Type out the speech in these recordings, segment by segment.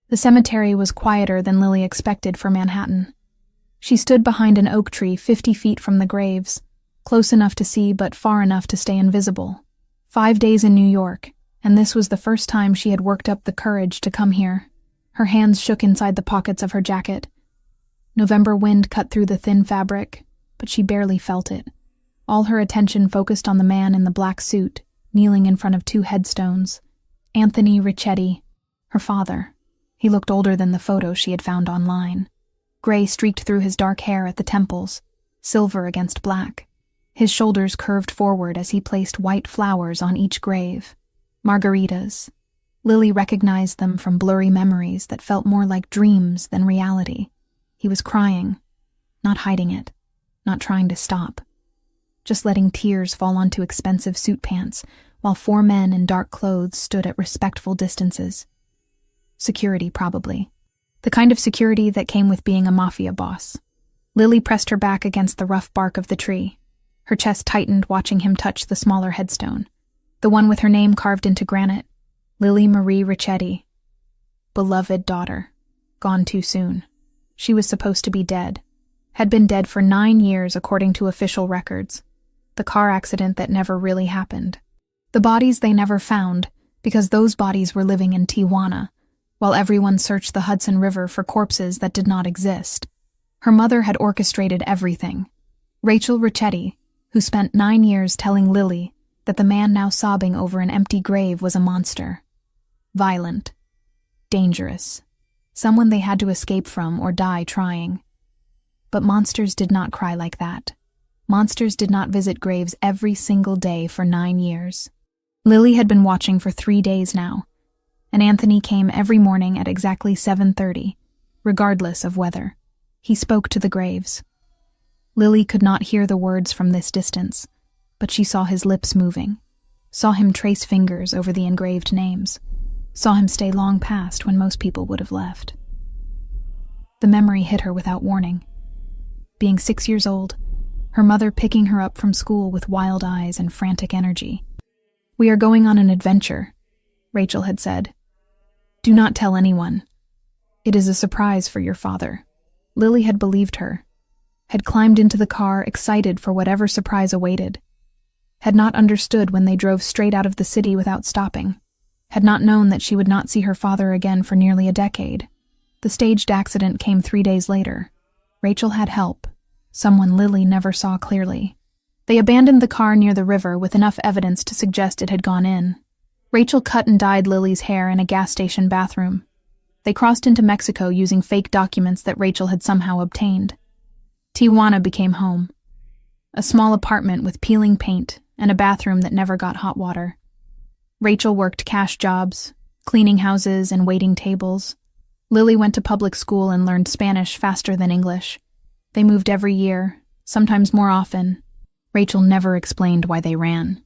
The cemetery was quieter than Lily expected for Manhattan. She stood behind an oak tree 50 feet from the graves, close enough to see but far enough to stay invisible. 5 days in New York, and this was the first time she had worked up the courage to come here. Her hands shook inside the pockets of her jacket. November wind cut through the thin fabric, but she barely felt it. All her attention focused on the man in the black suit, kneeling in front of 2 headstones. Anthony Ricchetti, her father. He looked older than the photo she had found online. Gray streaked through his dark hair at the temples, silver against black. His shoulders curved forward as he placed white flowers on each grave. Margaritas. Lily recognized them from blurry memories that felt more like dreams than reality. He was crying, not hiding it, not trying to stop. Just letting tears fall onto expensive suit pants, while 4 men in dark clothes stood at respectful distances. Security, probably. The kind of security that came with being a Mafia boss. Lily pressed her back against the rough bark of the tree. Her chest tightened watching him touch the smaller headstone. The one with her name carved into granite. Lily Marie Ricchetti. Beloved daughter. Gone too soon. She was supposed to be dead. Had been dead for 9 years according to official records. The car accident that never really happened. The bodies they never found, because those bodies were living in Tijuana, while everyone searched the Hudson River for corpses that did not exist. Her mother had orchestrated everything. Rachel Ricchetti, who spent 9 years telling Lily that the man now sobbing over an empty grave was a monster. Violent. Dangerous. Someone they had to escape from or die trying. But monsters did not cry like that. Monsters did not visit graves every single day for 9 years. Lily had been watching for 3 days now, and Anthony came every morning at exactly 7:30, regardless of weather. He spoke to the graves. Lily could not hear the words from this distance, but she saw his lips moving, saw him trace fingers over the engraved names, saw him stay long past when most people would have left. The memory hit her without warning. Being 6 years old, her mother picking her up from school with wild eyes and frantic energy. "We are going on an adventure," Rachel had said. "Do not tell anyone. It is a surprise for your father." Lily had believed her, had climbed into the car excited for whatever surprise awaited, had not understood when they drove straight out of the city without stopping, had not known that she would not see her father again for nearly a decade. The staged accident came 3 days later. Rachel had help, someone Lily never saw clearly. They abandoned the car near the river with enough evidence to suggest it had gone in. Rachel cut and dyed Lily's hair in a gas station bathroom. They crossed into Mexico using fake documents that Rachel had somehow obtained. Tijuana became home. A small apartment with peeling paint and a bathroom that never got hot water. Rachel worked cash jobs, cleaning houses and waiting tables. Lily went to public school and learned Spanish faster than English. They moved every year, sometimes more often. Rachel never explained why they ran.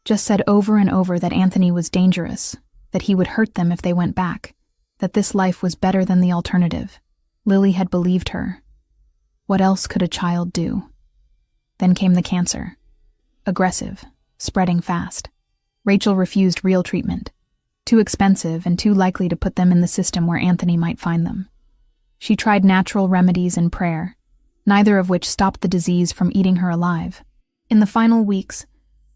Just said over and over that Anthony was dangerous, that he would hurt them if they went back, that this life was better than the alternative. Lily had believed her. What else could a child do? Then came the cancer. Aggressive, spreading fast. Rachel refused real treatment. Too expensive and too likely to put them in the system where Anthony might find them. She tried natural remedies and prayer, neither of which stopped the disease from eating her alive. In the final weeks,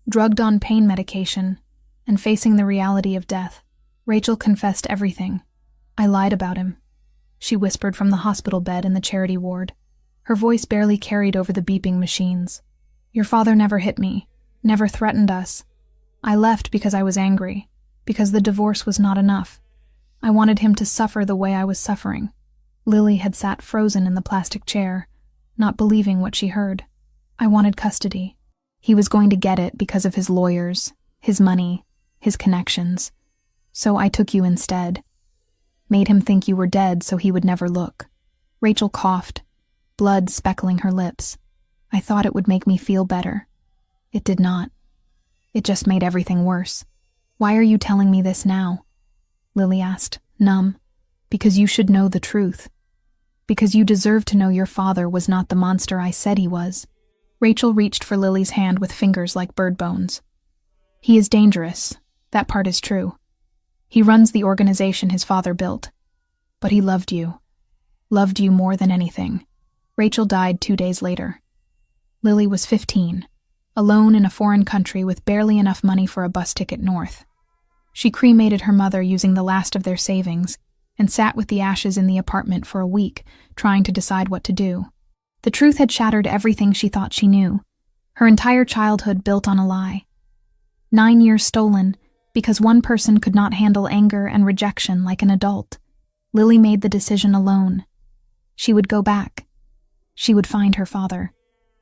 drugged on pain medication and facing the reality of death, Rachel confessed everything. "I lied about him," she whispered from the hospital bed in the charity ward. Her voice barely carried over the beeping machines. "Your father never hit me, never threatened us. I left because I was angry, because the divorce was not enough. I wanted him to suffer the way I was suffering." Lily had sat frozen in the plastic chair, not believing what she heard. "I wanted custody. He was going to get it because of his lawyers, his money, his connections. So I took you instead. Made him think you were dead so he would never look." Rachel coughed, blood speckling her lips. "I thought it would make me feel better. It did not. It just made everything worse." "Why are you telling me this now?" Lily asked, numb. "Because you should know the truth. Because you deserve to know your father was not the monster I said he was." Rachel reached for Lily's hand with fingers like bird bones. "He is dangerous. That part is true. He runs the organization his father built. But he loved you. Loved you more than anything. Rachel died 2 days later. Lily was 15, alone in a foreign country with barely enough money for a bus ticket north. She cremated her mother using the last of their savings and sat with the ashes in the apartment for a week, trying to decide what to do. The truth had shattered everything she thought she knew. Her entire childhood built on a lie. 9 years stolen because one person could not handle anger and rejection like an adult. Lily made the decision alone. She would go back. She would find her father.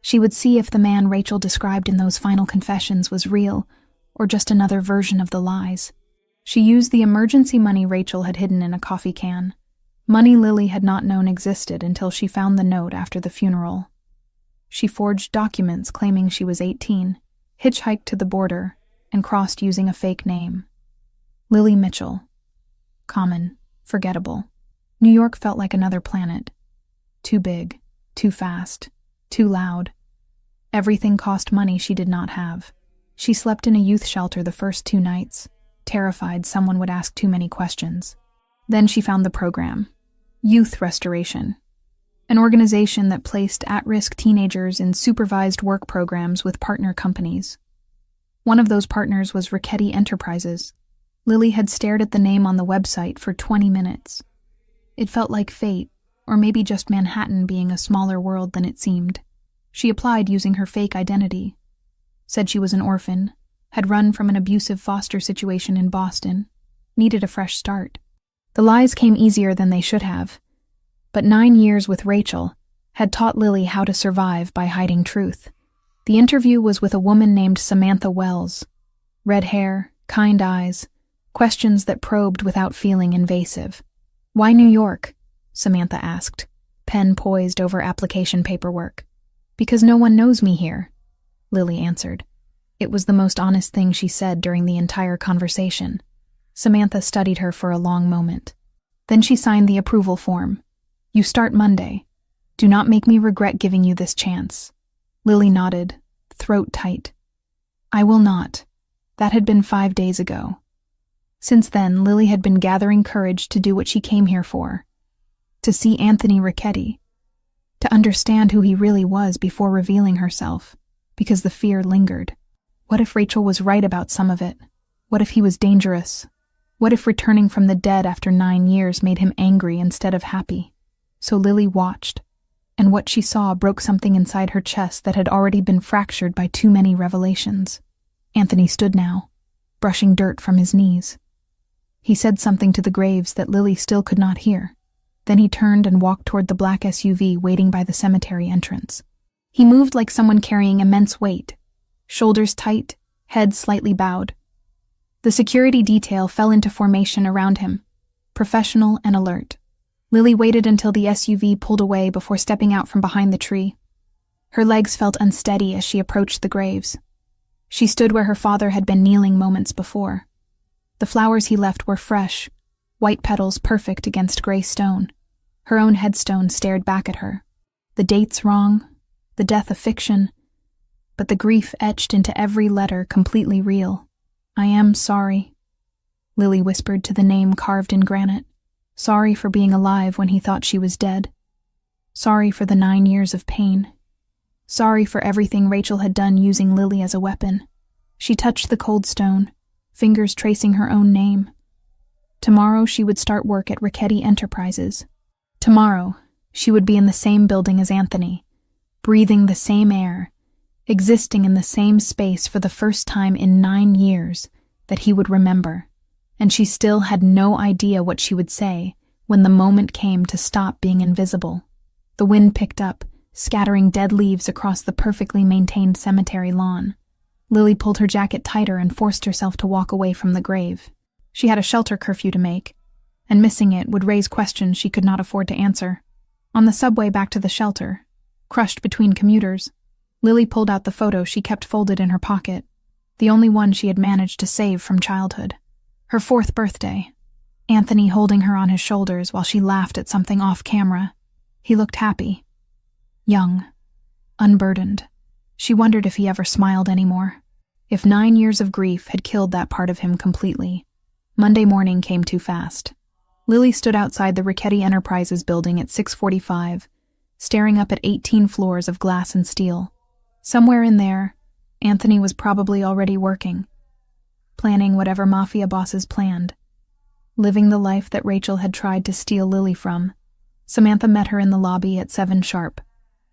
She would see if the man Rachel described in those final confessions was real or just another version of the lies. She used the emergency money Rachel had hidden in a coffee can. Money Lily had not known existed until she found the note after the funeral. She forged documents claiming she was 18, hitchhiked to the border, and crossed using a fake name. Lily Mitchell. Common, forgettable. New York felt like another planet. Too big, too fast, too loud. Everything cost money she did not have. She slept in a youth shelter the first 2 nights, terrified someone would ask too many questions. Then she found the program, Youth Restoration, an organization that placed at-risk teenagers in supervised work programs with partner companies. One of those partners was Rickety Enterprises. Lily had stared at the name on the website for 20 minutes. It felt like fate, or maybe just Manhattan being a smaller world than it seemed. She applied using her fake identity. Said she was an orphan, had run from an abusive foster situation in Boston, needed a fresh start. The lies came easier than they should have. But 9 years with Rachel had taught Lily how to survive by hiding truth. The interview was with a woman named Samantha Wells. Red hair, kind eyes, questions that probed without feeling invasive. "Why New York?" Samantha asked, pen poised over application paperwork. "Because no one knows me here," Lily answered. It was the most honest thing she said during the entire conversation. Samantha studied her for a long moment. Then she signed the approval form. "You start Monday. Do not make me regret giving you this chance." Lily nodded, throat tight. "I will not." That had been 5 days ago. Since then, Lily had been gathering courage to do what she came here for. To see Anthony Rickety. To understand who he really was before revealing herself, because the fear lingered. What if Rachel was right about some of it? What if he was dangerous? What if returning from the dead after 9 years made him angry instead of happy? So Lily watched, and what she saw broke something inside her chest that had already been fractured by too many revelations. Anthony stood now, brushing dirt from his knees. He said something to the graves that Lily still could not hear. Then he turned and walked toward the black SUV waiting by the cemetery entrance. He moved like someone carrying immense weight, shoulders tight, head slightly bowed. The security detail fell into formation around him, professional and alert. Lily waited until the SUV pulled away before stepping out from behind the tree. Her legs felt unsteady as she approached the graves. She stood where her father had been kneeling moments before. The flowers he left were fresh, white petals perfect against gray stone. Her own headstone stared back at her. The dates wrong, the death a fiction, but the grief etched into every letter completely real. "I am sorry," Lily whispered to the name carved in granite. Sorry for being alive when he thought she was dead. Sorry for the 9 years of pain. Sorry for everything Rachel had done using Lily as a weapon. She touched the cold stone, fingers tracing her own name. Tomorrow she would start work at Rickety Enterprises. Tomorrow she would be in the same building as Anthony, breathing the same air, existing in the same space for the first time in 9 years that he would remember. And she still had no idea what she would say when the moment came to stop being invisible. The wind picked up, scattering dead leaves across the perfectly maintained cemetery lawn. Lily pulled her jacket tighter and forced herself to walk away from the grave. She had a shelter curfew to make, and missing it would raise questions she could not afford to answer. On the subway back to the shelter, crushed between commuters, Lily pulled out the photo she kept folded in her pocket, the only one she had managed to save from childhood. Her 4th birthday. Anthony holding her on his shoulders while she laughed at something off camera. He looked happy. Young. Unburdened. She wondered if he ever smiled anymore. If 9 years of grief had killed that part of him completely. Monday morning came too fast. Lily stood outside the Richetti Enterprises building at 6:45, staring up at 18 floors of glass and steel. Somewhere in there, Anthony was probably already working, planning whatever Mafia bosses planned, living the life that Rachel had tried to steal Lily from. Samantha met her in the lobby at 7 sharp.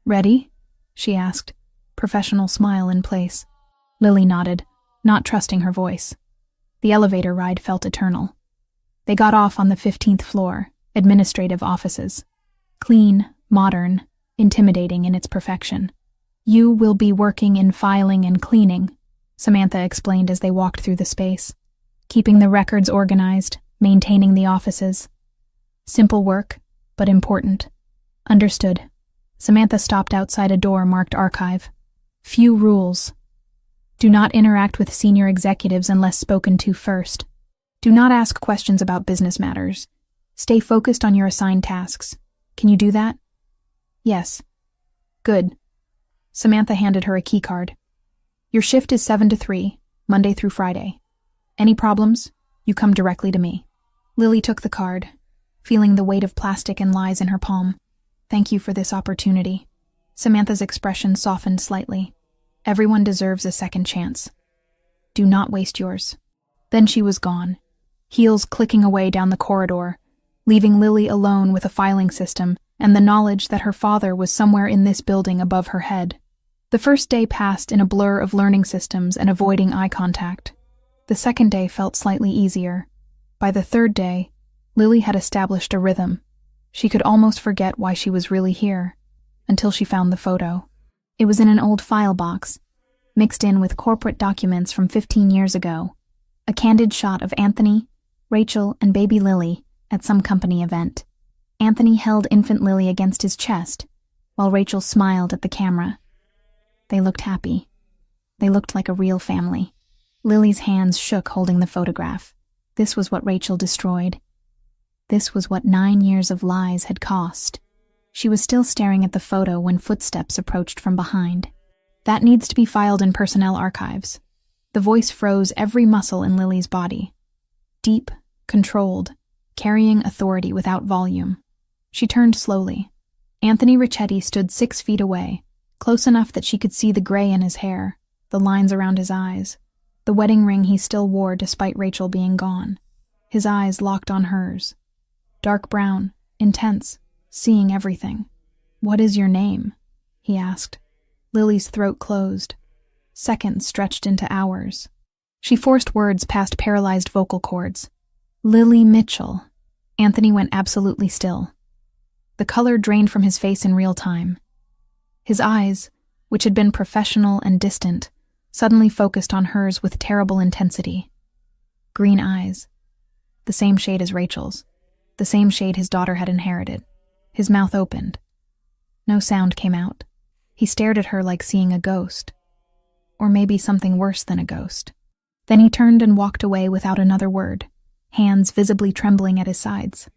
"Ready?" she asked, professional smile in place. Lily nodded, not trusting her voice. The elevator ride felt eternal. They got off on the 15th floor, administrative offices. Clean, modern, intimidating in its perfection. "You will be working in filing and cleaning," Samantha explained as they walked through the space. "Keeping the records organized, maintaining the offices. Simple work, but important." "Understood." Samantha stopped outside a door marked Archive. "Few rules. Do not interact with senior executives unless spoken to first. Do not ask questions about business matters. Stay focused on your assigned tasks. Can you do that?" "Yes." "Good." Samantha handed her a key card. "Your shift is 7 to 3, Monday through Friday. Any problems? You come directly to me." Lily took the card, feeling the weight of plastic and lies in her palm. "Thank you for this opportunity." Samantha's expression softened slightly. "Everyone deserves a second chance. Do not waste yours." Then she was gone, heels clicking away down the corridor, leaving Lily alone with a filing system and the knowledge that her father was somewhere in this building above her head. The first day passed in a blur of learning systems and avoiding eye contact. The second day felt slightly easier. By the third day, Lily had established a rhythm. She could almost forget why she was really here, until she found the photo. It was in an old file box, mixed in with corporate documents from 15 years ago. A candid shot of Anthony, Rachel, and baby Lily at some company event. Anthony held infant Lily against his chest, while Rachel smiled at the camera. They looked happy. They looked like a real family. Lily's hands shook holding the photograph. This was what Rachel destroyed. This was what 9 years of lies had cost. She was still staring at the photo when footsteps approached from behind. "That needs to be filed in personnel archives." The voice froze every muscle in Lily's body. Deep, controlled, carrying authority without volume. She turned slowly. Anthony Richetti stood 6 feet away, close enough that she could see the gray in his hair, the lines around his eyes, the wedding ring he still wore despite Rachel being gone. His eyes locked on hers. Dark brown, intense, seeing everything. "What is your name?" he asked. Lily's throat closed. Seconds stretched into hours. She forced words past paralyzed vocal cords. "Lily Mitchell." Anthony went absolutely still. The color drained from his face in real time. His eyes, which had been professional and distant, suddenly focused on hers with terrible intensity. Green eyes. The same shade as Rachel's. The same shade his daughter had inherited. His mouth opened. No sound came out. He stared at her like seeing a ghost. Or maybe something worse than a ghost. Then he turned and walked away without another word, hands visibly trembling at his sides.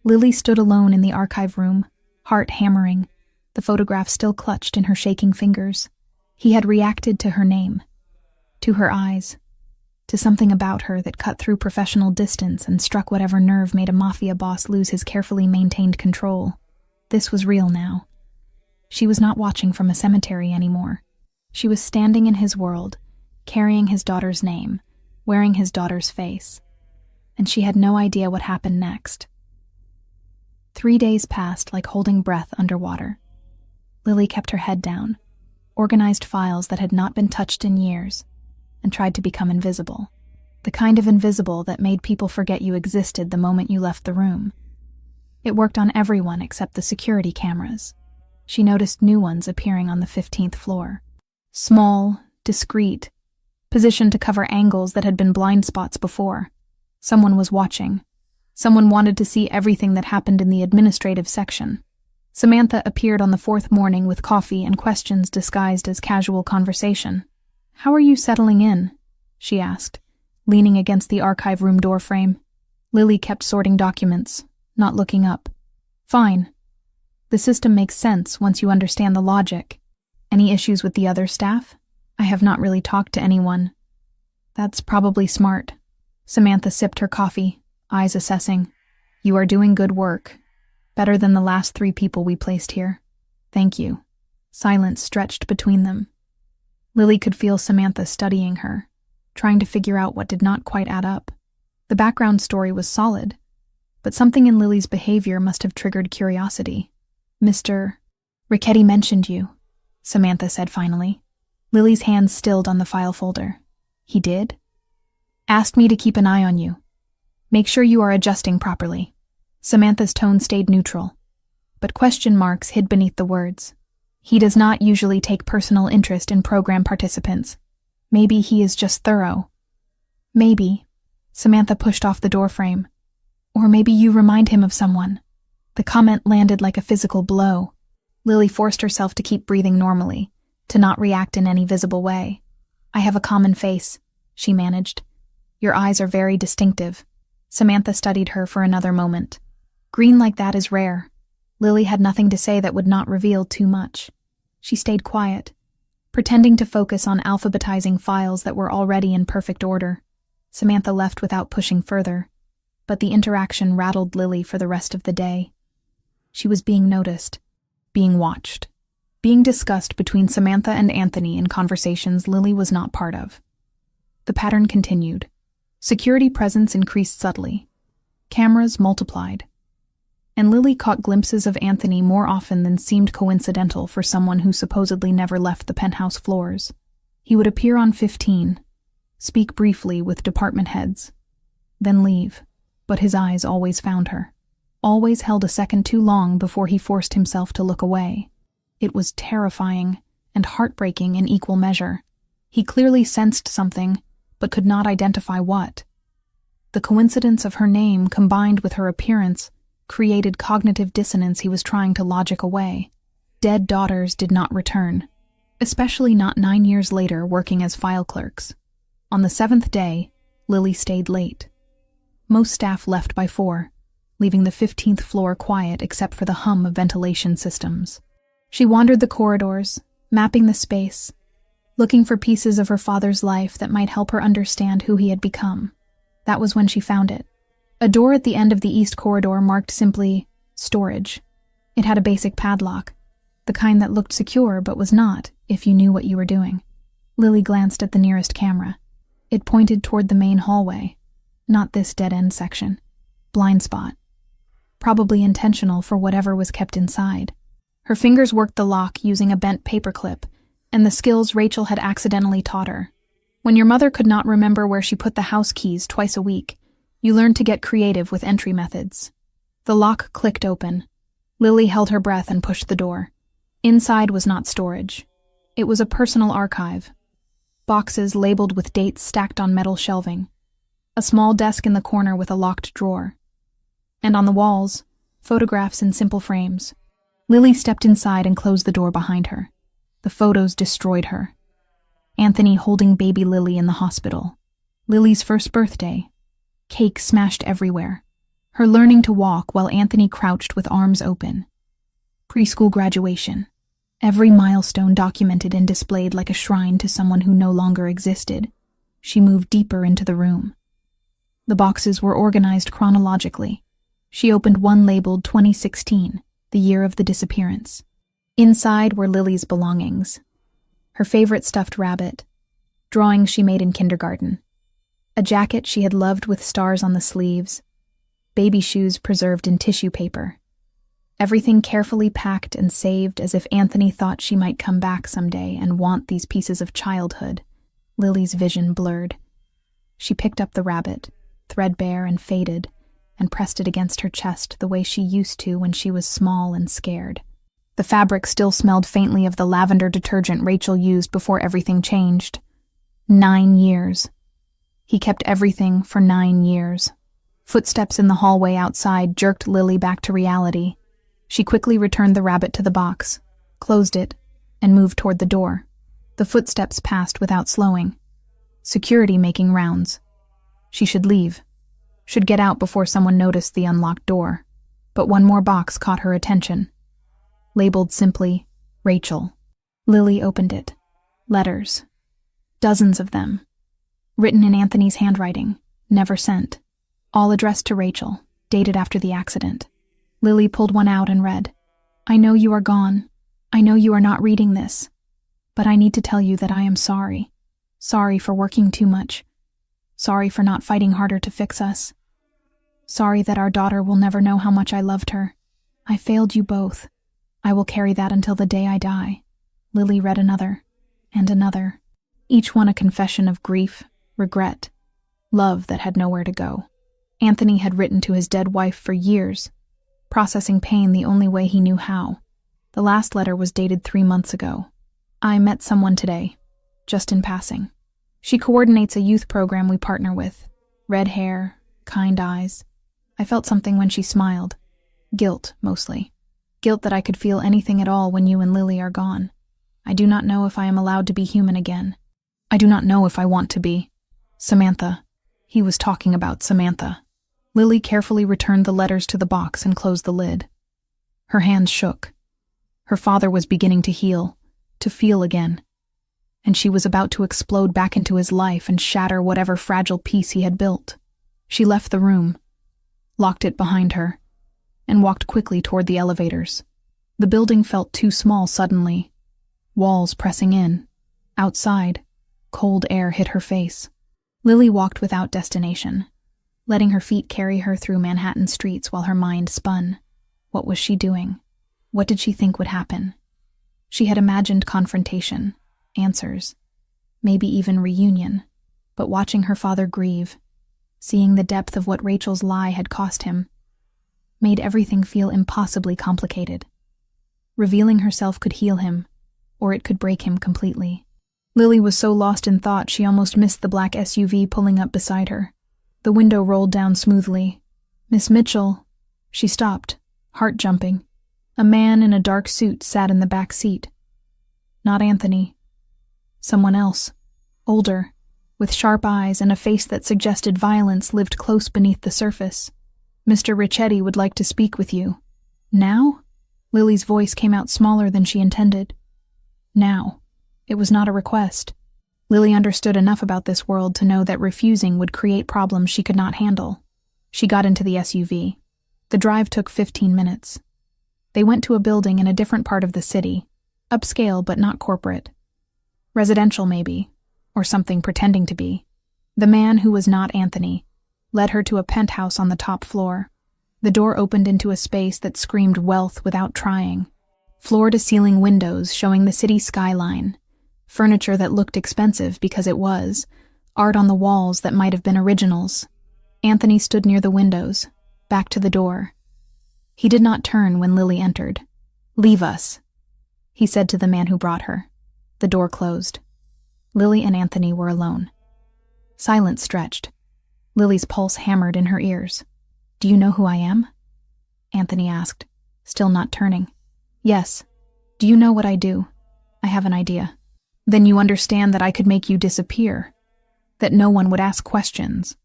Lily stood alone in the archive room, heart hammering, the photograph still clutched in her shaking fingers. He had reacted to her name, to her eyes, to something about her that cut through professional distance and struck whatever nerve made a mafia boss lose his carefully maintained control. This was real now. She was not watching from a cemetery anymore. She was standing in his world, carrying his daughter's name, wearing his daughter's face. And she had no idea what happened next. 3 days passed like holding breath underwater. Lily kept her head down, organized files that had not been touched in years, and tried to become invisible. The kind of invisible that made people forget you existed the moment you left the room. It worked on everyone except the security cameras. She noticed new ones appearing on the 15th floor. Small, discreet, positioned to cover angles that had been blind spots before. Someone was watching. Someone wanted to see everything that happened in the administrative section. Samantha appeared on the 4th morning with coffee and questions disguised as casual conversation. "How are you settling in?" she asked, leaning against the archive room doorframe. Lily kept sorting documents, not looking up. "Fine. The system makes sense once you understand the logic. Any issues with the other staff? I have not really talked to anyone." "That's probably smart." Samantha sipped her coffee, eyes assessing. You are doing good work. Better than the last 3 people we placed here. Thank you. Silence stretched between them. Lily could feel Samantha studying her, trying to figure out what did not quite add up. The background story was solid, but something in Lily's behavior must have triggered curiosity. Mr. Ricchetti mentioned you, Samantha said finally. Lily's hands stilled on the file folder. He did? Asked me to keep an eye on you. Make sure you are adjusting properly. Samantha's tone stayed neutral, but question marks hid beneath the words. He does not usually take personal interest in program participants. Maybe he is just thorough. Maybe. Samantha pushed off the doorframe. Or maybe you remind him of someone. The comment landed like a physical blow. Lily forced herself to keep breathing normally, to not react in any visible way. I have a common face, she managed. Your eyes are very distinctive. Samantha studied her for another moment. Green like that is rare. Lily had nothing to say that would not reveal too much. She stayed quiet, pretending to focus on alphabetizing files that were already in perfect order. Samantha left without pushing further, but the interaction rattled Lily for the rest of the day. She was being noticed, being watched, being discussed between Samantha and Anthony in conversations Lily was not part of. The pattern continued. Security presence increased subtly. Cameras multiplied. And Lily caught glimpses of Anthony more often than seemed coincidental for someone who supposedly never left the penthouse floors. He would appear on 15, speak briefly with department heads, then leave, but his eyes always found her, always held a second too long before he forced himself to look away. It was terrifying and heartbreaking in equal measure. He clearly sensed something, but could not identify what. The coincidence of her name combined with her appearance created cognitive dissonance he was trying to logic away. Dead daughters did not return, especially not 9 years later working as file clerks. On the 7th day, Lily stayed late. Most staff left by 4, leaving the 15th floor quiet except for the hum of ventilation systems. She wandered the corridors, mapping the space, looking for pieces of her father's life that might help her understand who he had become. That was when she found it. A door at the end of the east corridor marked simply, storage. It had a basic padlock, the kind that looked secure but was not, if you knew what you were doing. Lily glanced at the nearest camera. It pointed toward the main hallway, not this dead-end section. Blind spot. Probably intentional for whatever was kept inside. Her fingers worked the lock using a bent paperclip, and the skills Rachel had accidentally taught her. When your mother could not remember where she put the house keys twice a week, you learned to get creative with entry methods. The lock clicked open. Lily held her breath and pushed the door. Inside was not storage. It was a personal archive. Boxes labeled with dates stacked on metal shelving. A small desk in the corner with a locked drawer. And on the walls, photographs in simple frames. Lily stepped inside and closed the door behind her. The photos destroyed her. Anthony holding baby Lily in the hospital. Lily's first birthday. Cake smashed everywhere. Her learning to walk while Anthony crouched with arms open. Preschool graduation. Every milestone documented and displayed like a shrine to someone who no longer existed. She moved deeper into the room. The boxes were organized chronologically. She opened one labeled 2016, the year of the disappearance. Inside were Lily's belongings. Her favorite stuffed rabbit, drawings she made in kindergarten, a jacket she had loved with stars on the sleeves, baby shoes preserved in tissue paper. Everything carefully packed and saved as if Anthony thought she might come back someday and want these pieces of childhood. Lily's vision blurred. She picked up the rabbit, threadbare and faded, and pressed it against her chest the way she used to when she was small and scared. The fabric still smelled faintly of the lavender detergent Rachel used before everything changed. 9 years. He kept everything for 9 years. Footsteps in the hallway outside jerked Lily back to reality. She quickly returned the rabbit to the box, closed it, and moved toward the door. The footsteps passed without slowing. Security making rounds. She should leave. Should get out before someone noticed the unlocked door. But one more box caught her attention. Labeled simply, Rachel. Lily opened it. Letters. Dozens of them. Written in Anthony's handwriting, never sent. All addressed to Rachel. dated after the accident. Lily pulled one out and read, "I know you are gone. I know you are not reading this. But I need to tell you that I am sorry. Sorry for working too much. Sorry for not fighting harder to fix us. Sorry that our daughter will never know how much I loved her. I failed you both. I will carry that until the day I die." Lily read another, and another, each one a confession of grief, regret, love that had nowhere to go. Anthony had written to his dead wife for years, processing pain the only way he knew how. The last letter was dated 3 months ago. "I met someone today, just in passing. She coordinates a youth program we partner with. Red hair, kind eyes. I felt something when she smiled. Guilt, mostly. Guilt that I could feel anything at all when you and Lily are gone. I do not know if I am allowed to be human again. I do not know if I want to be. Samantha." He was talking about Samantha. Lily carefully returned the letters to the box and closed the lid. Her hands shook. Her father was beginning to heal, to feel again. And she was about to explode back into his life and shatter whatever fragile piece he had built. She left the room, locked it behind her, and walked quickly toward the elevators. The building felt too small suddenly, walls pressing in. Outside, cold air hit her face. Lily walked without destination, letting her feet carry her through Manhattan streets while her mind spun. What was she doing? What did she think would happen? She had imagined confrontation, answers, maybe even reunion, but watching her father grieve, seeing the depth of what Rachel's lie had cost him, made everything feel impossibly complicated. Revealing herself could heal him, or it could break him completely. Lily was so lost in thought she almost missed the black SUV pulling up beside her. The window rolled down smoothly. "Miss Mitchell." She stopped, heart jumping. A man in a dark suit sat in the back seat. Not Anthony. Someone else, older, with sharp eyes and a face that suggested violence lived close beneath the surface. "Mr. Ricchetti would like to speak with you." "Now?" Lily's voice came out smaller than she intended. Now. It was not a request. Lily understood enough about this world to know that refusing would create problems she could not handle. She got into the SUV. The drive took 15 minutes. They went to a building in a different part of the city, upscale but not corporate. Residential maybe, or something pretending to be. The man, who was not Anthony, led her to a penthouse on the top floor. The door opened into a space that screamed wealth without trying. Floor-to-ceiling windows showing the city skyline, furniture that looked expensive because it was, art on the walls that might have been originals. Anthony stood near the windows, back to the door. He did not turn when Lily entered. "Leave us," he said to the man who brought her. The door closed. Lily and Anthony were alone. Silence stretched. Lily's pulse hammered in her ears. "Do you know who I am?" Anthony asked, still not turning. "Yes. Do you know what I do?" "I have an idea." "Then you understand that I could make you disappear, that no one would ask questions,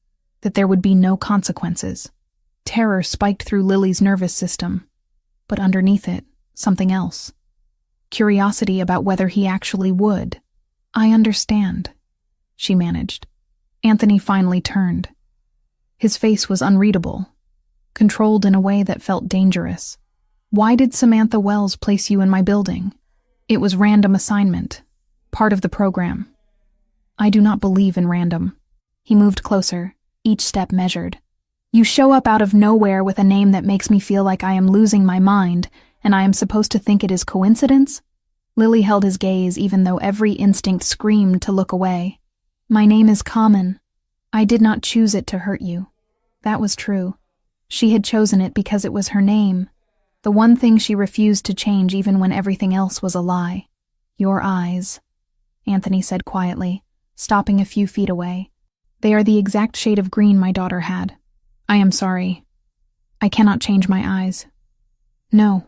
that there would be no consequences." Terror spiked through Lily's nervous system, but underneath it, something else. Curiosity about whether he actually would. "I understand," she managed. Anthony finally turned. His face was unreadable, controlled in a way that felt dangerous. "Why did Samantha Wells place you in my building?" "It was random assignment, part of the program." "I do not believe in random." He moved closer, each step measured. "You show up out of nowhere with a name that makes me feel like I am losing my mind, and I am supposed to think it is coincidence?" Lily held his gaze even though every instinct screamed to look away. "My name is common. I did not choose it to hurt you." That was true. She had chosen it because it was her name, the one thing she refused to change even when everything else was a lie. "Your eyes," Anthony said quietly, stopping a few feet away. "They are the exact shade of green my daughter had. I am sorry. I cannot change my eyes." "No."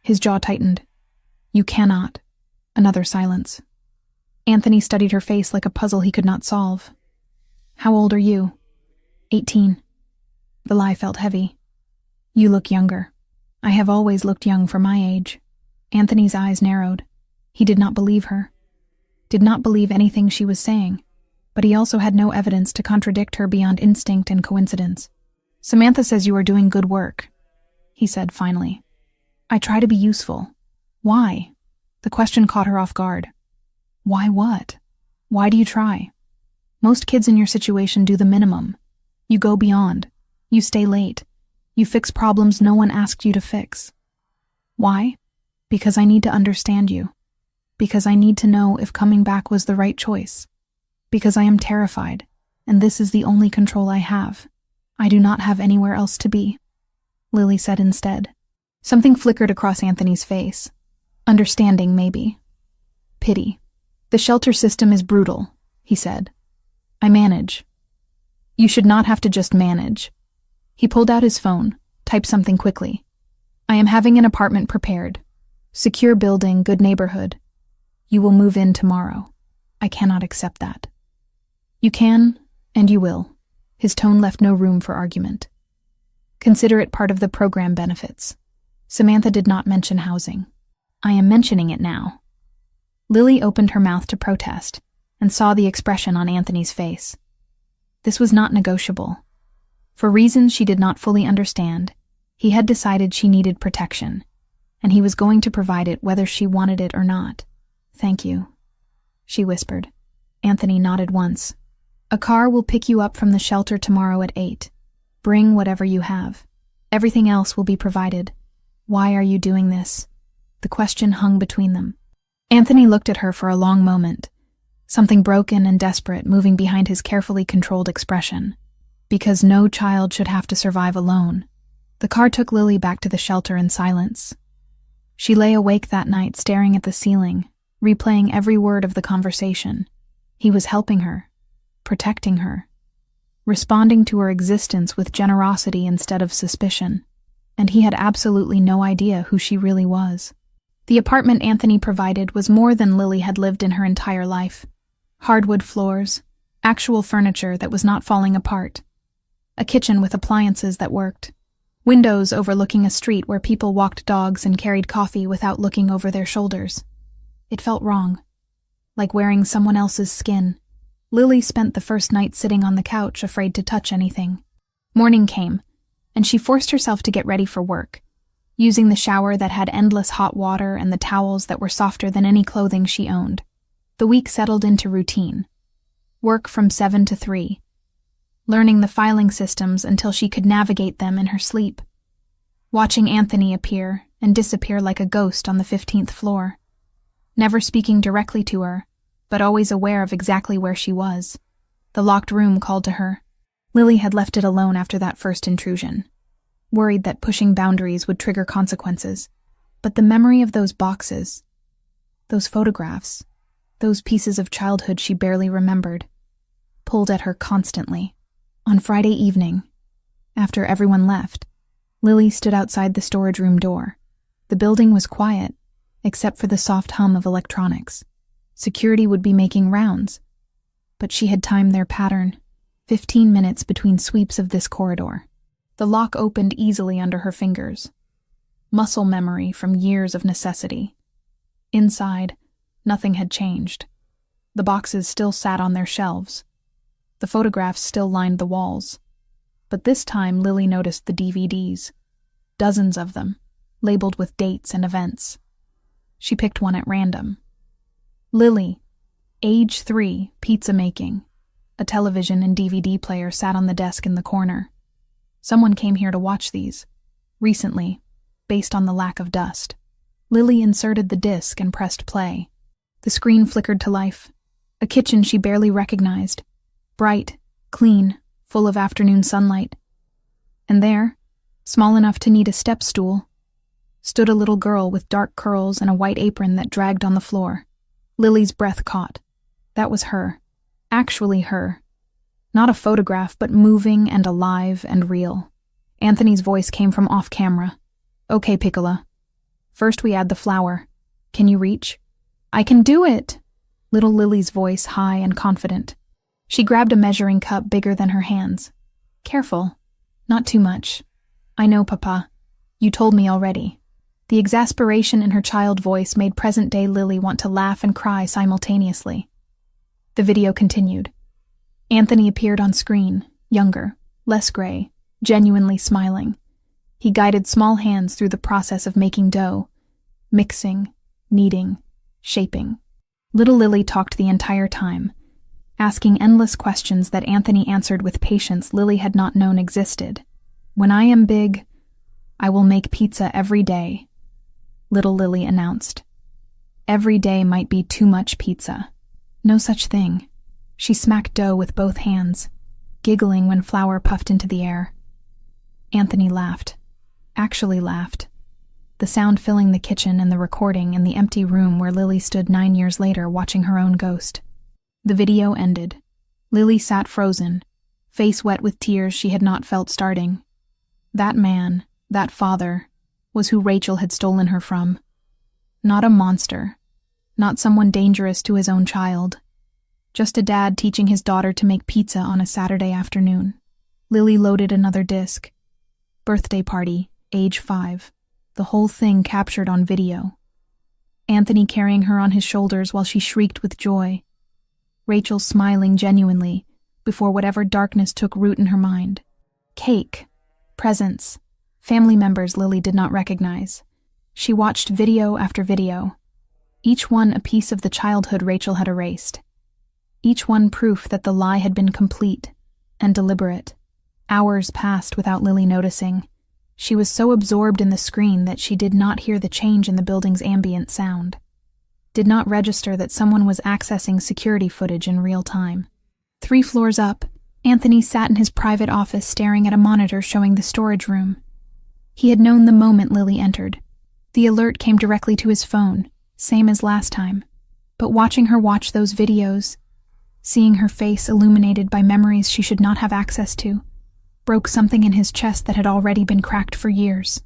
His jaw tightened. "You cannot." Another silence. Anthony studied her face like a puzzle he could not solve. "How old are you?" 18. The lie felt heavy. "You look younger." "I have always looked young for my age." Anthony's eyes narrowed. He did not believe her. Did not believe anything she was saying. But he also had no evidence to contradict her beyond instinct and coincidence. Samantha says you are doing good work, he said finally. I try to be useful. Why? The question caught her off guard. Why what? Why do you try? Most kids in your situation do the minimum. You go beyond. You stay late. You fix problems no one asked you to fix. Why? Because I need to understand you. Because I need to know if coming back was the right choice. Because I am terrified, and this is the only control I have. I do not have anywhere else to be, Lily said instead. Something flickered across Anthony's face. Understanding, maybe. Pity. The shelter system is brutal, he said. I manage. You should not have to just manage. He pulled out his phone, typed something quickly. I am having an apartment prepared. Secure building, good neighborhood. You will move in tomorrow. I cannot accept that. You can, and you will. His tone left no room for argument. Consider it part of the program benefits. Samantha did not mention housing. I am mentioning it now. Lily opened her mouth to protest and saw the expression on Anthony's face. This was not negotiable. For reasons she did not fully understand, he had decided she needed protection, and he was going to provide it whether she wanted it or not. Thank you, she whispered. Anthony nodded once. A car will pick you up from the shelter tomorrow at 8. Bring whatever you have. Everything else will be provided. Why are you doing this? The question hung between them. Anthony looked at her for a long moment, something broken and desperate moving behind his carefully controlled expression. Because no child should have to survive alone. The car took Lily back to the shelter in silence. She lay awake that night staring at the ceiling, replaying every word of the conversation. He was helping her, protecting her, responding to her existence with generosity instead of suspicion, and he had absolutely no idea who she really was. The apartment Anthony provided was more than Lily had lived in her entire life. Hardwood floors, actual furniture that was not falling apart, a kitchen with appliances that worked, windows overlooking a street where people walked dogs and carried coffee without looking over their shoulders. It felt wrong, like wearing someone else's skin. Lily spent the first night sitting on the couch, afraid to touch anything. Morning came, and she forced herself to get ready for work, using the shower that had endless hot water and the towels that were softer than any clothing she owned. The week settled into routine. Work from 7 to 3. Learning the filing systems until she could navigate them in her sleep. Watching Anthony appear and disappear like a ghost on the 15th floor. Never speaking directly to her, but always aware of exactly where she was. The locked room called to her. Lily had left it alone after that first intrusion, worried that pushing boundaries would trigger consequences. But the memory of those boxes, those photographs, those pieces of childhood she barely remembered, pulled at her constantly. On Friday evening, after everyone left, Lily stood outside the storage room door. The building was quiet, except for the soft hum of electronics. Security would be making rounds, but she had timed their pattern, 15 minutes between sweeps of this corridor. The lock opened easily under her fingers. Muscle memory from years of necessity. Inside, nothing had changed. The boxes still sat on their shelves. The photographs still lined the walls. But this time Lily noticed the DVDs. Dozens of them, labeled with dates and events. She picked one at random. Lily, age 3, pizza making. A television and DVD player sat on the desk in the corner. Someone came here to watch these, recently, based on the lack of dust. Lily inserted the disc and pressed play. The screen flickered to life. A kitchen she barely recognized. Bright, clean, full of afternoon sunlight. And there, small enough to need a step stool, stood a little girl with dark curls and a white apron that dragged on the floor. Lily's breath caught. That was her. Actually her. Not a photograph, but moving and alive and real. Anthony's voice came from off-camera. Okay, Piccola. First we add the flour. Can you reach? I can do it! Little Lily's voice high and confident. She grabbed a measuring cup bigger than her hands. Careful. Not too much. I know, Papa. You told me already. The exasperation in her child voice made present-day Lily want to laugh and cry simultaneously. The video continued. Anthony appeared on screen, younger, less gray, genuinely smiling. He guided small hands through the process of making dough, mixing, kneading, shaping. Little Lily talked the entire time, asking endless questions that Anthony answered with patience Lily had not known existed. "When I am big, I will make pizza every day," little Lily announced. Every day might be too much pizza. No such thing. She smacked dough with both hands, giggling when flour puffed into the air. Anthony laughed. Actually laughed. The sound filling the kitchen and the recording in the empty room where Lily stood 9 years later watching her own ghost. The video ended. Lily sat frozen, face wet with tears she had not felt starting. That man, that father, was who Rachel had stolen her from. Not a monster. Not someone dangerous to his own child. Just a dad teaching his daughter to make pizza on a Saturday afternoon. Lily loaded another disc. Birthday party, age 5. The whole thing captured on video. Anthony carrying her on his shoulders while she shrieked with joy. Rachel smiling genuinely before whatever darkness took root in her mind. Cake, presents, family members Lily did not recognize. She watched video after video, each one a piece of the childhood Rachel had erased. Each one proof that the lie had been complete and deliberate. Hours passed without Lily noticing. She was so absorbed in the screen that she did not hear the change in the building's ambient sound. Did not register that someone was accessing security footage in real time. 3 floors up, Anthony sat in his private office staring at a monitor showing the storage room. He had known the moment Lily entered. The alert came directly to his phone, same as last time. But watching her watch those videos, seeing her face illuminated by memories she should not have access to, broke something in his chest that had already been cracked for years.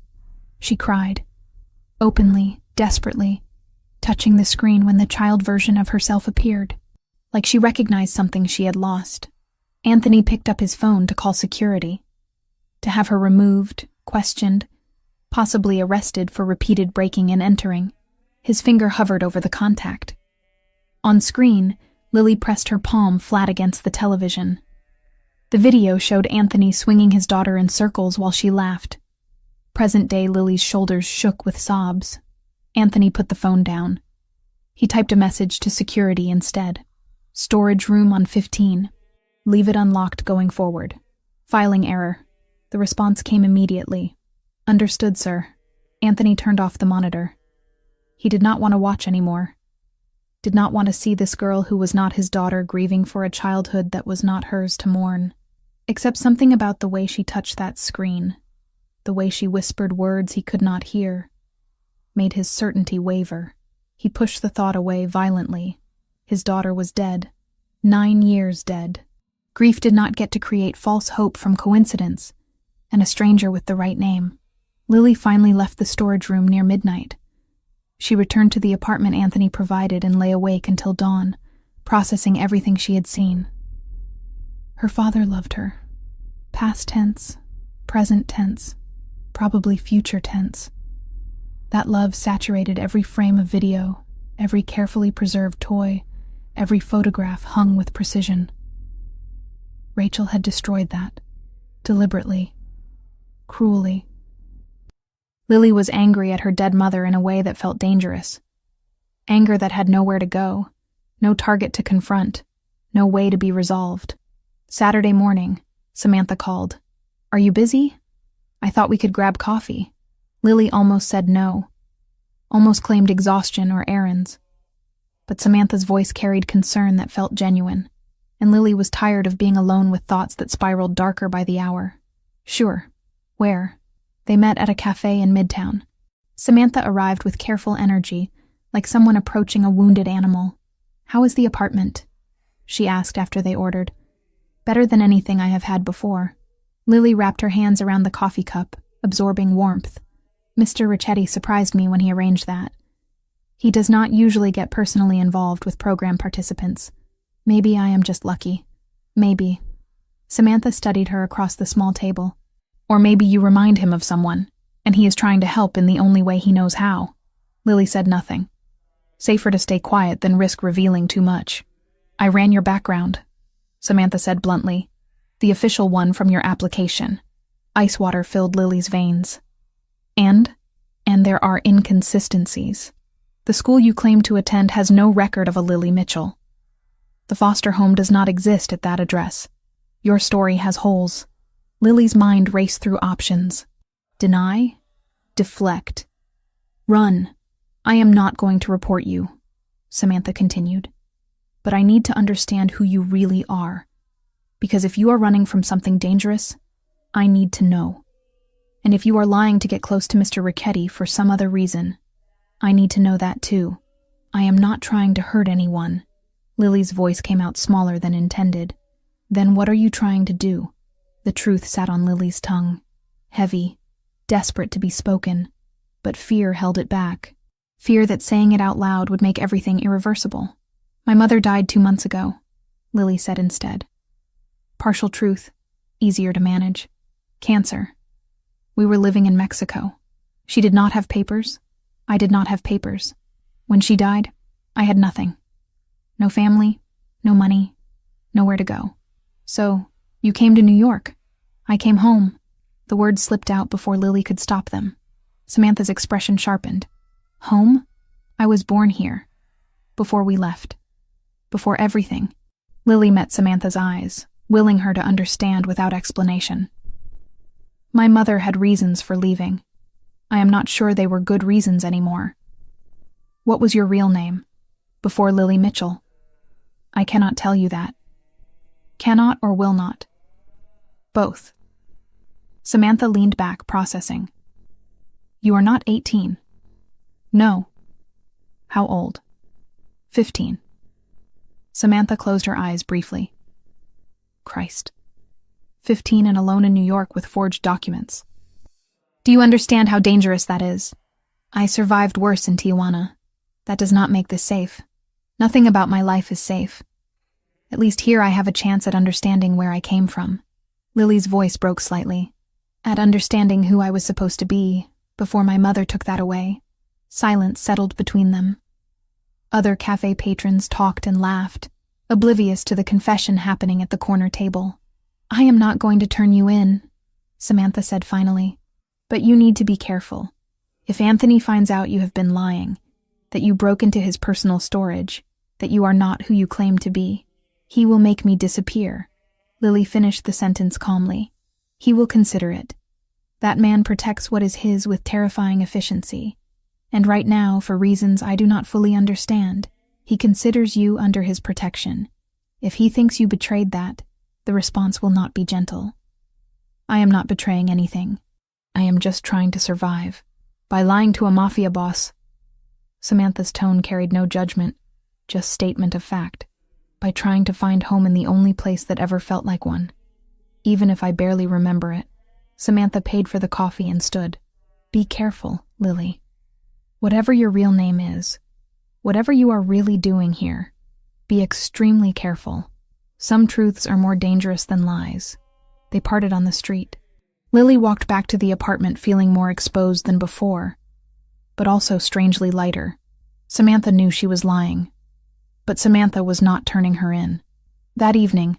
She cried, openly, desperately, touching the screen when the child version of herself appeared, like she recognized something she had lost. Anthony picked up his phone to call security, to have her removed, questioned, possibly arrested for repeated breaking and entering. His finger hovered over the contact. On screen, Lily pressed her palm flat against the television. The video showed Anthony swinging his daughter in circles while she laughed. Present-day Lily's shoulders shook with sobs. Anthony put the phone down. He typed a message to security instead. Storage room on 15. Leave it unlocked going forward. Filing error. The response came immediately. Understood, sir. Anthony turned off the monitor. He did not want to watch anymore. Did not want to see this girl who was not his daughter grieving for a childhood that was not hers to mourn. Except something about the way she touched that screen, the way she whispered words he could not hear, made his certainty waver. He pushed the thought away violently. His daughter was dead. 9 years dead. Grief did not get to create false hope from coincidence, and a stranger with the right name. Lily finally left the storage room near midnight. She returned to the apartment Anthony provided and lay awake until dawn, processing everything she had seen. Her father loved her. Past tense, present tense, probably future tense. That love saturated every frame of video, every carefully preserved toy, every photograph hung with precision. Rachel had destroyed that, deliberately, cruelly. Lily was angry at her dead mother in a way that felt dangerous. Anger that had nowhere to go, no target to confront, no way to be resolved. Saturday morning, Samantha called. "Are you busy? I thought we could grab coffee." Lily almost said no, almost claimed exhaustion or errands. But Samantha's voice carried concern that felt genuine, and Lily was tired of being alone with thoughts that spiraled darker by the hour. Sure. Where? They met at a cafe in Midtown. Samantha arrived with careful energy, like someone approaching a wounded animal. "How is the apartment?" she asked after they ordered. "Better than anything I have had before." Lily wrapped her hands around the coffee cup, absorbing warmth. Mr. Ricchetti surprised me when he arranged that. He does not usually get personally involved with program participants. Maybe I am just lucky. Maybe. Samantha studied her across the small table. Or maybe you remind him of someone, and he is trying to help in the only way he knows how. Lily said nothing. Safer to stay quiet than risk revealing too much. "I ran your background," Samantha said bluntly. "The official one from your application. Ice water filled Lily's veins. And there are inconsistencies. The school you claim to attend has no record of a Lily Mitchell. The foster home does not exist at that address. Your story has holes. Lily's mind raced through options. Deny, deflect, run. I am not going to report you, Samantha continued. But I need to understand who you really are. Because if you are running from something dangerous, I need to know. And if you are lying to get close to Mr. Ricchetti for some other reason, I need to know that too. I am not trying to hurt anyone. Lily's voice came out smaller than intended. Then what are you trying to do? The truth sat on Lily's tongue, heavy, desperate to be spoken, but fear held it back. Fear that saying it out loud would make everything irreversible. My mother died 2 months ago, Lily said instead. Partial truth, easier to manage. Cancer. We were living in Mexico. She did not have papers. I did not have papers. When she died, I had nothing. No family, no money, nowhere to go. So, you came to New York. I came home. The words slipped out before Lily could stop them. Samantha's expression sharpened. Home? I was born here. Before we left. Before everything. Lily met Samantha's eyes, willing her to understand without explanation. My mother had reasons for leaving. I am not sure they were good reasons anymore. What was your real name? Before Lily Mitchell? I cannot tell you that. Cannot or will not? Both. Samantha leaned back, processing. You are not 18. No. How old? 15. Samantha closed her eyes briefly. Christ. 15 and alone in New York with forged documents. Do you understand how dangerous that is? I survived worse in Tijuana. That does not make this safe. Nothing about my life is safe. At least here I have a chance at understanding where I came from. Lily's voice broke slightly. At understanding who I was supposed to be, before my mother took that away. Silence settled between them. Other cafe patrons talked and laughed, oblivious to the confession happening at the corner table. I am not going to turn you in, Samantha said finally. But you need to be careful. If Anthony finds out you have been lying, that you broke into his personal storage, that you are not who you claim to be, he will make me disappear. Lily finished the sentence calmly. He will consider it. That man protects what is his with terrifying efficiency. And right now, for reasons I do not fully understand, he considers you under his protection. If he thinks you betrayed that, the response will not be gentle. I am not betraying anything. I am just trying to survive. By lying to a mafia boss. Samantha's tone carried no judgment, just statement of fact. By trying to find home in the only place that ever felt like one. Even if I barely remember it. Samantha paid for the coffee and stood. Be careful, Lily. Whatever your real name is, whatever you are really doing here, be extremely careful. Some truths are more dangerous than lies. They parted on the street. Lily walked back to the apartment feeling more exposed than before, but also strangely lighter. Samantha knew she was lying, but Samantha was not turning her in. That evening,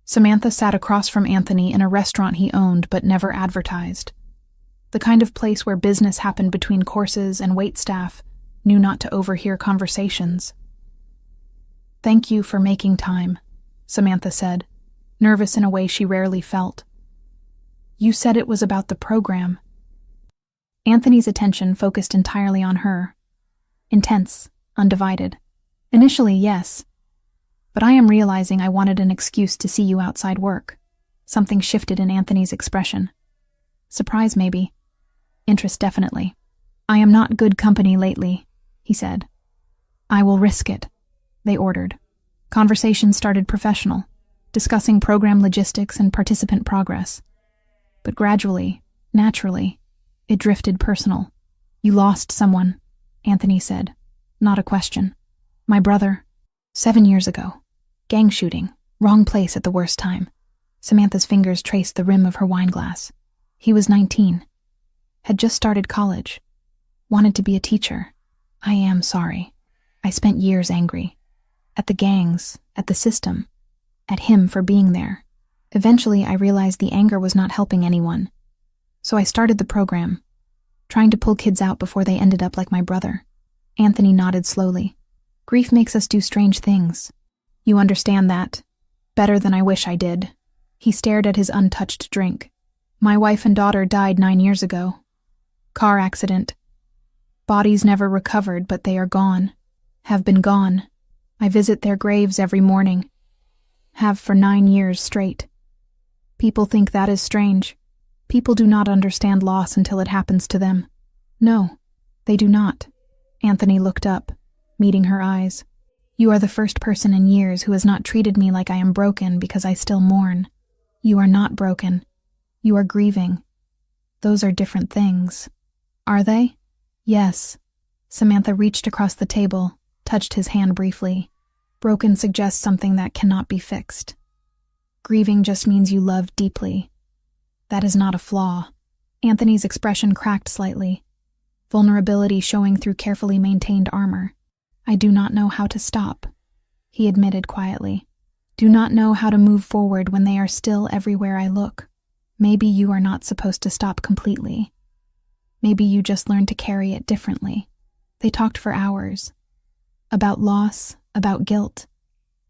Samantha sat across from Anthony in a restaurant he owned but never advertised. The kind of place where business happened between courses and waitstaff knew not to overhear conversations. Thank you for making time, Samantha said, nervous in a way she rarely felt. You said it was about the program. Anthony's attention focused entirely on her. Intense, undivided. Initially, yes. But I am realizing I wanted an excuse to see you outside work. Something shifted in Anthony's expression. Surprise, maybe. Interest, definitely. I am not good company lately, he said. I will risk it, they ordered. Conversation started professional, discussing program logistics and participant progress. But gradually, naturally, it drifted personal. You lost someone, Anthony said. Not a question. My brother. 7 years ago. Gang shooting. Wrong place at the worst time. Samantha's fingers traced the rim of her wine glass. He was 19. Had just started college. Wanted to be a teacher. I am sorry. I spent years angry. At the gangs, at the system, at him for being there. Eventually, I realized the anger was not helping anyone. So I started the program, trying to pull kids out before they ended up like my brother. Anthony nodded slowly. Grief makes us do strange things. You understand that better than I wish I did. He stared at his untouched drink. My wife and daughter died 9 years ago. Car accident. Bodies never recovered, but they are gone. Have been gone. I visit their graves every morning. Have for 9 years straight. People think that is strange. People do not understand loss until it happens to them. No, they do not. Anthony looked up, meeting her eyes. You are the first person in years who has not treated me like I am broken because I still mourn. You are not broken. You are grieving. Those are different things. Are they? Yes. Samantha reached across the table, touched his hand briefly. Broken suggests something that cannot be fixed. Grieving just means you love deeply. That is not a flaw. Anthony's expression cracked slightly, vulnerability showing through carefully maintained armor. I do not know how to stop, he admitted quietly. Do not know how to move forward when they are still everywhere I look. Maybe you are not supposed to stop completely. Maybe you just learn to carry it differently. They talked for hours. About loss, about guilt,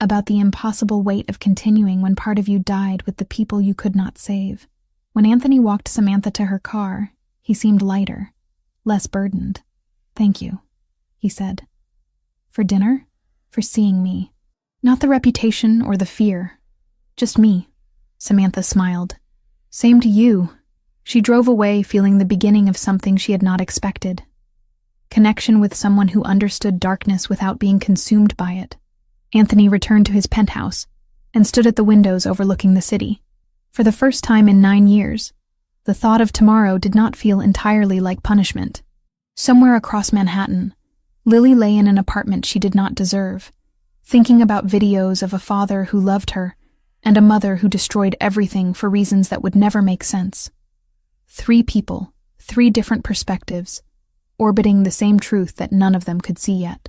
about the impossible weight of continuing when part of you died with the people you could not save. When Anthony walked Samantha to her car, he seemed lighter, less burdened. Thank you, he said. For dinner? For seeing me. Not the reputation or the fear. Just me. Samantha smiled. Same to you. She drove away feeling the beginning of something she had not expected. Connection with someone who understood darkness without being consumed by it. Anthony returned to his penthouse and stood at the windows overlooking the city. For the first time in 9 years, the thought of tomorrow did not feel entirely like punishment. Somewhere across Manhattan, Lily lay in an apartment she did not deserve, thinking about videos of a father who loved her and a mother who destroyed everything for reasons that would never make sense. 3 people, 3 different perspectives, orbiting the same truth that none of them could see yet.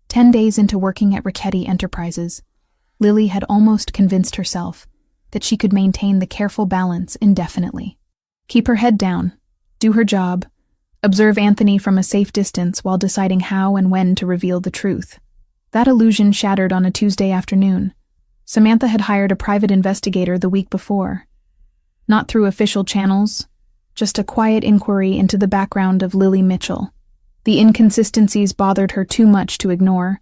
10 days into working at Richetti Enterprises, Lily had almost convinced herself that she could maintain the careful balance indefinitely. Keep her head down, do her job, observe Anthony from a safe distance while deciding how and when to reveal the truth. That illusion shattered on a Tuesday afternoon. Samantha had hired a private investigator the week before. Not through official channels, just a quiet inquiry into the background of Lily Mitchell. The inconsistencies bothered her too much to ignore,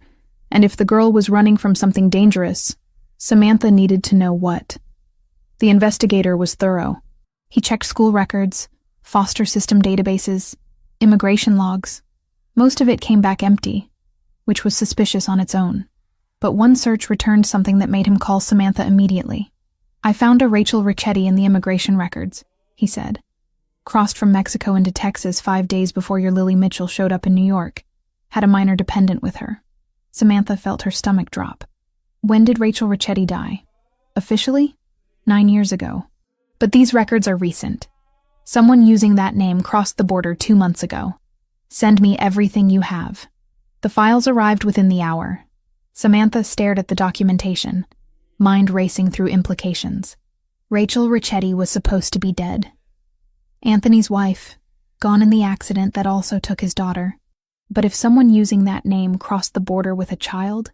and if the girl was running from something dangerous, Samantha needed to know what. The investigator was thorough. He checked school records, foster system databases, immigration logs. Most of it came back empty, which was suspicious on its own. But one search returned something that made him call Samantha immediately. I found a Rachel Richetti in the immigration records, he said. Crossed from Mexico into Texas 5 days before your Lily Mitchell showed up in New York. Had a minor dependent with her. Samantha felt her stomach drop. When did Rachel Richetti die? Officially? 9 years ago. But these records are recent. Someone using that name crossed the border 2 months ago. Send me everything you have. The files arrived within the hour. Samantha stared at the documentation, mind racing through implications. Rachel Richetti was supposed to be dead. Anthony's wife, gone in the accident that also took his daughter. But if someone using that name crossed the border with a child,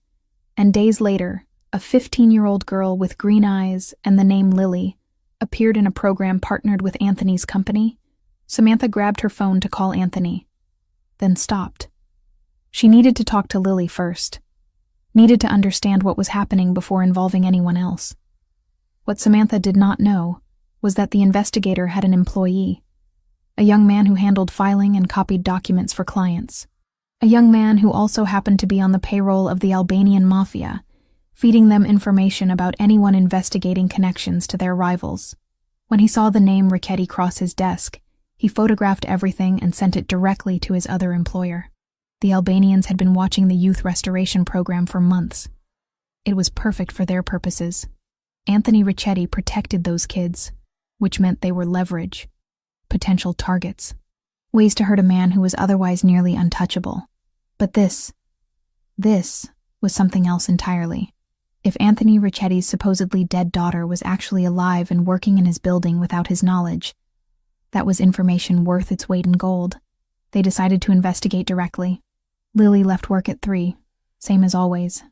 and days later, a 15-year-old girl with green eyes and the name Lily appeared in a program partnered with Anthony's company, Samantha grabbed her phone to call Anthony, then stopped. She needed to talk to Lily first, needed to understand what was happening before involving anyone else. What Samantha did not know was that the investigator had an employee, a young man who handled filing and copied documents for clients, a young man who also happened to be on the payroll of the Albanian Mafia, feeding them information about anyone investigating connections to their rivals. When he saw the name Richetti cross his desk, he photographed everything and sent it directly to his other employer. The Albanians had been watching the youth restoration program for months. It was perfect for their purposes. Anthony Richetti protected those kids, which meant they were leverage, potential targets, ways to hurt a man who was otherwise nearly untouchable. But this was something else entirely. If Anthony Richetti's supposedly dead daughter was actually alive and working in his building without his knowledge, That was information worth its weight in gold. They decided to investigate directly. Lily left work at 3, same as always.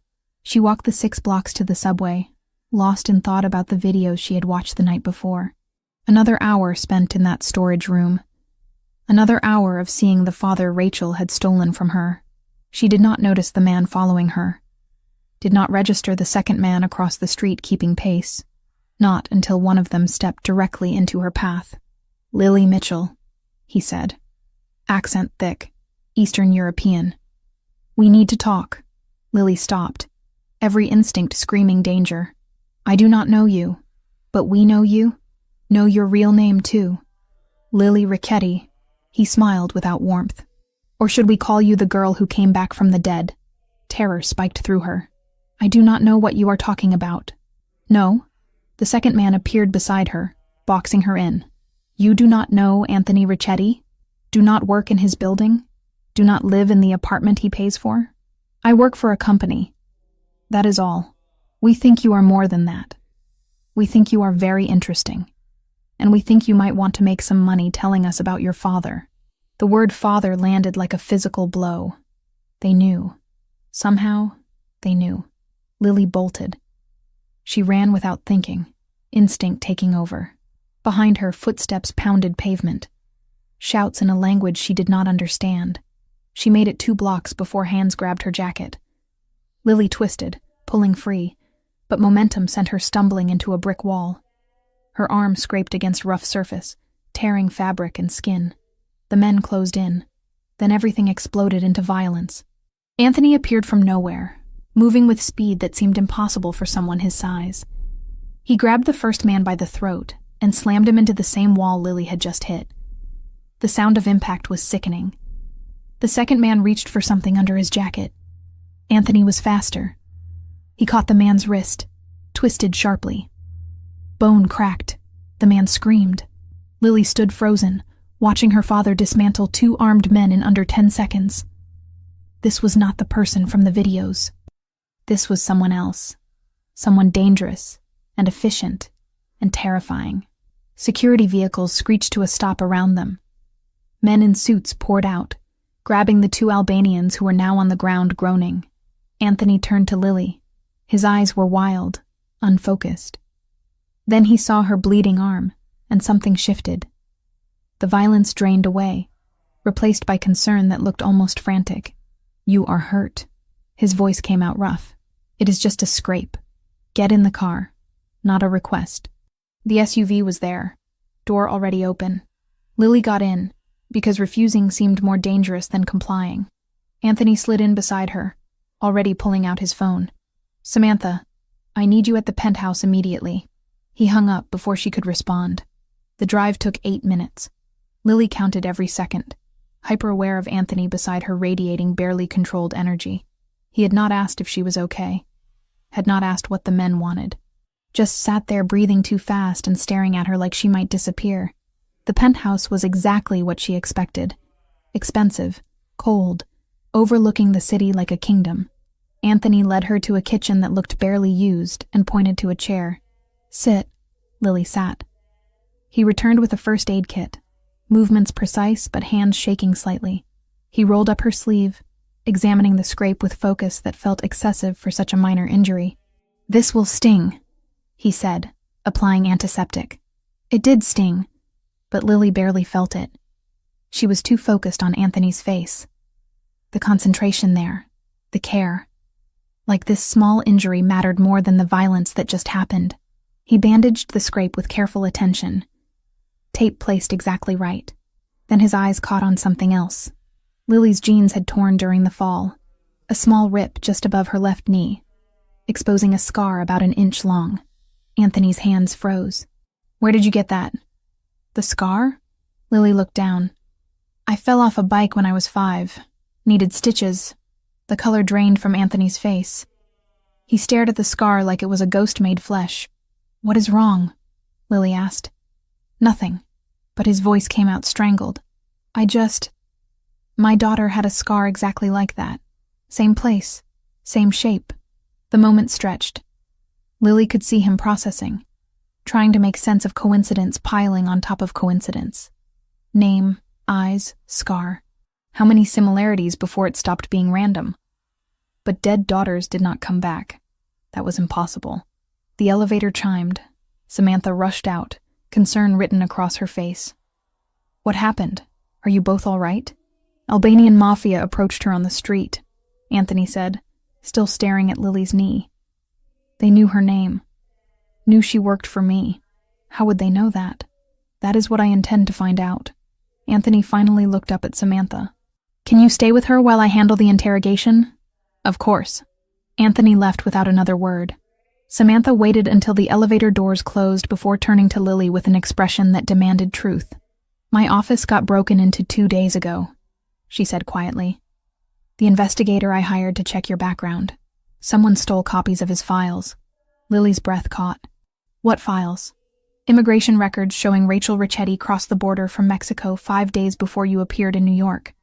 She walked the 6 blocks to the subway, lost in thought about the videos she had watched the night before. Another hour spent in that storage room. Another hour of seeing the father Rachel had stolen from her. She did not notice the man following her. Did not register the second man across the street keeping pace. Not until one of them stepped directly into her path. "Lily Mitchell," he said. Accent thick, Eastern European. "We need to talk." Lily stopped, every instinct screaming danger. "I do not know you, but we know you. Know your real name, too. Lily Ricchetti." He smiled without warmth. "Or should we call you the girl who came back from the dead?" Terror spiked through her. "I do not know what you are talking about." "No?" The second man appeared beside her, boxing her in. "You do not know Anthony Ricchetti? Do not work in his building? Do not live in the apartment he pays for? I work for a company. That is all. We think you are more than that. We think you are very interesting. And we think you might want to make some money telling us about your father." The word father landed like a physical blow. They knew. Somehow, they knew. Lily bolted. She ran without thinking, instinct taking over. Behind her, footsteps pounded pavement. Shouts in a language she did not understand. She made it 2 blocks before hands grabbed her jacket. Lily twisted, pulling free, but momentum sent her stumbling into a brick wall. Her arm scraped against rough surface, tearing fabric and skin. The men closed in. Then everything exploded into violence. Anthony appeared from nowhere, moving with speed that seemed impossible for someone his size. He grabbed the first man by the throat and slammed him into the same wall Lily had just hit. The sound of impact was sickening. The second man reached for something under his jacket. Anthony was faster. He caught the man's wrist, twisted sharply. Bone cracked. The man screamed. Lily stood frozen, watching her father dismantle 2 armed men in under 10 seconds. This was not the person from the videos. This was someone else. Someone dangerous and efficient and terrifying. Security vehicles screeched to a stop around them. Men in suits poured out, grabbing the 2 Albanians who were now on the ground groaning. Anthony turned to Lily. His eyes were wild, unfocused. Then he saw her bleeding arm, and something shifted. The violence drained away, replaced by concern that looked almost frantic. "You are hurt." His voice came out rough. "It is just a scrape. Get in the car." Not a request. The SUV was there, door already open. Lily got in, because refusing seemed more dangerous than complying. Anthony slid in beside her, already pulling out his phone. "Samantha, I need you at the penthouse immediately." He hung up before she could respond. The drive took 8 minutes. Lily counted every second, hyper-aware of Anthony beside her radiating barely controlled energy. He had not asked if she was okay. Had not asked what the men wanted. Just sat there breathing too fast and staring at her like she might disappear. The penthouse was exactly what she expected. Expensive, cold, overlooking the city like a kingdom. Anthony led her to a kitchen that looked barely used and pointed to a chair. "Sit." Lily sat. He returned with a first aid kit, movements precise but hands shaking slightly. He rolled up her sleeve, examining the scrape with focus that felt excessive for such a minor injury. "This will sting," he said, applying antiseptic. It did sting, but Lily barely felt it. She was too focused on Anthony's face. The concentration there, the care. Like this small injury mattered more than the violence that just happened. He bandaged the scrape with careful attention. Tape placed exactly right. Then his eyes caught on something else. Lily's jeans had torn during the fall, a small rip just above her left knee, exposing a scar about 1 inch long. Anthony's hands froze. "Where did you get that?" "The scar?" Lily looked down. "I fell off a bike when I was 5. Needed stitches." The color drained from Anthony's face. He stared at the scar like it was a ghost-made flesh. "What is wrong?" Lily asked. "Nothing," but his voice came out strangled. My daughter had a scar exactly like that. Same place, same shape." The moment stretched. Lily could see him processing, trying to make sense of coincidence piling on top of coincidence. Name, eyes, scar. How many similarities before it stopped being random? But dead daughters did not come back. That was impossible. The elevator chimed. Samantha rushed out, concern written across her face. What happened? Are you both all right? Albanian Mafia approached her on the street, Anthony said, still staring at Lily's knee. They knew her name. Knew she worked for me. How would they know that? That is what I intend to find out. Anthony finally looked up at Samantha. Can you stay with her while I handle the interrogation? Of course. Anthony left without another word. Samantha waited until the elevator doors closed before turning to Lily with an expression that demanded truth. My office got broken into 2 days ago, she said quietly. The investigator I hired to check your background. Someone stole copies of his files. Lily's breath caught. What files? Immigration records showing Rachel Ricchetti crossed the border from Mexico 5 days before you appeared in New York.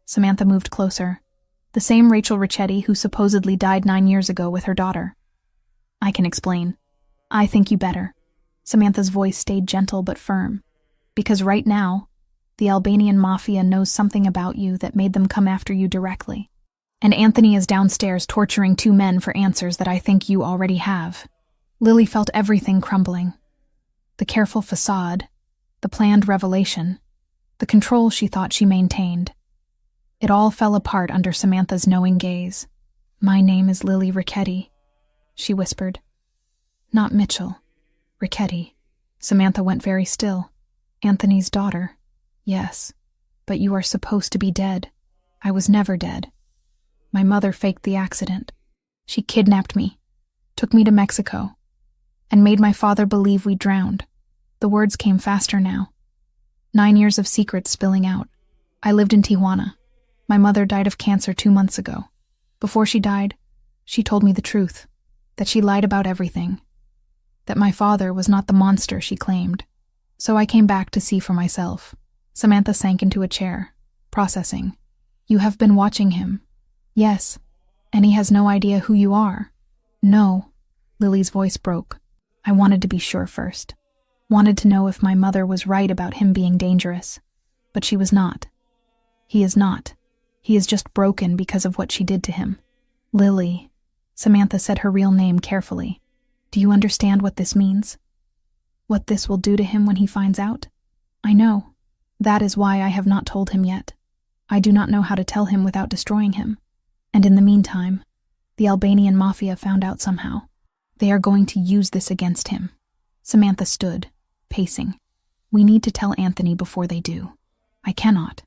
Samantha moved closer. The same Rachel Ricchetti who supposedly died 9 years ago with her daughter. I can explain. I think you better. Samantha's voice stayed gentle but firm. Because right now, the Albanian Mafia knows something about you that made them come after you directly. And Anthony is downstairs torturing 2 men for answers that I think you already have. Lily felt everything crumbling. The careful facade, the planned revelation, the control she thought she maintained. It all fell apart under Samantha's knowing gaze. My name is Lily Ricchetti, she whispered. Not Mitchell. Ricchetti. Samantha went very still. Anthony's daughter. Yes, but you are supposed to be dead. I was never dead. My mother faked the accident. She kidnapped me, took me to Mexico, and made my father believe we drowned. The words came faster now. 9 years of secrets spilling out. I lived in Tijuana. My mother died of cancer 2 months ago. Before she died, she told me the truth, that she lied about everything, that my father was not the monster she claimed. So I came back to see for myself. Samantha sank into a chair, processing. You have been watching him. Yes, and he has no idea who you are. No, Lily's voice broke. I wanted to be sure first. Wanted to know if my mother was right about him being dangerous. But she was not. He is not. He is just broken because of what she did to him. Lily. Samantha said her real name carefully. Do you understand what this means? What this will do to him when he finds out? I know. That is why I have not told him yet. I do not know how to tell him without destroying him. And in the meantime, the Albanian Mafia found out somehow. They are going to use this against him. Samantha stood, pacing. We need to tell Anthony before they do. I cannot.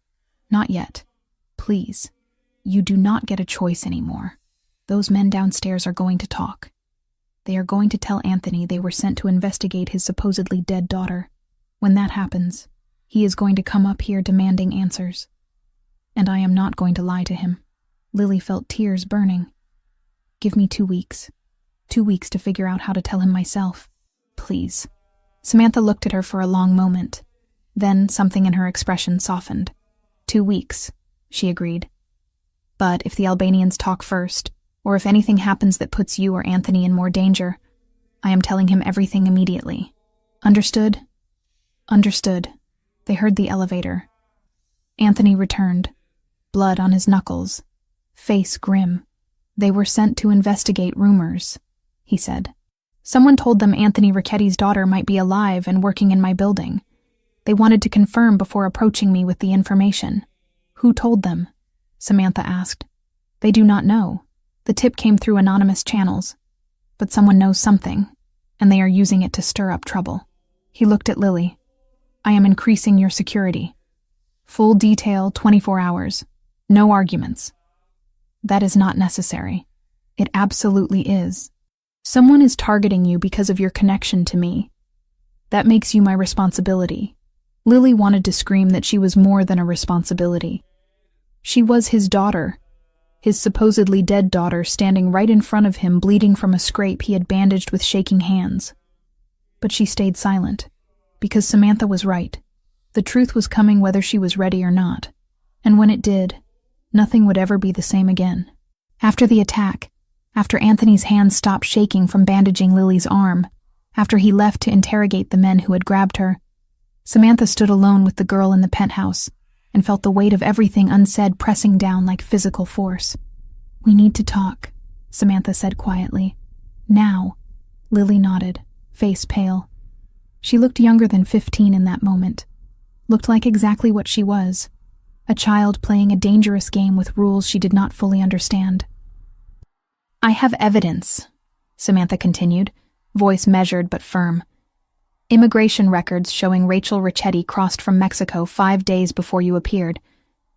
Not yet. Please. You do not get a choice anymore. Those men downstairs are going to talk. They are going to tell Anthony they were sent to investigate his supposedly dead daughter. When that happens, he is going to come up here demanding answers. And I am not going to lie to him. Lily felt tears burning. Give me 2 weeks. 2 weeks to figure out how to tell him myself. Please. Samantha looked at her for a long moment. Then something in her expression softened. 2 weeks, she agreed. But if the Albanians talk first, or if anything happens that puts you or Anthony in more danger, I am telling him everything immediately. Understood? Understood. They heard the elevator. Anthony returned, blood on his knuckles, face grim. They were sent to investigate rumors, he said. Someone told them Anthony Ricchetti's daughter might be alive and working in my building. They wanted to confirm before approaching me with the information. Who told them? Samantha asked. They do not know. The tip came through anonymous channels. But someone knows something, and they are using it to stir up trouble. He looked at Lily. I am increasing your security. Full detail, 24 hours. No arguments. That is not necessary. It absolutely is. Someone is targeting you because of your connection to me. That makes you my responsibility. Lily wanted to scream that she was more than a responsibility. She was his daughter. His supposedly dead daughter standing right in front of him, bleeding from a scrape he had bandaged with shaking hands. But she stayed silent, because Samantha was right. The truth was coming whether she was ready or not. And when it did, nothing would ever be the same again. After the attack, after Anthony's hands stopped shaking from bandaging Lily's arm, after he left to interrogate the men who had grabbed her, Samantha stood alone with the girl in the penthouse and felt the weight of everything unsaid pressing down like physical force. "We need to talk," Samantha said quietly. "Now." Lily nodded, face pale. She looked younger than 15 in that moment. Looked like exactly what she was, a child playing a dangerous game with rules she did not fully understand. "I have evidence," Samantha continued, voice measured but firm. "Immigration records showing Rachel Ricchetti crossed from Mexico 5 days before you appeared.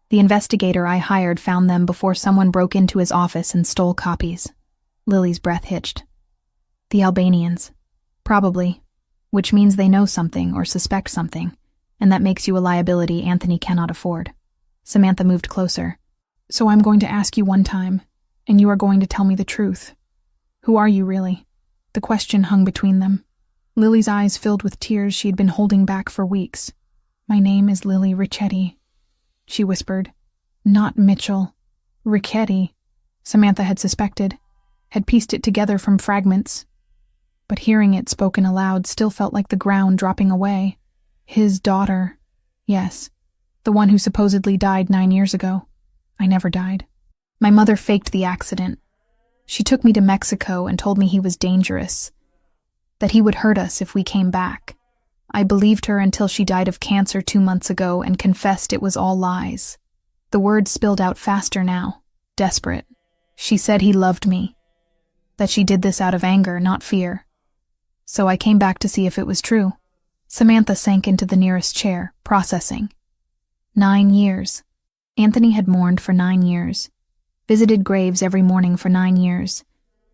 The investigator I hired found them before someone broke into his office and stole copies." Lily's breath hitched. "The Albanians. Probably. Which means they know something or suspect something, and that makes you a liability Anthony cannot afford." Samantha moved closer. "So I'm going to ask you one time, and you are going to tell me the truth. Who are you really?" The question hung between them. Lily's eyes filled with tears she had been holding back for weeks. "My name is Lily Ricchetti," she whispered. "Not Mitchell. Ricchetti." Samantha had suspected, had pieced it together from fragments. But hearing it spoken aloud still felt like the ground dropping away. His daughter. Yes, the one who supposedly died 9 years ago. I never died. My mother faked the accident. She took me to Mexico and told me he was dangerous, that he would hurt us if we came back. I believed her until she died of cancer 2 months ago and confessed it was all lies. The words spilled out faster now, desperate. She said he loved me, that she did this out of anger, not fear. So I came back to see if it was true. Samantha sank into the nearest chair, processing. 9 years. Anthony had mourned for 9 years, visited graves every morning for 9 years,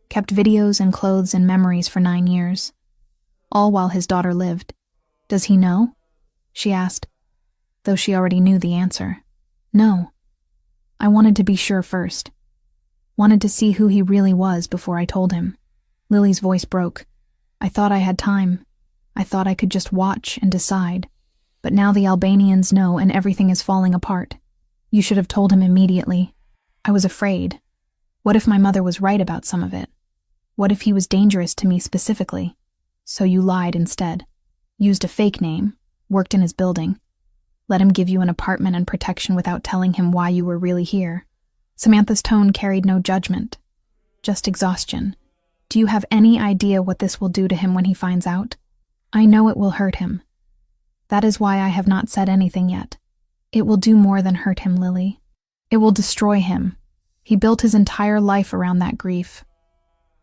kept videos and clothes and memories for 9 years, all while his daughter lived. "Does he know?" she asked, though she already knew the answer. "No." I wanted to be sure first. Wanted to see who he really was before I told him. Lily's voice broke. "I thought I had time. I thought I could just watch and decide. But now the Albanians know and everything is falling apart. You should have told him immediately. I was afraid. What if my mother was right about some of it? What if he was dangerous to me specifically? So you lied instead. Used a fake name, worked in his building. Let him give you an apartment and protection without telling him why you were really here." Samantha's tone carried no judgment, just exhaustion. "Do you have any idea what this will do to him when he finds out?" "I know it will hurt him. That is why I have not said anything yet. It will do more than hurt him, Lily. It will destroy him. He built his entire life around that grief,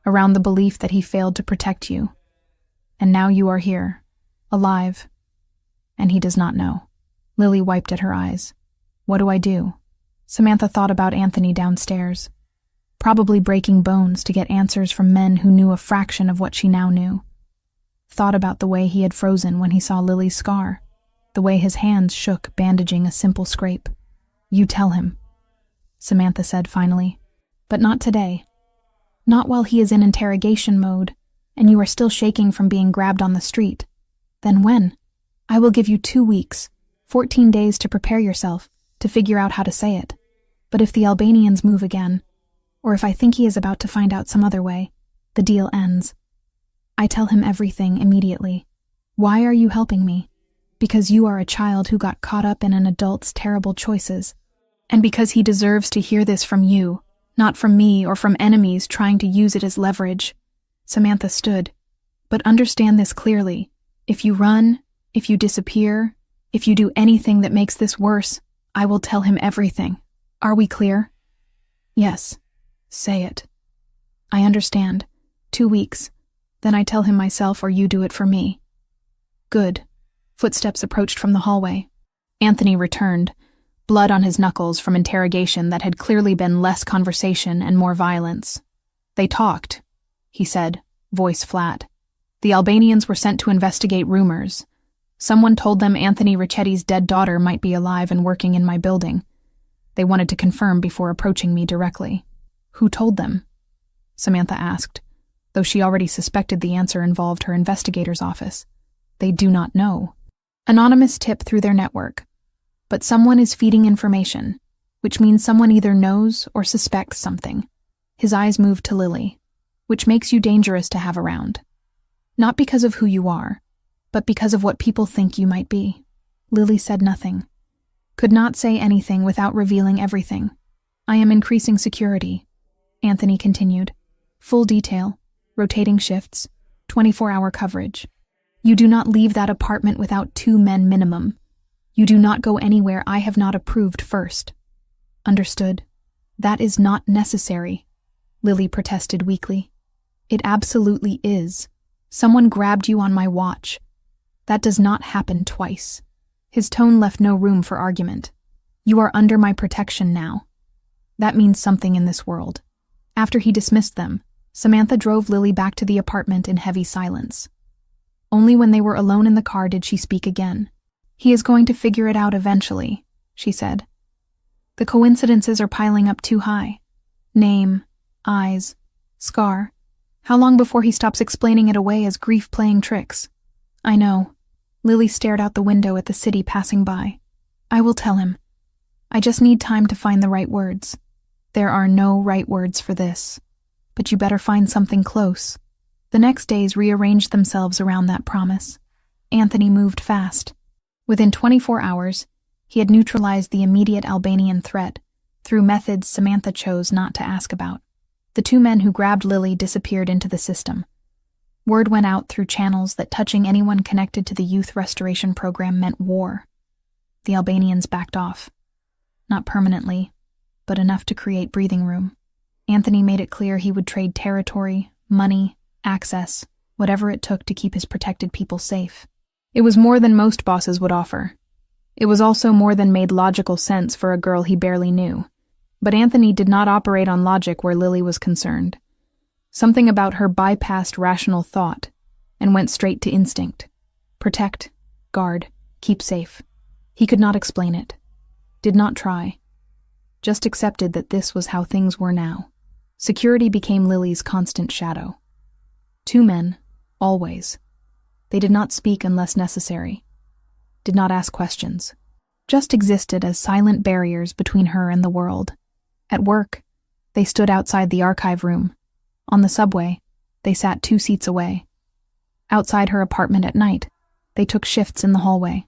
around the belief that he failed to protect you. And now you are here, alive, and he does not know." Lily wiped at her eyes. "What do I do?" Samantha thought about Anthony downstairs, probably breaking bones to get answers from men who knew a fraction of what she now knew. Thought about the way he had frozen when he saw Lily's scar, the way his hands shook bandaging a simple scrape. "You tell him," Samantha said finally. "But not today. Not while he is in interrogation mode, and you are still shaking from being grabbed on the street. Then when? I will give you 2 weeks, 14 days to prepare yourself, to figure out how to say it. But if the Albanians move again, or if I think he is about to find out some other way, the deal ends. I tell him everything immediately. Why are you helping me? Because you are a child who got caught up in an adult's terrible choices. And because he deserves to hear this from you, not from me or from enemies trying to use it as leverage." Samantha stood. "But understand this clearly. If you run, if you disappear, if you do anything that makes this worse, I will tell him everything. Are we clear?" "Yes. Say it." "I understand. 2 weeks. Then I tell him myself or you do it for me." "Good." Footsteps approached from the hallway. Anthony returned, blood on his knuckles from interrogation that had clearly been less conversation and more violence. "They talked," he said, voice flat. "The Albanians were sent to investigate rumors. Someone told them Anthony Ricchetti's dead daughter might be alive and working in my building. They wanted to confirm before approaching me directly." "Who told them?" Samantha asked, though she already suspected the answer involved her investigator's office. "They do not know. Anonymous tip through their network. But someone is feeding information, which means someone either knows or suspects something." His eyes moved to Lily. "Which makes you dangerous to have around. Not because of who you are, but because of what people think you might be. Lily said nothing. Could not say anything without revealing everything. I am increasing security, Anthony continued. Full detail, rotating shifts, 24-hour coverage. You do not leave that apartment without 2 men minimum. You do not go anywhere I have not approved first. Understood? That is not necessary, Lily protested weakly. It absolutely is. Someone grabbed you on my watch. That does not happen twice. His tone left no room for argument. You are under my protection now. That means something in this world. After he dismissed them, Samantha drove Lily back to the apartment in heavy silence. Only when they were alone in the car did she speak again. He is going to figure it out eventually, she said. The coincidences are piling up too high. Name, eyes, scar. How long before he stops explaining it away as grief playing tricks? I know. Lily stared out the window at the city passing by. I will tell him. I just need time to find the right words. There are no right words for this. But you better find something close. The next days rearranged themselves around that promise. Anthony moved fast. Within 24 hours, he had neutralized the immediate Albanian threat through methods Samantha chose not to ask about. The 2 men who grabbed Lily disappeared into the system. Word went out through channels that touching anyone connected to the youth restoration program meant war. The Albanians backed off. Not permanently, but enough to create breathing room. Anthony made it clear he would trade territory, money, access, whatever it took to keep his protected people safe. It was more than most bosses would offer. It was also more than made logical sense for a girl he barely knew. But Anthony did not operate on logic where Lily was concerned. Something about her bypassed rational thought and went straight to instinct. Protect, guard, keep safe. He could not explain it. Did not try. Just accepted that this was how things were now. Security became Lily's constant shadow. 2 men, always. They did not speak unless necessary. Did not ask questions. Just existed as silent barriers between her and the world. At work, they stood outside the archive room. On the subway, they sat 2 seats away. Outside her apartment at night, they took shifts in the hallway.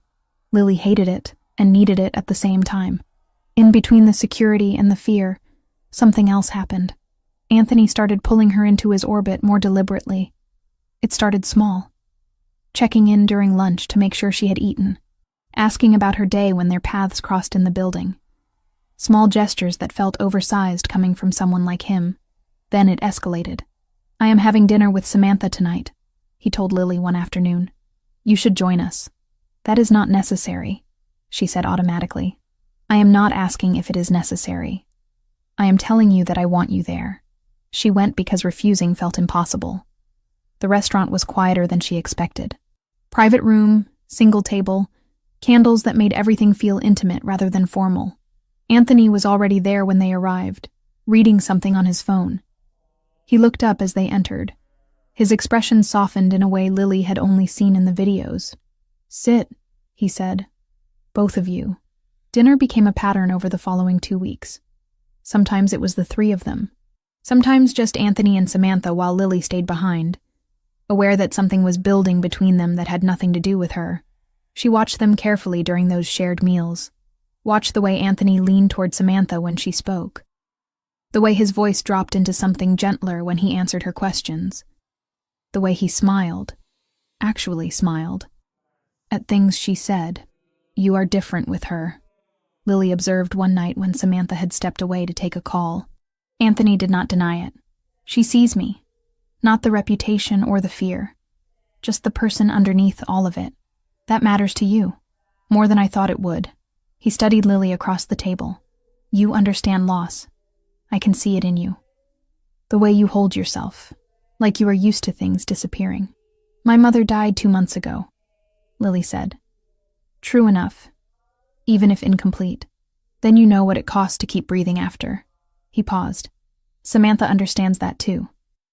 Lily hated it and needed it at the same time. In between the security and the fear, something else happened. Anthony started pulling her into his orbit more deliberately. It started small. Checking in during lunch to make sure she had eaten. Asking about her day when their paths crossed in the building. Small gestures that felt oversized coming from someone like him. Then it escalated. I am having dinner with Samantha tonight, he told Lily one afternoon. You should join us. That is not necessary, she said automatically. I am not asking if it is necessary. I am telling you that I want you there. She went because refusing felt impossible. The restaurant was quieter than she expected. Private room, single table, candles that made everything feel intimate rather than formal. Anthony was already there when they arrived, reading something on his phone. He looked up as they entered. His expression softened in a way Lily had only seen in the videos. Sit, he said. Both of you. Dinner became a pattern over the following 2 weeks. Sometimes it was the 3 of them. Sometimes just Anthony and Samantha while Lily stayed behind. Aware that something was building between them that had nothing to do with her, she watched them carefully during those shared meals. Watched the way Anthony leaned toward Samantha when she spoke. The way his voice dropped into something gentler when he answered her questions. The way he smiled, actually smiled, at things she said. You are different with her, Lily observed one night when Samantha had stepped away to take a call. Anthony did not deny it. She sees me. Not the reputation or the fear. Just the person underneath all of it. That matters to you. More than I thought it would. He studied Lily across the table. You understand loss. I can see it in you. The way you hold yourself. Like you are used to things disappearing. My mother died 2 months ago, Lily said. True enough. Even if incomplete. Then you know what it costs to keep breathing after. He paused. Samantha understands that too.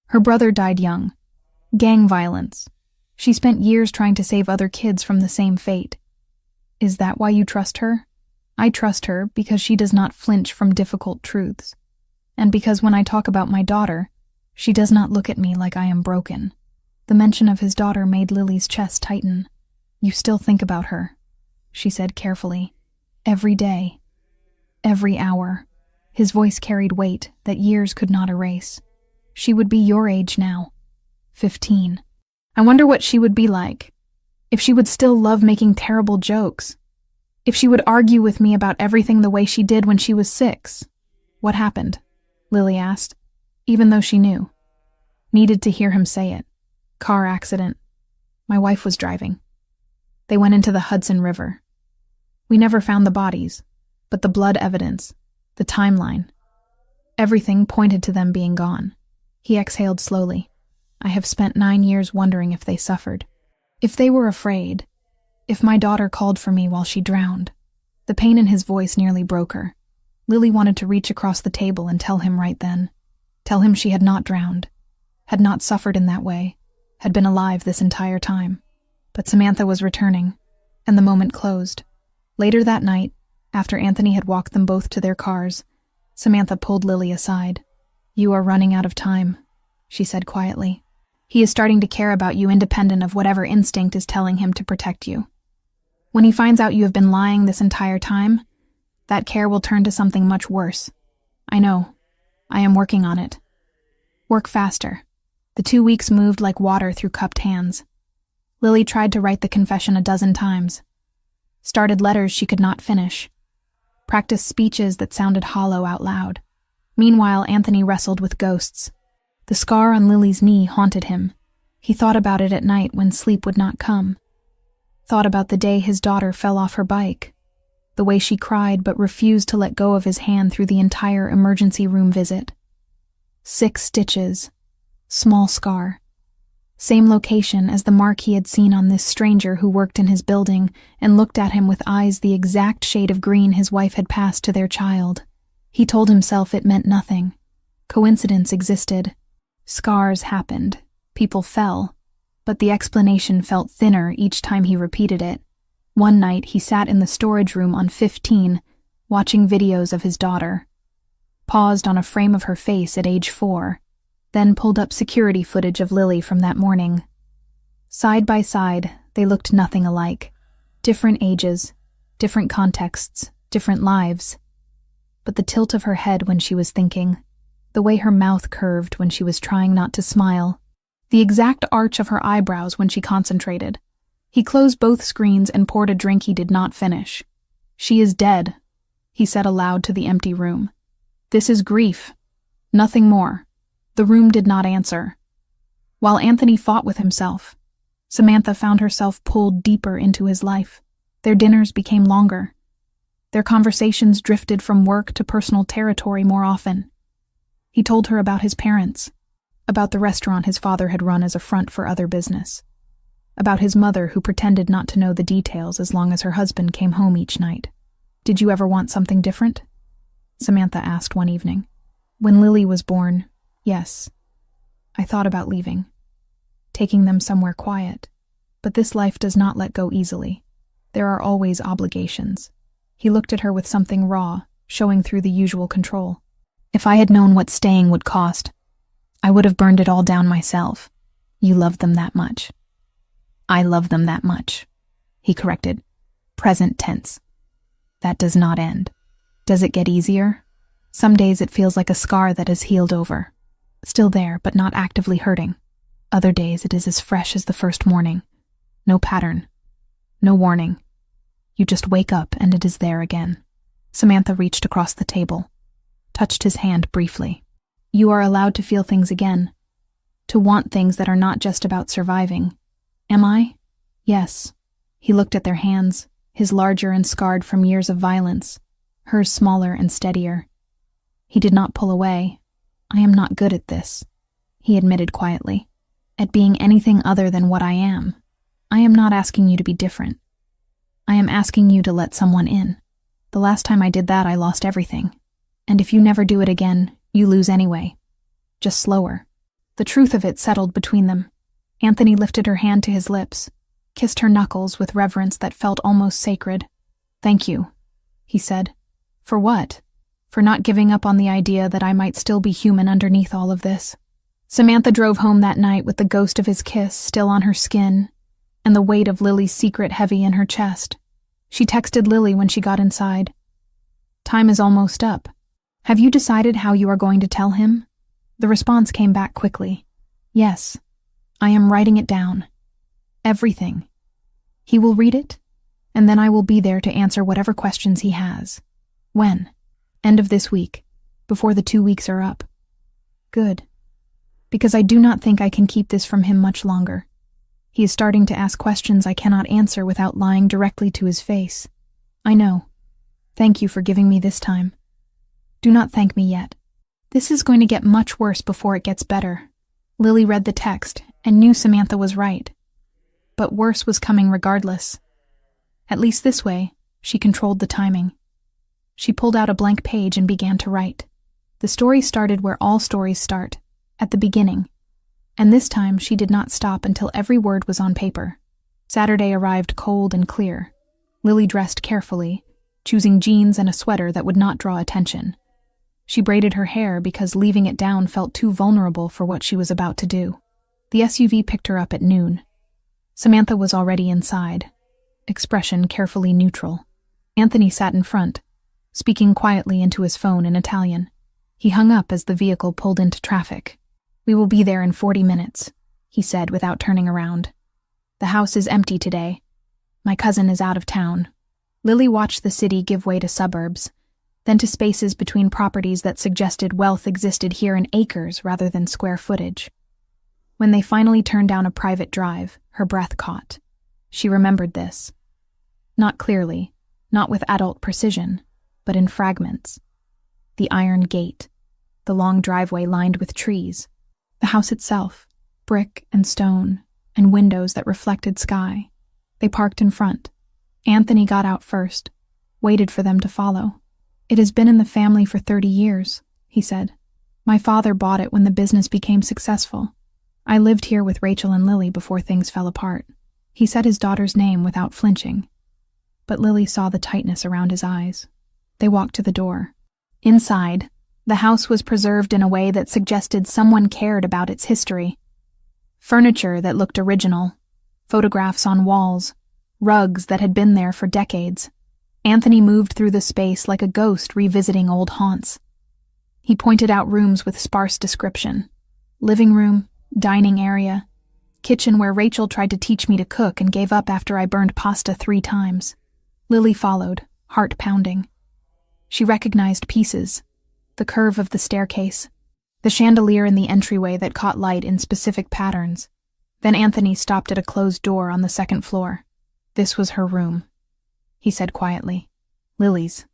Her brother died young. Gang violence. She spent years trying to save other kids from the same fate. Is that why you trust her? I trust her because she does not flinch from difficult truths. And because when I talk about my daughter, she does not look at me like I am broken. The mention of his daughter made Lily's chest tighten. You still think about her, she said carefully. Every day. Every hour. His voice carried weight that years could not erase. She would be your age now. 15. I wonder what she would be like. If she would still love making terrible jokes. If she would argue with me about everything the way she did when she was 6. What happened? Lily asked, even though she knew. Needed to hear him say it. Car accident. My wife was driving. They went into the Hudson River. We never found the bodies, but the blood evidence, the timeline, everything pointed to them being gone. He exhaled slowly. I have spent 9 years wondering if they suffered. If they were afraid. If my daughter called for me while she drowned. The pain in his voice nearly broke her. Lily wanted to reach across the table and tell him right then. Tell him she had not drowned. Had not suffered in that way. Had been alive this entire time. But Samantha was returning, and the moment closed. Later that night, after Anthony had walked them both to their cars, Samantha pulled Lily aside. You are running out of time, she said quietly. He is starting to care about you independent of whatever instinct is telling him to protect you. When he finds out you have been lying this entire time, that care will turn to something much worse. I know. I am working on it. Work faster. The 2 weeks moved like water through cupped hands. Lily tried to write the confession a dozen times. Started letters she could not finish. Practiced speeches that sounded hollow out loud. Meanwhile, Anthony wrestled with ghosts. The scar on Lily's knee haunted him. He thought about it at night when sleep would not come. Thought about the day his daughter fell off her bike. The way she cried but refused to let go of his hand through the entire emergency room visit. 6 stitches. Small scar. Same location as the mark he had seen on this stranger who worked in his building and looked at him with eyes the exact shade of green his wife had passed to their child. He told himself it meant nothing. Coincidence existed. Scars happened. People fell. But the explanation felt thinner each time he repeated it. One night he sat in the storage room on 15, watching videos of his daughter. Paused on a frame of her face at age 4, then pulled up security footage of Lily from that morning. Side by side, they looked nothing alike. Different ages, different contexts, different lives. But the tilt of her head when she was thinking, the way her mouth curved when she was trying not to smile, the exact arch of her eyebrows when she concentrated. He closed both screens and poured a drink he did not finish. She is dead, he said aloud to the empty room. This is grief. Nothing more. The room did not answer. While Anthony fought with himself, Samantha found herself pulled deeper into his life. Their dinners became longer. Their conversations drifted from work to personal territory more often. He told her about his parents, about the restaurant his father had run as a front for other business, about his mother who pretended not to know the details as long as her husband came home each night. Did you ever want something different? Samantha asked one evening. When Lily was born, yes. I thought about leaving, taking them somewhere quiet. But this life does not let go easily. There are always obligations. He looked at her with something raw, showing through the usual control. If I had known what staying would cost, I would have burned it all down myself. You love them that much. I love them that much, he corrected. Present tense. That does not end. Does it get easier? Some days it feels like a scar that has healed over. Still there, but not actively hurting. Other days it is as fresh as the first morning. No pattern. No warning. You just wake up and it is there again. Samantha reached across the table, touched his hand briefly. You are allowed to feel things again. To want things that are not just about surviving. Am I? Yes. He looked at their hands, his larger and scarred from years of violence, hers smaller and steadier. He did not pull away. I am not good at this, he admitted quietly. At being anything other than what I am. I am not asking you to be different. I am asking you to let someone in. The last time I did that, I lost everything. And if you never do it again, you lose anyway. Just slower. The truth of it settled between them. Anthony lifted her hand to his lips, kissed her knuckles with reverence that felt almost sacred. Thank you, he said. For what? For not giving up on the idea that I might still be human underneath all of this. Samantha drove home that night with the ghost of his kiss still on her skin, and the weight of Lily's secret heavy in her chest. She texted Lily when she got inside. "Time is almost up. Have you decided how you are going to tell him?" The response came back quickly. "Yes, I am writing it down. Everything. He will read it, and then I will be there to answer whatever questions he has." "When?" "End of this week, before the 2 weeks are up." "Good. Because I do not think I can keep this from him much longer. He is starting to ask questions I cannot answer without lying directly to his face. I know. Thank you for giving me this time. Do not thank me yet. This is going to get much worse before it gets better." Lily read the text and knew Samantha was right. But worse was coming regardless. At least this way, she controlled the timing. She pulled out a blank page and began to write. The story started where all stories start, at the beginning. And this time she did not stop until every word was on paper. Saturday arrived cold and clear. Lily dressed carefully, choosing jeans and a sweater that would not draw attention. She braided her hair because leaving it down felt too vulnerable for what she was about to do. The SUV picked her up at noon. Samantha was already inside, expression carefully neutral. Anthony sat in front, speaking quietly into his phone in Italian. He hung up as the vehicle pulled into traffic. "We will be there in 40 minutes, he said without turning around. "The house is empty today. My cousin is out of town." Lily watched the city give way to suburbs, then to spaces between properties that suggested wealth existed here in acres rather than square footage. When they finally turned down a private drive, her breath caught. She remembered this. Not clearly, not with adult precision, but in fragments. The iron gate, the long driveway lined with trees, the house itself, brick and stone, and windows that reflected sky. They parked in front. Anthony got out first, waited for them to follow. "It has been in the family for 30 years, he said. "My father bought it when the business became successful. I lived here with Rachel and Lily before things fell apart." He said his daughter's name without flinching, but Lily saw the tightness around his eyes. They walked to the door. Inside, the house was preserved in a way that suggested someone cared about its history. Furniture that looked original, photographs on walls, rugs that had been there for decades. Anthony moved through the space like a ghost revisiting old haunts. He pointed out rooms with sparse description. Living room, dining area, kitchen where Rachel tried to teach me to cook and gave up after I burned pasta 3 times. Lily followed, heart pounding. She recognized pieces, the curve of the staircase, the chandelier in the entryway that caught light in specific patterns. Then Anthony stopped at a closed door on the 2nd floor. "This was her room," he said quietly. "Lily's.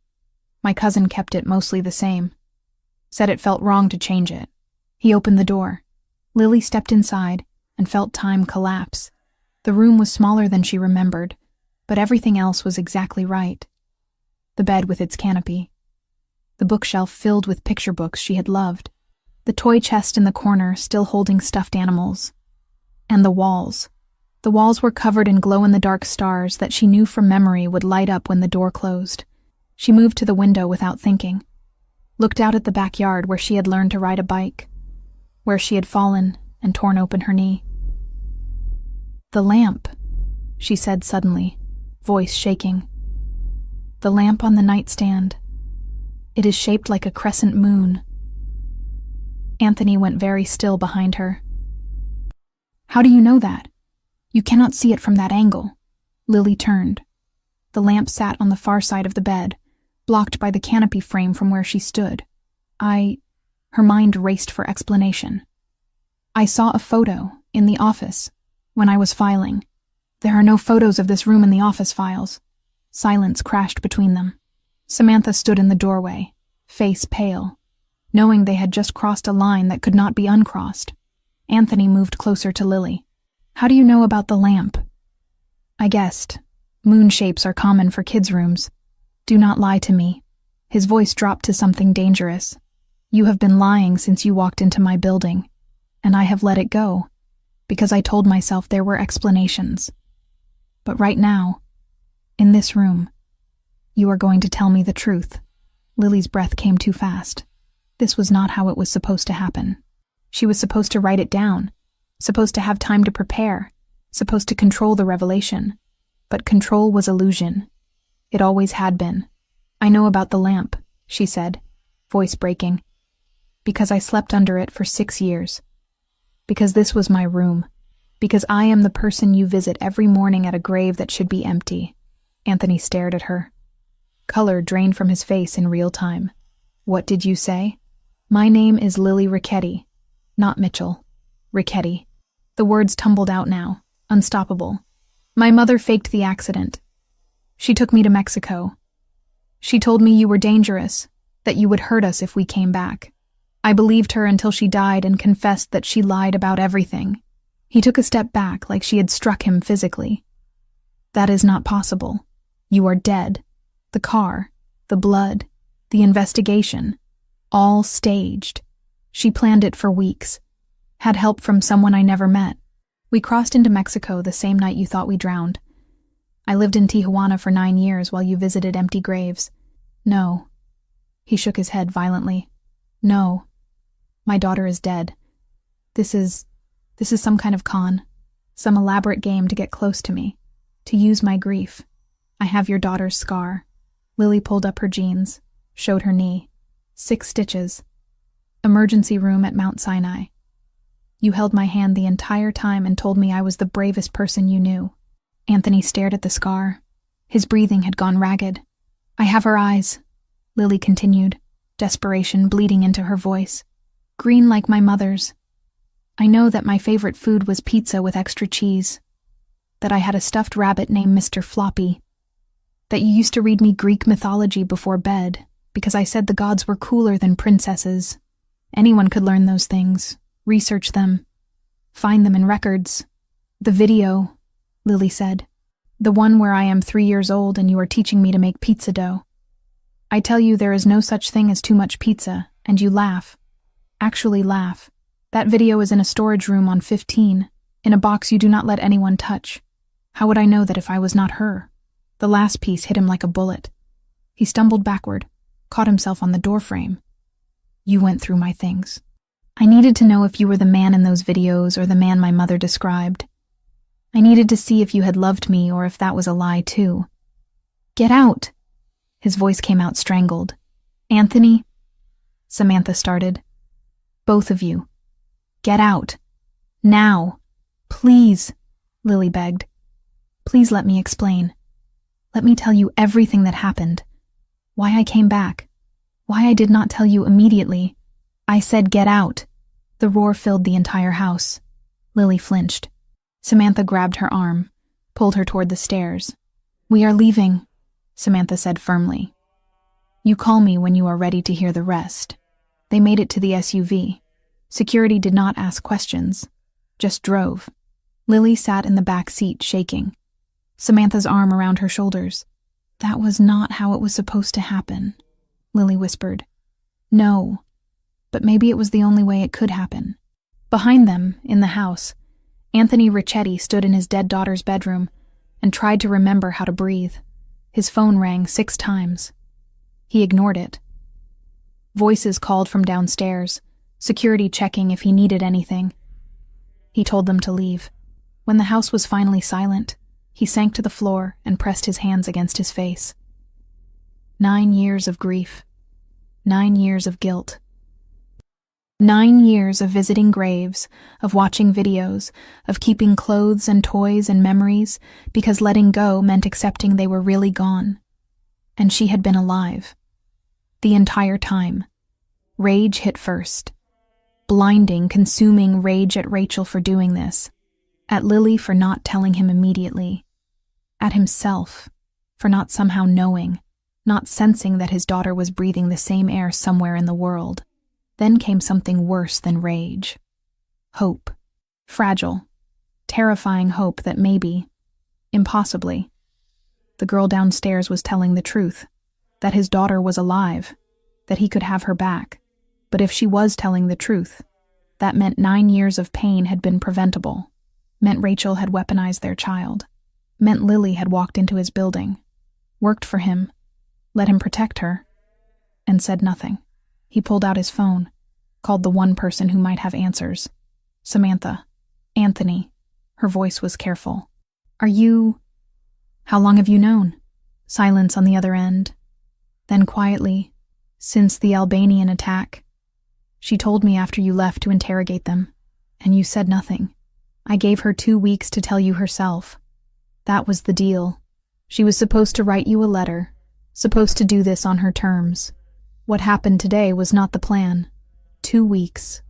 My cousin kept it mostly the same. Said it felt wrong to change it." He opened the door. Lily stepped inside and felt time collapse. The room was smaller than she remembered, but everything else was exactly right. The bed with its canopy. The bookshelf filled with picture books she had loved. The toy chest in the corner still holding stuffed animals. And the walls. The walls were covered in glow-in-the-dark stars that she knew from memory would light up when the door closed. She moved to the window without thinking. Looked out at the backyard where she had learned to ride a bike, where she had fallen and torn open her knee. "The lamp," she said suddenly, voice shaking. "The lamp on the nightstand. It is shaped like a crescent moon." Anthony went very still behind her. "How do you know that? You cannot see it from that angle." Lily turned. The lamp sat on the far side of the bed, blocked by the canopy frame from where she stood. Her mind raced for explanation. "I saw a photo in the office when I was filing. There are no photos of this room in the office files." Silence crashed between them. Samantha stood in the doorway, face pale, knowing they had just crossed a line that could not be uncrossed. Anthony moved closer to Lily. "How do you know about the lamp?" "I guessed. Moon shapes are common for kids' rooms. Do not lie to me." His voice dropped to something dangerous. "You have been lying since you walked into my building, and I have let it go, because I told myself there were explanations. But right now, in this room, you are going to tell me the truth." Lily's breath came too fast. This was not how it was supposed to happen. She was supposed to write it down, supposed to have time to prepare, supposed to control the revelation. But control was illusion. It always had been. I know about the lamp, she said, voice breaking. Because I slept under it for 6 years. Because this was my room. Because I am the person you visit every morning at a grave that should be empty. Anthony stared at her. Color drained from his face in real time. What did you say? My name is Lily Richetti, not Mitchell. Richetti. The words tumbled out now, unstoppable. My mother faked the accident. She took me to Mexico. She told me you were dangerous, that you would hurt us if we came back. I believed her until she died and confessed that she lied about everything. He took a step back like she had struck him physically. That is not possible. You are dead. The car, the blood, the investigation, all staged. She planned it for weeks. Had help from someone I never met. We crossed into Mexico the same night you thought we drowned. I lived in Tijuana for 9 years while you visited empty graves. No. He shook his head violently. No. My daughter is dead. This is some kind of con. Some elaborate game to get close to me. To use my grief. I have your daughter's scar. Lily pulled up her jeans, showed her knee. 6 stitches. Emergency room at Mount Sinai. You held my hand the entire time and told me I was the bravest person you knew. Anthony stared at the scar. His breathing had gone ragged. I have her eyes, Lily continued, desperation bleeding into her voice. Green like my mother's. I know that my favorite food was pizza with extra cheese. That I had a stuffed rabbit named Mr. Floppy. That you used to read me Greek mythology before bed, because I said the gods were cooler than princesses. Anyone could learn those things, research them, find them in records. The video, Lily said. The one where I am 3 years old and you are teaching me to make pizza dough. I tell you there is no such thing as too much pizza, and you laugh. Actually laugh. That video is in a storage room on 15, in a box you do not let anyone touch. How would I know that if I was not her? The last piece hit him like a bullet. He stumbled backward, caught himself on the doorframe. You went through my things. I needed to know if you were the man in those videos or the man my mother described. I needed to see if you had loved me or if that was a lie too. Get out! His voice came out strangled. Anthony? Samantha started. Both of you. Get out. Now. Please, Lily begged. Please let me explain. Let me tell you everything that happened. Why I came back. Why I did not tell you immediately. I said get out. The roar filled the entire house. Lily flinched. Samantha grabbed her arm, pulled her toward the stairs. We are leaving, Samantha said firmly. You call me when you are ready to hear the rest. They made it to the SUV. Security did not ask questions, just drove. Lily sat in the back seat, shaking. Samantha's arm around her shoulders. That was not how it was supposed to happen, Lily whispered. No, but maybe it was the only way it could happen. Behind them, in the house, Anthony Richetti stood in his dead daughter's bedroom and tried to remember how to breathe. His phone rang 6 times. He ignored it. Voices called from downstairs, security checking if he needed anything. He told them to leave. When the house was finally silent, he sank to the floor and pressed his hands against his face. 9 years of grief. 9 years of guilt. 9 years of visiting graves, of watching videos, of keeping clothes and toys and memories, because letting go meant accepting they were really gone. And she had been alive. The entire time. Rage hit first. Blinding, consuming rage at Rachel for doing this. At Lily for not telling him immediately. At himself for not somehow knowing, not sensing that his daughter was breathing the same air somewhere in the world. Then came something worse than rage. Hope. Fragile. Terrifying hope that maybe, impossibly, the girl downstairs was telling the truth, that his daughter was alive, that he could have her back. But if she was telling the truth, that meant 9 years of pain had been preventable, meant Rachel had weaponized their child, meant Lily had walked into his building, worked for him, let him protect her, and said nothing. He pulled out his phone, called the one person who might have answers. Samantha. Anthony. Her voice was careful. How long have you known? Silence on the other end. Then quietly, since the Albanian attack. She told me after you left to interrogate them, and you said nothing. I gave her 2 weeks to tell you herself. That was the deal. She was supposed to write you a letter, supposed to do this on her terms. What happened today was not the plan. 2 weeks.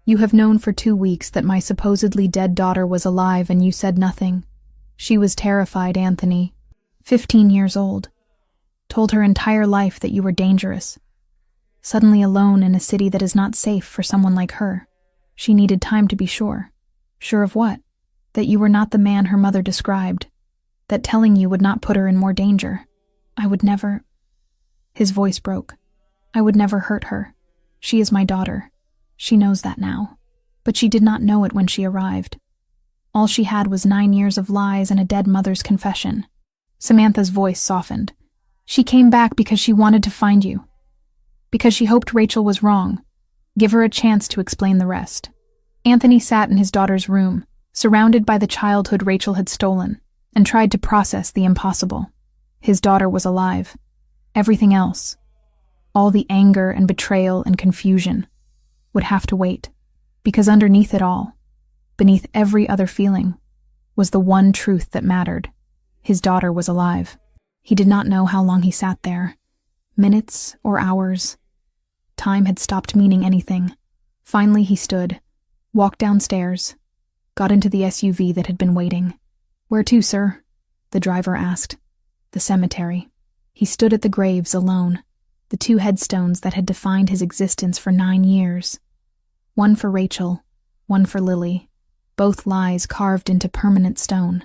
You have known for 2 weeks that my supposedly dead daughter was alive and you said nothing. She was terrified, Anthony. 15 years old. Told her entire life that you were dangerous. Suddenly alone in a city that is not safe for someone like her. She needed time to be sure. Sure of what? That you were not the man her mother described. That telling you would not put her in more danger. I would never... His voice broke. I would never hurt her. She is my daughter. She knows that now. But she did not know it when she arrived. All she had was 9 years of lies and a dead mother's confession. Samantha's voice softened. She came back because she wanted to find you. Because she hoped Rachel was wrong. Give her a chance to explain the rest. Anthony sat in his daughter's room, surrounded by the childhood Rachel had stolen, and tried to process the impossible. His daughter was alive. Everything else, all the anger and betrayal and confusion, would have to wait, because underneath it all, beneath every other feeling, was the one truth that mattered. His daughter was alive. He did not know how long he sat there. Minutes or hours. Time had stopped meaning anything. Finally he stood, walked downstairs, got into the SUV that had been waiting. "Where to, sir?" the driver asked. "The cemetery." He stood at the graves alone, the 2 headstones that had defined his existence for 9 years. One for Rachel, one for Lily, both lies carved into permanent stone.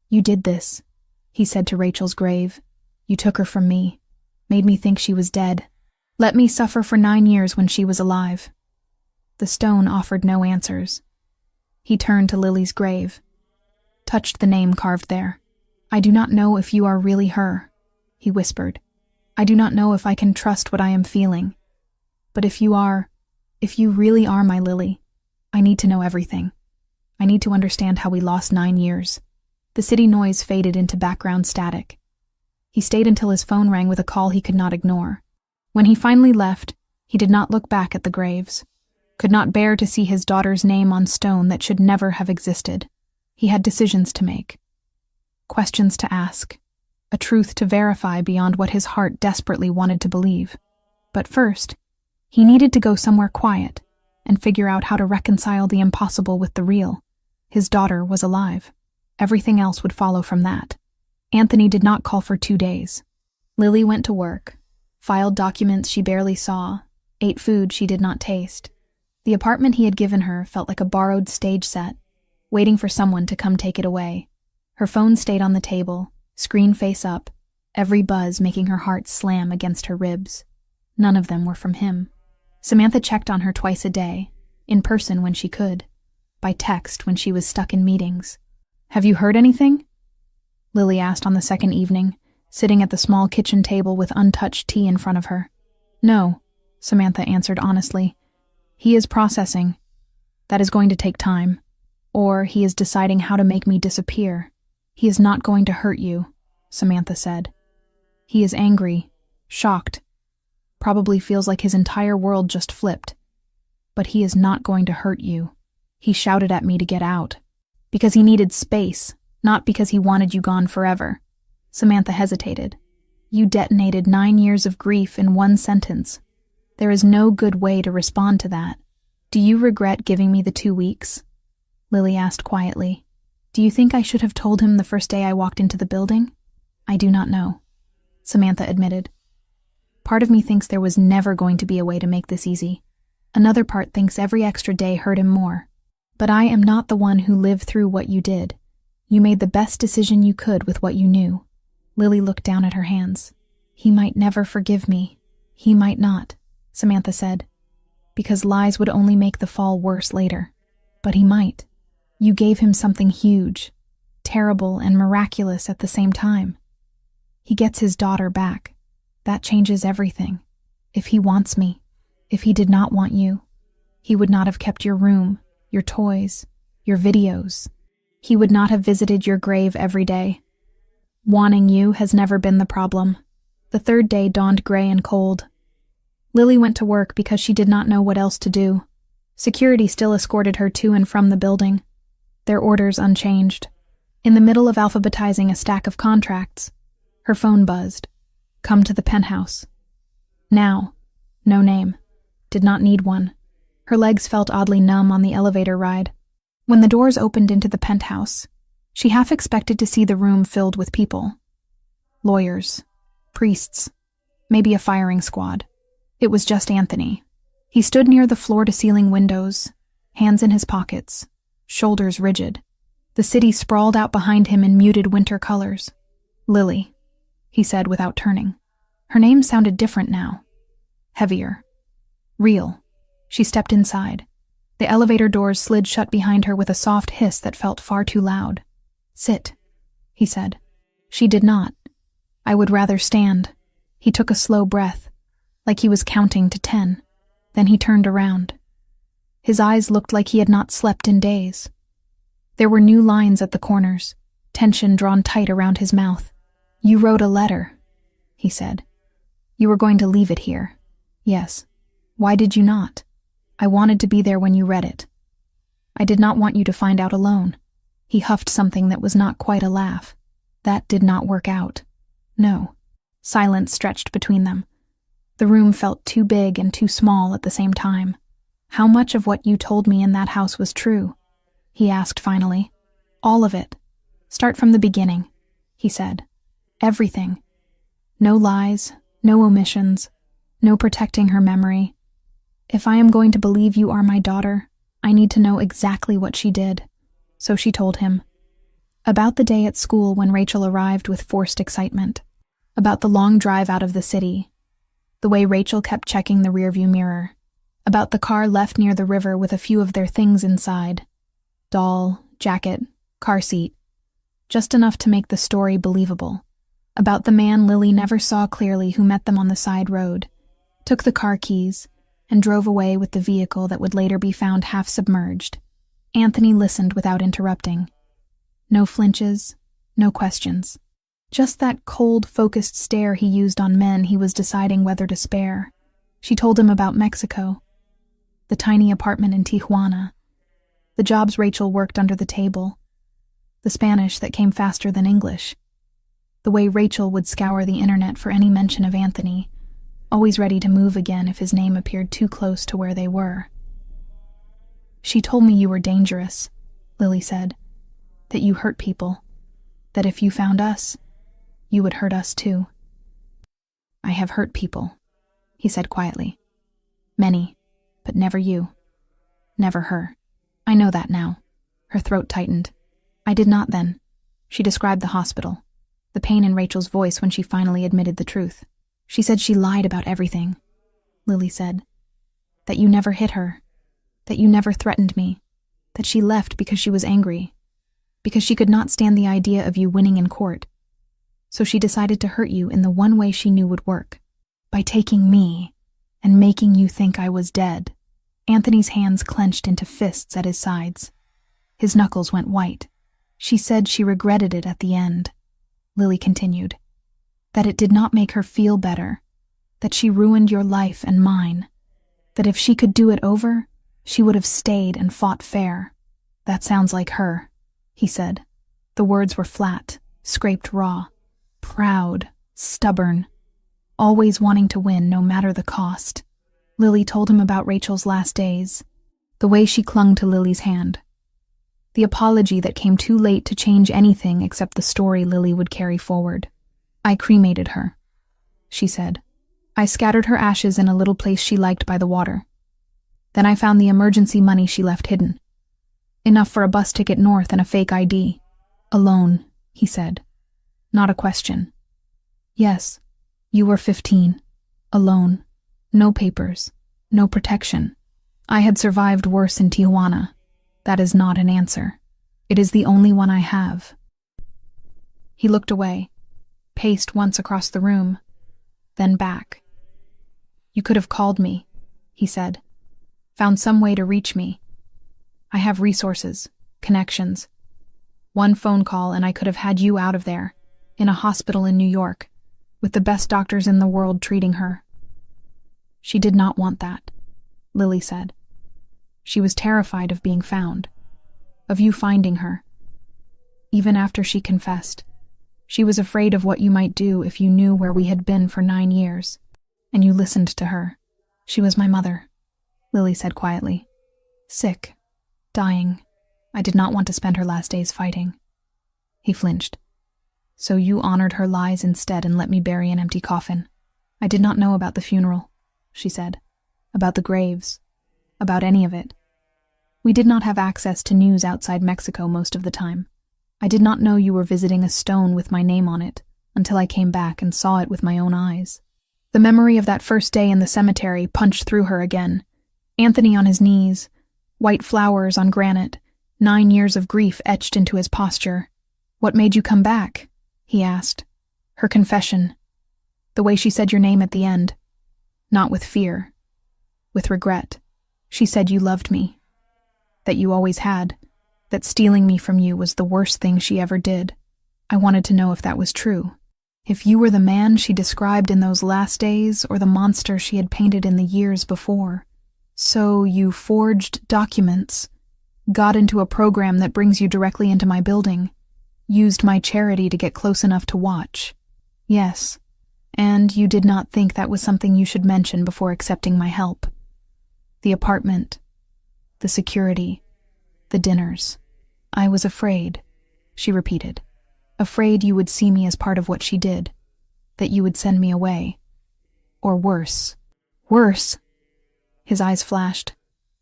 "You did this," he said to Rachel's grave. "You took her from me, made me think she was dead. Let me suffer for 9 years when she was alive." The stone offered no answers. He turned to Lily's grave, touched the name carved there. "I do not know if you are really her," he whispered. "I do not know if I can trust what I am feeling. But if you really are my Lily, I need to know everything. I need to understand how we lost 9 years." The city noise faded into background static. He stayed until his phone rang with a call he could not ignore. When he finally left, he did not look back at the graves, could not bear to see his daughter's name on stone that should never have existed. He had decisions to make, questions to ask, a truth to verify beyond what his heart desperately wanted to believe. But first, he needed to go somewhere quiet and figure out how to reconcile the impossible with the real. His daughter was alive. Everything else would follow from that. Anthony did not call for 2 days. Lily went to work, filed documents she barely saw, ate food she did not taste. The apartment he had given her felt like a borrowed stage set, waiting for someone to come take it away. Her phone stayed on the table, screen face up, every buzz making her heart slam against her ribs. None of them were from him. Samantha checked on her twice a day, in person when she could, by text when she was stuck in meetings. "Have you heard anything?" Lily asked on the second evening, sitting at the small kitchen table with untouched tea in front of her. "No," Samantha answered honestly. "He is processing. That is going to take time. Or he is deciding how to make me disappear. He is not going to hurt you," Samantha said. "He is angry, shocked, probably feels like his entire world just flipped. But he is not going to hurt you. He shouted at me to get out. Because he needed space, not because he wanted you gone forever." Samantha hesitated. "You detonated 9 years of grief in one sentence. There is no good way to respond to that. Do you regret giving me the 2 weeks?" Lily asked quietly. "Do you think I should have told him the first day I walked into the building?" "I do not know," Samantha admitted. "Part of me thinks there was never going to be a way to make this easy. Another part thinks every extra day hurt him more. But I am not the one who lived through what you did. You made the best decision you could with what you knew." Lily looked down at her hands. "He might never forgive me. He might not," Samantha said, "because lies would only make the fall worse later. But he might. You gave him something huge, terrible and miraculous at the same time. He gets his daughter back. That changes everything. If he wants me, if he did not want you, he would not have kept your room, your toys, your videos. He would not have visited your grave every day. Wanting you has never been the problem. The third day dawned gray and cold. Lily went to work because she did not know what else to do. Security still escorted her to and from the building, their orders unchanged. In the middle of alphabetizing a stack of contracts, her phone buzzed. Come to the penthouse. Now. No name. Did not need one. Her legs felt oddly numb on the elevator ride. When the doors opened into the penthouse, she half expected to see the room filled with people. Lawyers, priests, maybe a firing squad. It was just Anthony. He stood near the floor-to-ceiling windows, hands in his pockets, shoulders rigid. The city sprawled out behind him in muted winter colors. Lily, he said without turning. Her name sounded different now. Heavier. Real. She stepped inside. The elevator doors slid shut behind her with a soft hiss that felt far too loud. Sit, he said. She did not. I would rather stand. He took a slow breath, like he was counting to 10. Then he turned around. His eyes looked like he had not slept in days. There were new lines at the corners, tension drawn tight around his mouth. You wrote a letter, he said. You were going to leave it here. Yes. Why did you not? I wanted to be there when you read it. I did not want you to find out alone. He huffed something that was not quite a laugh. That did not work out. No. Silence stretched between them. The room felt too big and too small at the same time. How much of what you told me in that house was true? He asked finally. All of it. Start from the beginning, he said. Everything. No lies, no omissions, no protecting her memory. If I am going to believe you are my daughter, I need to know exactly what she did. So she told him. About the day at school when Rachel arrived with forced excitement. About the long drive out of the city. The way Rachel kept checking the rearview mirror. About the car left near the river with a few of their things inside. Doll, jacket, car seat. Just enough to make the story believable. About the man Lily never saw clearly who met them on the side road, took the car keys, and drove away with the vehicle that would later be found half submerged. Anthony listened without interrupting. No flinches, no questions. Just that cold, focused stare he used on men he was deciding whether to spare. She told him about Mexico, the tiny apartment in Tijuana, the jobs Rachel worked under the table, the Spanish that came faster than English, the way Rachel would scour the internet for any mention of Anthony, always ready to move again if his name appeared too close to where they were. She told me you were dangerous, Lily said, that you hurt people, that if you found us, you would hurt us too. I have hurt people, he said quietly. Many, but never you. Never her. I know that now. Her throat tightened. I did not then. She described the hospital, the pain in Rachel's voice when she finally admitted the truth. She said she lied about everything, Lily said. That you never hit her, that you never threatened me, that she left because she was angry, because she could not stand the idea of you winning in court. So she decided to hurt you in the one way she knew would work, by taking me and making you think I was dead. Anthony's hands clenched into fists at his sides. His knuckles went white. She said she regretted it at the end. Lily continued. That it did not make her feel better, that she ruined your life and mine, that if she could do it over, she would have stayed and fought fair. That sounds like her, he said. The words were flat, scraped raw, proud, stubborn, always wanting to win no matter the cost. Lily told him about Rachel's last days, the way she clung to Lily's hand, the apology that came too late to change anything except the story Lily would carry forward. I cremated her, she said. I scattered her ashes in a little place she liked by the water. Then I found the emergency money she left hidden. Enough for a bus ticket north and a fake ID. Alone, he said. Not a question. Yes, you were 15. Alone. No papers. No protection. I had survived worse in Tijuana. That is not an answer. It is the only one I have. He looked away. Paced once across the room, then back. You could have called me, he said. Found some way to reach me. I have resources, connections. One phone call and I could have had you out of there, in a hospital in New York, with the best doctors in the world treating her. She did not want that, Lily said. She was terrified of being found, of you finding her. Even after she confessed, she was afraid of what you might do if you knew where we had been for 9 years, and you listened to her. She was my mother, Lily said quietly. Sick, dying. I did not want to spend her last days fighting. He flinched. So you honored her lies instead and let me bury an empty coffin. I did not know about the funeral, she said, about the graves, about any of it. We did not have access to news outside Mexico most of the time. I did not know you were visiting a stone with my name on it until I came back and saw it with my own eyes. The memory of that first day in the cemetery punched through her again. Anthony on his knees, white flowers on granite, 9 years of grief etched into his posture. What made you come back? He asked. Her confession. The way she said your name at the end. Not with fear. With regret. She said you loved me. That you always had. That stealing me from you was the worst thing she ever did. I wanted to know if that was true. If you were the man she described in those last days or the monster she had painted in the years before. So you forged documents, got into a program that brings you directly into my building, used my charity to get close enough to watch. Yes, and you did not think that was something you should mention before accepting my help. The apartment, the security, the dinners. I was afraid, she repeated. Afraid you would see me as part of what she did, that you would send me away. Or worse. Worse? His eyes flashed.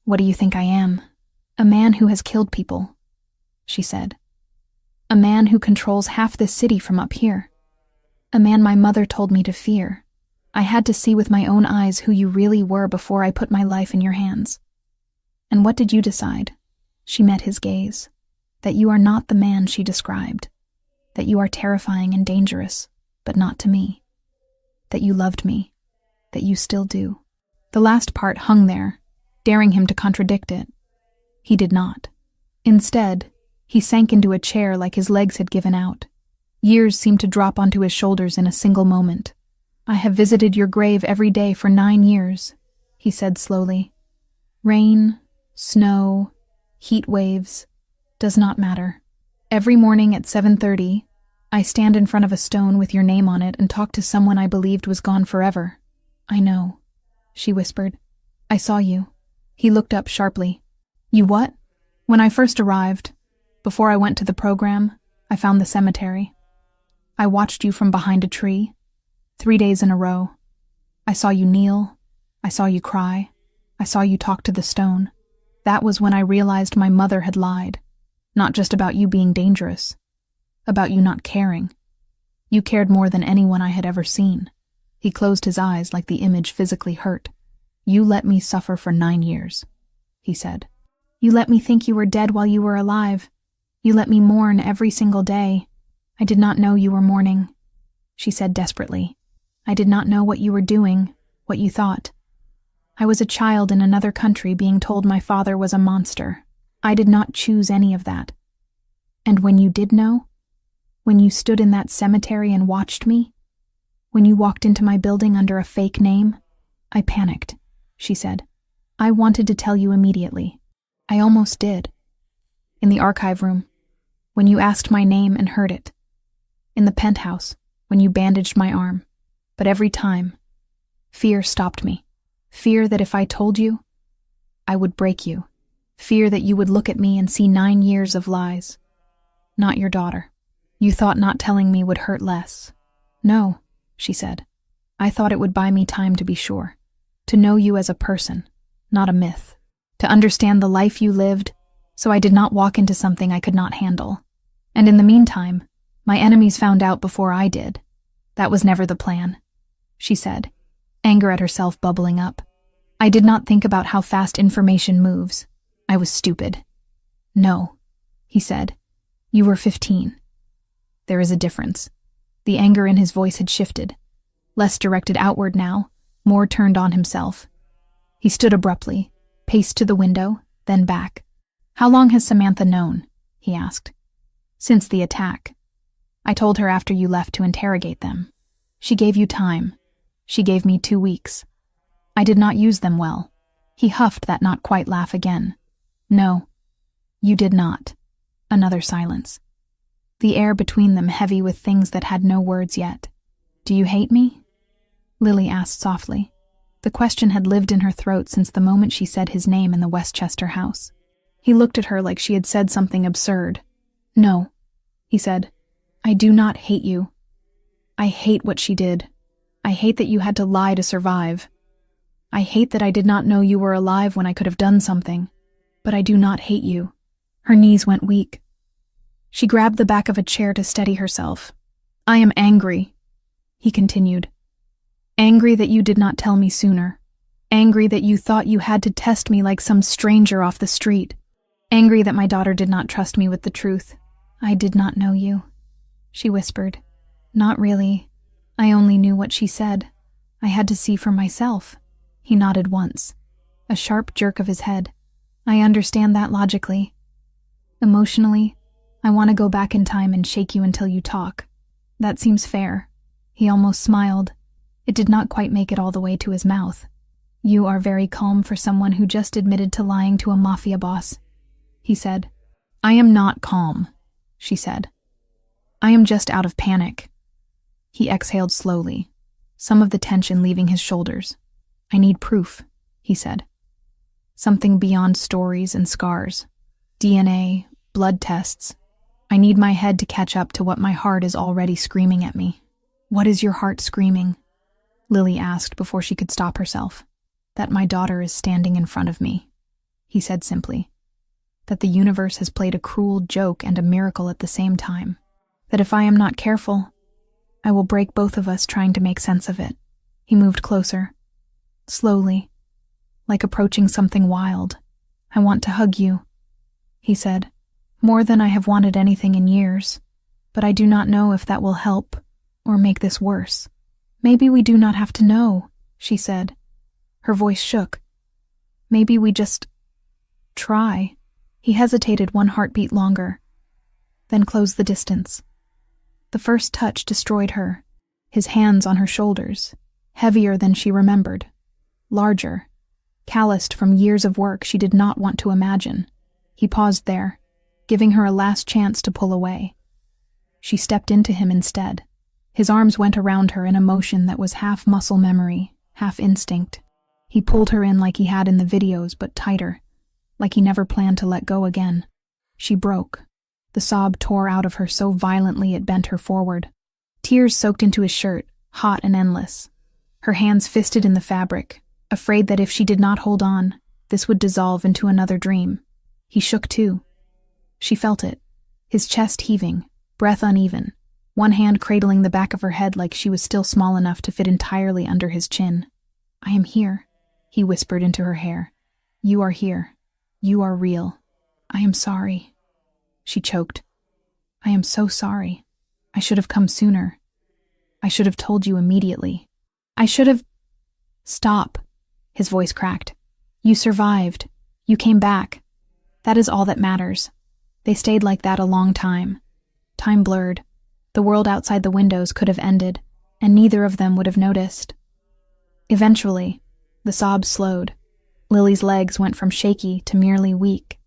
What do you think I am? A man who has killed people, she said. A man who controls half this city from up here. A man my mother told me to fear. I had to see with my own eyes who you really were before I put my life in your hands. And what did you decide? She met his gaze. That you are not the man she described. That you are terrifying and dangerous, but not to me. That you loved me. That you still do. The last part hung there, daring him to contradict it. He did not. Instead, he sank into a chair like his legs had given out. Years seemed to drop onto his shoulders in a single moment. I have visited your grave every day for 9 years, he said slowly. Rain, snow, heat waves, does not matter. Every morning at 7:30, I stand in front of a stone with your name on it and talk to someone I believed was gone forever. I know, she whispered. I saw you. He looked up sharply. You what? When I first arrived, before I went to the program, I found the cemetery. I watched you from behind a tree, 3 days in a row. I saw you kneel. I saw you cry. I saw you talk to the stone. That was when I realized my mother had lied. Not just about you being dangerous. About you not caring. You cared more than anyone I had ever seen. He closed his eyes like the image physically hurt. You let me suffer for 9 years, he said. You let me think you were dead while you were alive. You let me mourn every single day. I did not know you were mourning, she said desperately. I did not know what you were doing, what you thought. I was a child in another country being told my father was a monster. I did not choose any of that. And when you did know, when you stood in that cemetery and watched me, when you walked into my building under a fake name, I panicked, she said. I wanted to tell you immediately. I almost did. In the archive room, when you asked my name and heard it. In the penthouse, when you bandaged my arm. But every time, fear stopped me. Fear that if I told you, I would break you. Fear that you would look at me and see 9 years of lies. Not your daughter. You thought not telling me would hurt less. No, she said. I thought it would buy me time to be sure. To know you as a person, not a myth. To understand the life you lived, so I did not walk into something I could not handle. And in the meantime, my enemies found out before I did. That was never the plan, she said, anger at herself bubbling up. I did not think about how fast information moves. I was stupid. No, he said. You were 15. There is a difference. The anger in his voice had shifted. Less directed outward now, more turned on himself. He stood abruptly, paced to the window, then back. How long has Samantha known? He asked. Since the attack. I told her after you left to interrogate them. She gave you time. She gave me 2 weeks. I did not use them well. He huffed that not quite laugh again. No, you did not. Another silence. The air between them heavy with things that had no words yet. Do you hate me? Lily asked softly. The question had lived in her throat since the moment she said his name in the Westchester house. He looked at her like she had said something absurd. No, he said. I do not hate you. I hate what she did. I hate that you had to lie to survive. I hate that I did not know you were alive when I could have done something. But I do not hate you. Her knees went weak. She grabbed the back of a chair to steady herself. I am angry, he continued. Angry that you did not tell me sooner. Angry that you thought you had to test me like some stranger off the street. Angry that my daughter did not trust me with the truth. I did not know you, she whispered. Not really. I only knew what she said. I had to see for myself. He nodded once. A sharp jerk of his head. I understand that logically. Emotionally, I want to go back in time and shake you until you talk. That seems fair. He almost smiled. It did not quite make it all the way to his mouth. You are very calm for someone who just admitted to lying to a mafia boss, he said. I am not calm, she said. I am just out of panic. He exhaled slowly, some of the tension leaving his shoulders. I need proof, he said. Something beyond stories and scars. DNA, blood tests. I need my head to catch up to what my heart is already screaming at me. What is your heart screaming? Lily asked before she could stop herself. That my daughter is standing in front of me, he said simply. That the universe has played a cruel joke and a miracle at the same time. That if I am not careful, I will break both of us trying to make sense of it. He moved closer. Slowly, like approaching something wild. I want to hug you, he said. More than I have wanted anything in years. But I do not know if that will help or make this worse. Maybe we do not have to know, she said. Her voice shook. Maybe we just try. He hesitated 1 heartbeat longer, then closed the distance. The first touch destroyed her, his hands on her shoulders, heavier than she remembered, larger, calloused from years of work she did not want to imagine. He paused there, giving her a last chance to pull away. She stepped into him instead. His arms went around her in a motion that was half muscle memory, half instinct. He pulled her in like he had in the videos, but tighter, like he never planned to let go again. She broke. The sob tore out of her so violently it bent her forward. Tears soaked into his shirt, hot and endless. Her hands fisted in the fabric, afraid that if she did not hold on, this would dissolve into another dream. He shook too. She felt it, his chest heaving, breath uneven, one hand cradling the back of her head like she was still small enough to fit entirely under his chin. I am here, he whispered into her hair. You are here. You are real. I am sorry. She choked. I am so sorry. I should have come sooner. I should have told you immediately. I should have... Stop. His voice cracked. You survived. You came back. That is all that matters. They stayed like that a long time. Time blurred. The world outside the windows could have ended, and neither of them would have noticed. Eventually, the sobs slowed. Lily's legs went from shaky to merely weak.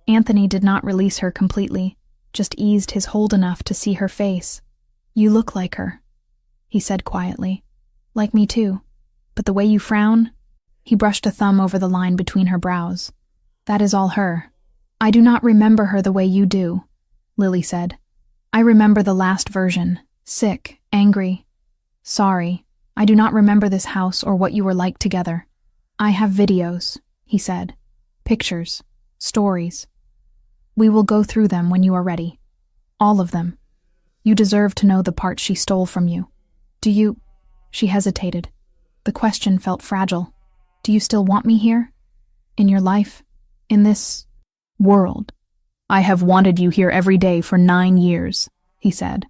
Anthony did not release her completely, just eased his hold enough to see her face. You look like her, he said quietly. Like me too. But the way you frown... He brushed a thumb over the line between her brows. That is all her. I do not remember her the way you do, Lily said. I remember the last version, sick, angry. Sorry, I do not remember this house or what you were like together. I have videos, he said. Pictures, stories. We will go through them when you are ready. All of them. You deserve to know the part she stole from you. Do you... She hesitated. The question felt fragile. Do you still want me here? In your life? In this... world? I have wanted you here every day for 9 years, he said.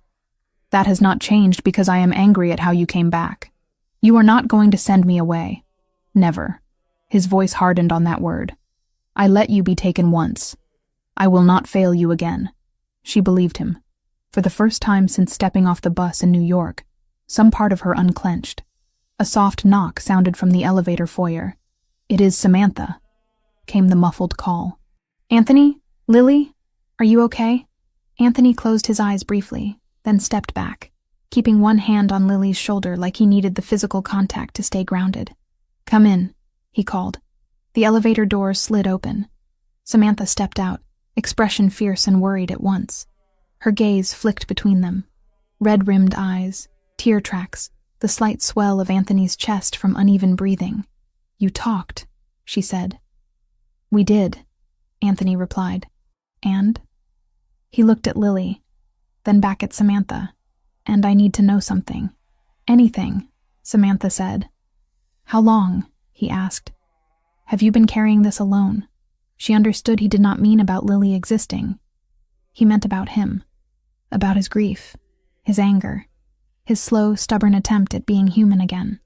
That has not changed because I am angry at how you came back. You are not going to send me away. Never. His voice hardened on that word. I let you be taken once. I will not fail you again. She believed him. For the first time since stepping off the bus in New York, some part of her unclenched. A soft knock sounded from the elevator foyer. "It is Samantha," came the muffled call. "Anthony? Lily? Are you okay?" Anthony closed his eyes briefly, then stepped back, keeping one hand on Lily's shoulder like he needed the physical contact to stay grounded. "Come in," he called. The elevator doors slid open. Samantha stepped out, expression fierce and worried at once. Her gaze flicked between them. Red-rimmed eyes, tear tracks, the slight swell of Anthony's chest from uneven breathing. "You talked," she said. "We did," Anthony replied. "And?" He looked at Lily, then back at Samantha. "And I need to know something." "Anything," Samantha said. "How long?" he asked. "Have you been carrying this alone?" She understood he did not mean about Lily existing. He meant about him, about his grief, his anger, his slow, stubborn attempt at being human again.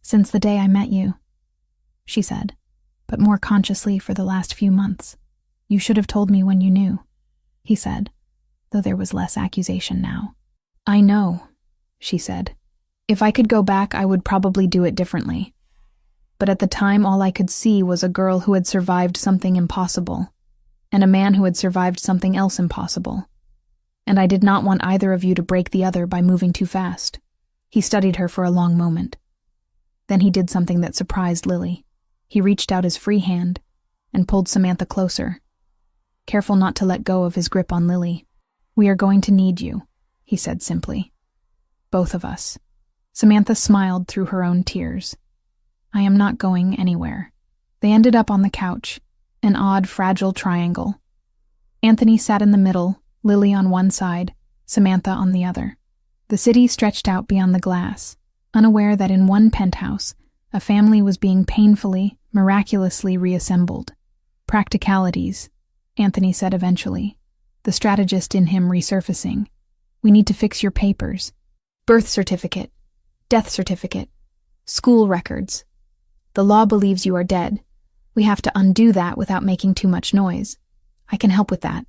"Since the day I met you," she said, but more consciously for the last few months. "You should have told me when you knew," he said, though there was less accusation now. "I know," she said. "If I could go back, I would probably do it differently. But at the time, all I could see was a girl who had survived something impossible, and a man who had survived something else impossible. And I did not want either of you to break the other by moving too fast." He studied her for a long moment. Then he did something that surprised Lily. He reached out his free hand and pulled Samantha closer, careful not to let go of his grip on Lily. "We are going to need you," he said simply. "Both of us." Samantha smiled through her own tears. "I am not going anywhere." They ended up on the couch, an odd, fragile triangle. Anthony sat in the middle, Lily on one side, Samantha on the other. The city stretched out beyond the glass, unaware that in one penthouse, a family was being painfully, miraculously reassembled. "Practicalities," Anthony said eventually, the strategist in him resurfacing. "We need to fix your papers. Birth certificate, death certificate, school records. The law believes you are dead. We have to undo that without making too much noise. I can help with that,"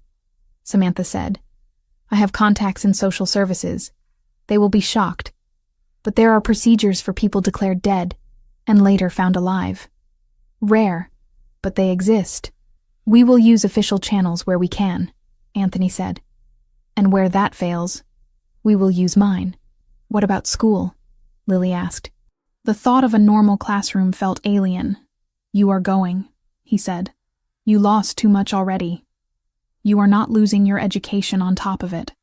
Samantha said. "I have contacts in social services. They will be shocked. But there are procedures for people declared dead and later found alive. Rare, but they exist. We will use official channels where we can," Anthony said. "And where that fails, we will use mine." "What about school?" Lily asked. The thought of a normal classroom felt alien. "You are going," he said. "You lost too much already. You are not losing your education on top of it.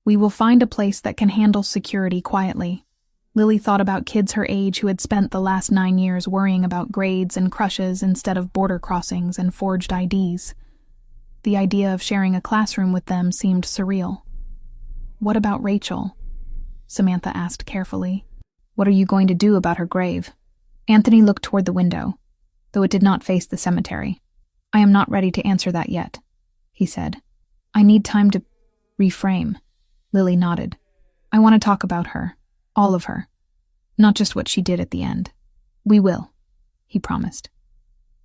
We will find a place that can handle security quietly." Lily thought about kids her age who had spent the last 9 years worrying about grades and crushes instead of border crossings and forged IDs. The idea of sharing a classroom with them seemed surreal. "What about Rachel?" Samantha asked carefully. "What are you going to do about her grave?" Anthony looked toward the window, though it did not face the cemetery. "I am not ready to answer that yet," he said. "I need time to reframe." Lily nodded. "I want to talk about her, all of her, not just what she did at the end." "We will," he promised.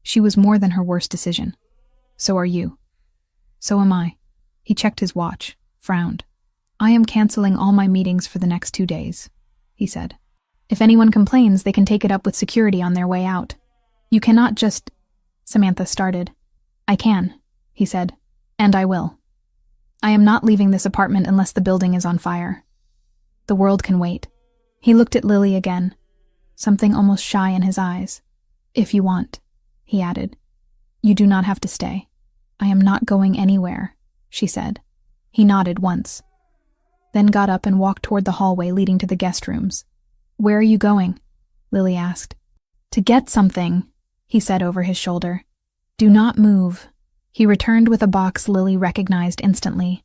"She was more than her worst decision. So are you." "So am I." He checked his watch, frowned. "I am canceling all my meetings for the next 2 days," he said. "If anyone complains, they can take it up with security on their way out. You cannot just—" Samantha started. "I can," he said, "and I will. I am not leaving this apartment unless the building is on fire. The world can wait." He looked at Lily again, something almost shy in his eyes. "If you want," he added. "You do not have to stay." "I am not going anywhere," she said. He nodded once, then got up and walked toward the hallway leading to the guest rooms. "Where are you going?" Lily asked. "To get something," he said over his shoulder. "Do not move." He returned with a box Lily recognized instantly,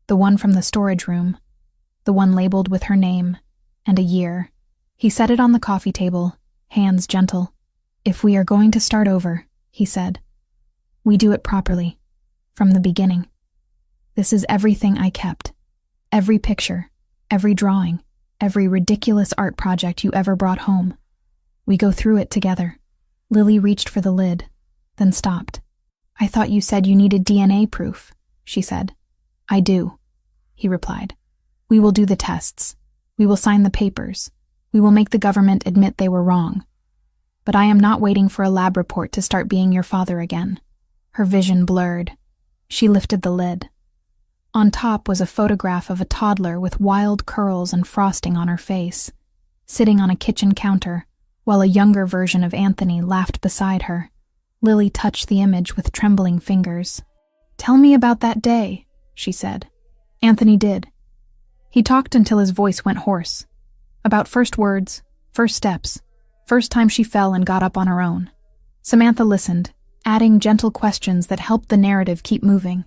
the one from the storage room, the one labeled with her name and a year. He set it on the coffee table, hands gentle. "If we are going to start over," he said, "we do it properly, from the beginning. This is everything I kept. Every picture, every drawing, every ridiculous art project you ever brought home. We go through it together." Lily reached for the lid, then stopped. "I thought you said you needed DNA proof," she said. "I do. he replied. We will do the tests. We will sign the papers. We will make the government admit they were wrong. But I am not waiting for a lab report to start being your father again. Her vision blurred. She lifted the lid. On top was a photograph of a toddler with wild curls and frosting on her face, sitting on a kitchen counter, while a younger version of Anthony laughed beside her. Lily touched the image with trembling fingers. Tell me about that day, she said. Anthony did. He talked until his voice went hoarse. About first words, first steps, first time she fell and got up on her own. Samantha listened, adding gentle questions that helped the narrative keep moving.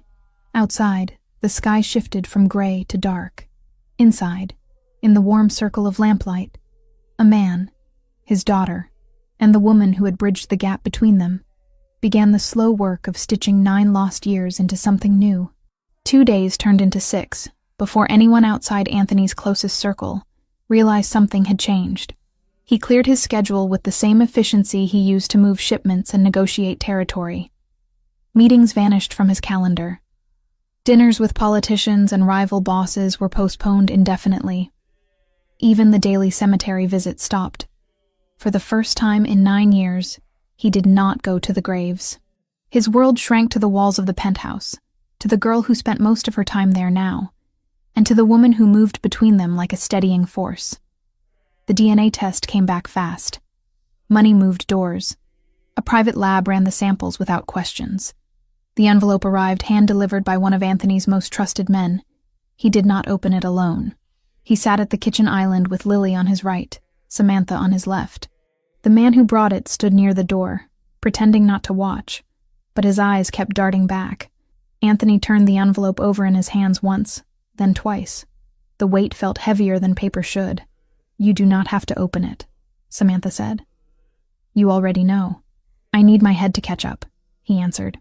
Outside, the sky shifted from gray to dark. Inside, in the warm circle of lamplight, a man, his daughter, and the woman who had bridged the gap between them, began the slow work of stitching 9 lost years into something new. 2 days turned into 6, before anyone outside Anthony's closest circle realized something had changed. He cleared his schedule with the same efficiency he used to move shipments and negotiate territory. Meetings vanished from his calendar. Dinners with politicians and rival bosses were postponed indefinitely. Even the daily cemetery visit stopped. For the first time in 9 years, he did not go to the graves. His world shrank to the walls of the penthouse, to the girl who spent most of her time there now, and to the woman who moved between them like a steadying force. The DNA test came back fast. Money moved doors. A private lab ran the samples without questions. The envelope arrived hand-delivered by one of Anthony's most trusted men. He did not open it alone. He sat at the kitchen island with Lily on his right, Samantha on his left. The man who brought it stood near the door, pretending not to watch, but his eyes kept darting back. Anthony turned the envelope over in his hands once, then twice. The weight felt heavier than paper should. You do not have to open it, Samantha said. You already know. I need my head to catch up, he answered.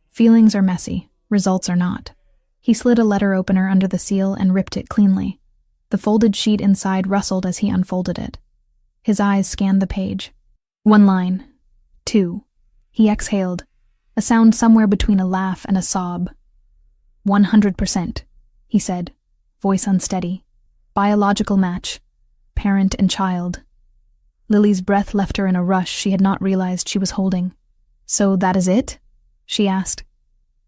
Feelings are messy, results are not. He slid a letter opener under the seal and ripped it cleanly. The folded sheet inside rustled as he unfolded it. His eyes scanned the page. 1 line. 2. He exhaled, a sound somewhere between a laugh and a sob. 100%, he said, voice unsteady. Biological match. Parent and child. Lily's breath left her in a rush she had not realized she was holding. So that is it? She asked.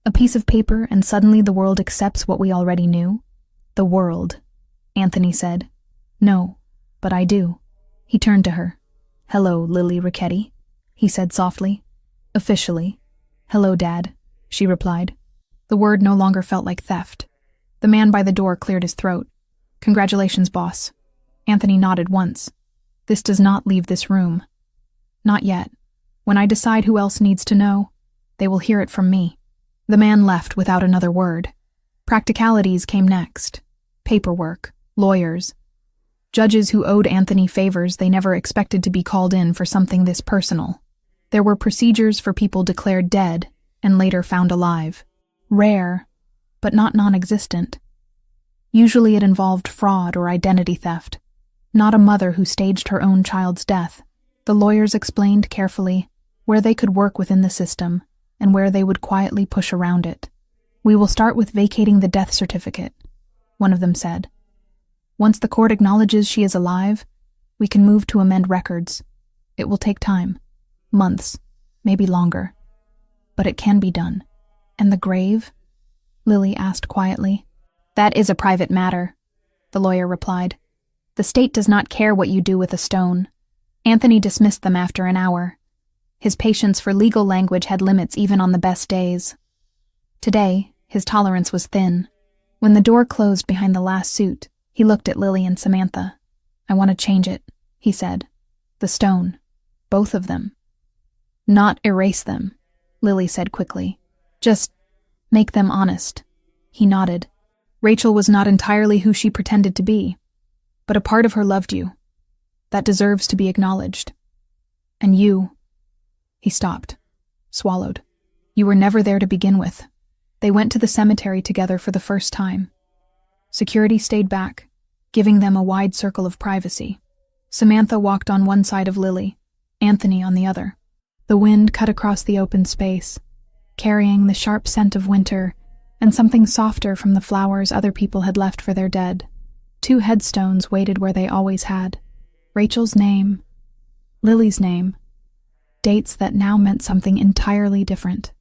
A piece of paper and suddenly the world accepts what we already knew? The world, Anthony said. No, but I do. He turned to her. Hello, Lily Ricchetti, he said softly. Officially. Hello, Dad, she replied. The word no longer felt like theft. The man by the door cleared his throat. Congratulations, boss. Anthony nodded once. This does not leave this room. Not yet. When I decide who else needs to know, they will hear it from me. The man left without another word. Practicalities came next. Paperwork, lawyers, judges who owed Anthony favors they never expected to be called in for something this personal. There were procedures for people declared dead and later found alive. Rare, but not non-existent. Usually it involved fraud or identity theft. Not a mother who staged her own child's death. The lawyers explained carefully where they could work within the system and where they would quietly push around it. We will start with vacating the death certificate, one of them said. Once the court acknowledges she is alive, we can move to amend records. It will take time, months, maybe longer. But it can be done. And the grave? Lily asked quietly. That is a private matter, the lawyer replied. The state does not care what you do with a stone. Anthony dismissed them after an hour. His patience for legal language had limits even on the best days. Today, his tolerance was thin. When the door closed behind the last suit, he looked at Lily and Samantha. I want to change it, he said. The stone. Both of them. Not erase them, Lily said quickly. Just make them honest. He nodded. Rachel was not entirely who she pretended to be, but a part of her loved you. That deserves to be acknowledged. And you... He stopped, swallowed. You were never there to begin with. They went to the cemetery together for the first time. Security stayed back, giving them a wide circle of privacy. Samantha walked on one side of Lily, Anthony on the other. The wind cut across the open space, carrying the sharp scent of winter and something softer from the flowers other people had left for their dead. 2 headstones waited where they always had. Rachel's name, Lily's name, dates that now meant something entirely different.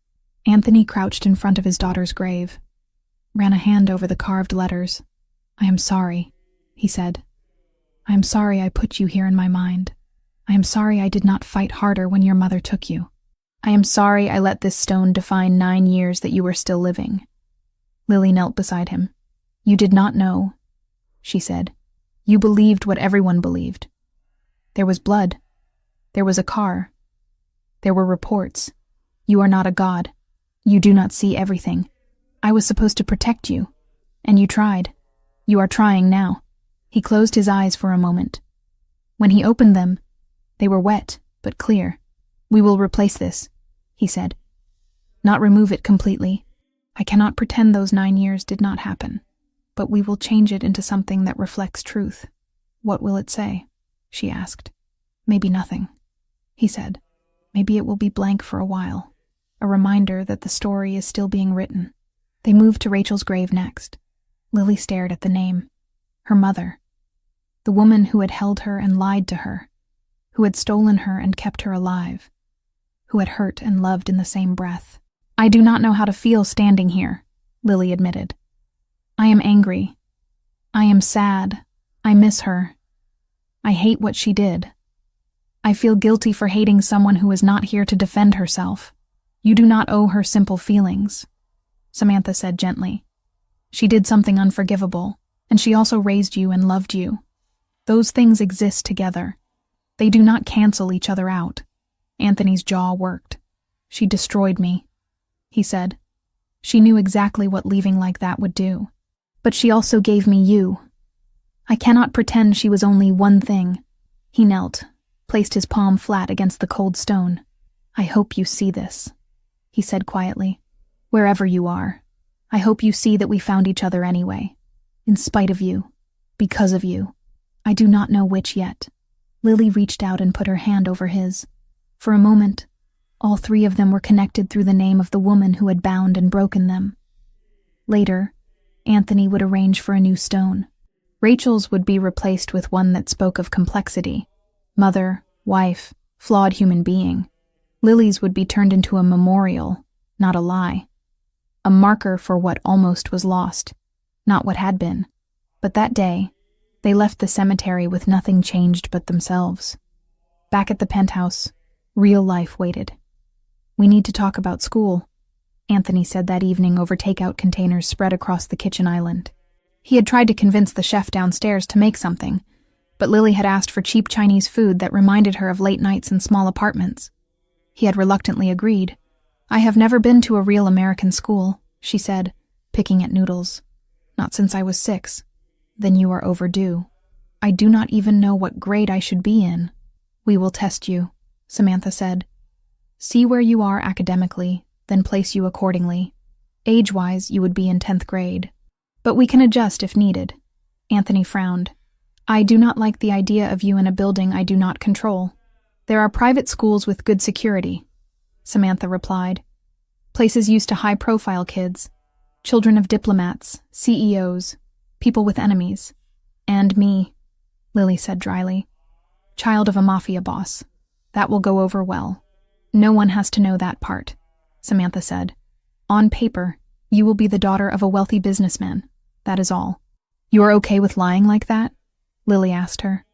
Anthony crouched in front of his daughter's grave, ran a hand over the carved letters. "I am sorry," he said. "I am sorry I put you here in my mind. I am sorry I did not fight harder when your mother took you. I am sorry I let this stone define 9 years that you were still living." Lily knelt beside him. "You did not know," she said. "You believed what everyone believed. There was blood. There was a car. There were reports. You are not a god. You do not see everything. I was supposed to protect you, and you tried. You are trying now." He closed his eyes for a moment. When he opened them, they were wet, but clear. "We will replace this," he said. "Not remove it completely. I cannot pretend those 9 years did not happen, but we will change it into something that reflects truth." "What will it say?" she asked. "Maybe nothing," he said. "Maybe it will be blank for a while, a reminder that the story is still being written." They moved to Rachel's grave next. Lily stared at the name. Her mother. The woman who had held her and lied to her, who had stolen her and kept her alive, who had hurt and loved in the same breath. "I do not know how to feel standing here," Lily admitted. "I am angry. I am sad. I miss her. I hate what she did. I feel guilty for hating someone who is not here to defend herself. You do not owe her simple feelings," Samantha said gently. "She did something unforgivable, and she also raised you and loved you. Those things exist together. They do not cancel each other out." Anthony's jaw worked. "She destroyed me," he said. "She knew exactly what leaving like that would do. But she also gave me you. I cannot pretend she was only one thing." He knelt, placed his palm flat against the cold stone. "I hope you see this," he said quietly. "Wherever you are, I hope you see that we found each other anyway. In spite of you. Because of you. I do not know which yet." Lily reached out and put her hand over his. For a moment, all 3 of them were connected through the name of the woman who had bound and broken them. Later, Anthony would arrange for a new stone. Rachel's would be replaced with one that spoke of complexity. Mother, wife, flawed human being. Lily's would be turned into a memorial, not a lie. A marker for what almost was lost, not what had been. But that day, they left the cemetery with nothing changed but themselves. Back at the penthouse, real life waited. "We need to talk about school," Anthony said that evening over takeout containers spread across the kitchen island. He had tried to convince the chef downstairs to make something, but Lily had asked for cheap Chinese food that reminded her of late nights in small apartments. He had reluctantly agreed. "I have never been to a real American school," she said, picking at noodles. "Not since I was 6. "Then you are overdue. I do not even know what grade I should be in." "We will test you," Samantha said. "See where you are academically, then place you accordingly. Age-wise, you would be in 10th grade. But we can adjust if needed." Anthony frowned. "I do not like the idea of you in a building I do not control." "There are private schools with good security," Samantha replied. "Places used to high-profile kids, children of diplomats, CEOs, people with enemies. And me," Lily said dryly. "Child of a Mafia boss. That will go over well." "No one has to know that part," Samantha said. "On paper, you will be the daughter of a wealthy businessman. That is all." "You are okay with lying like that?" Lily asked her.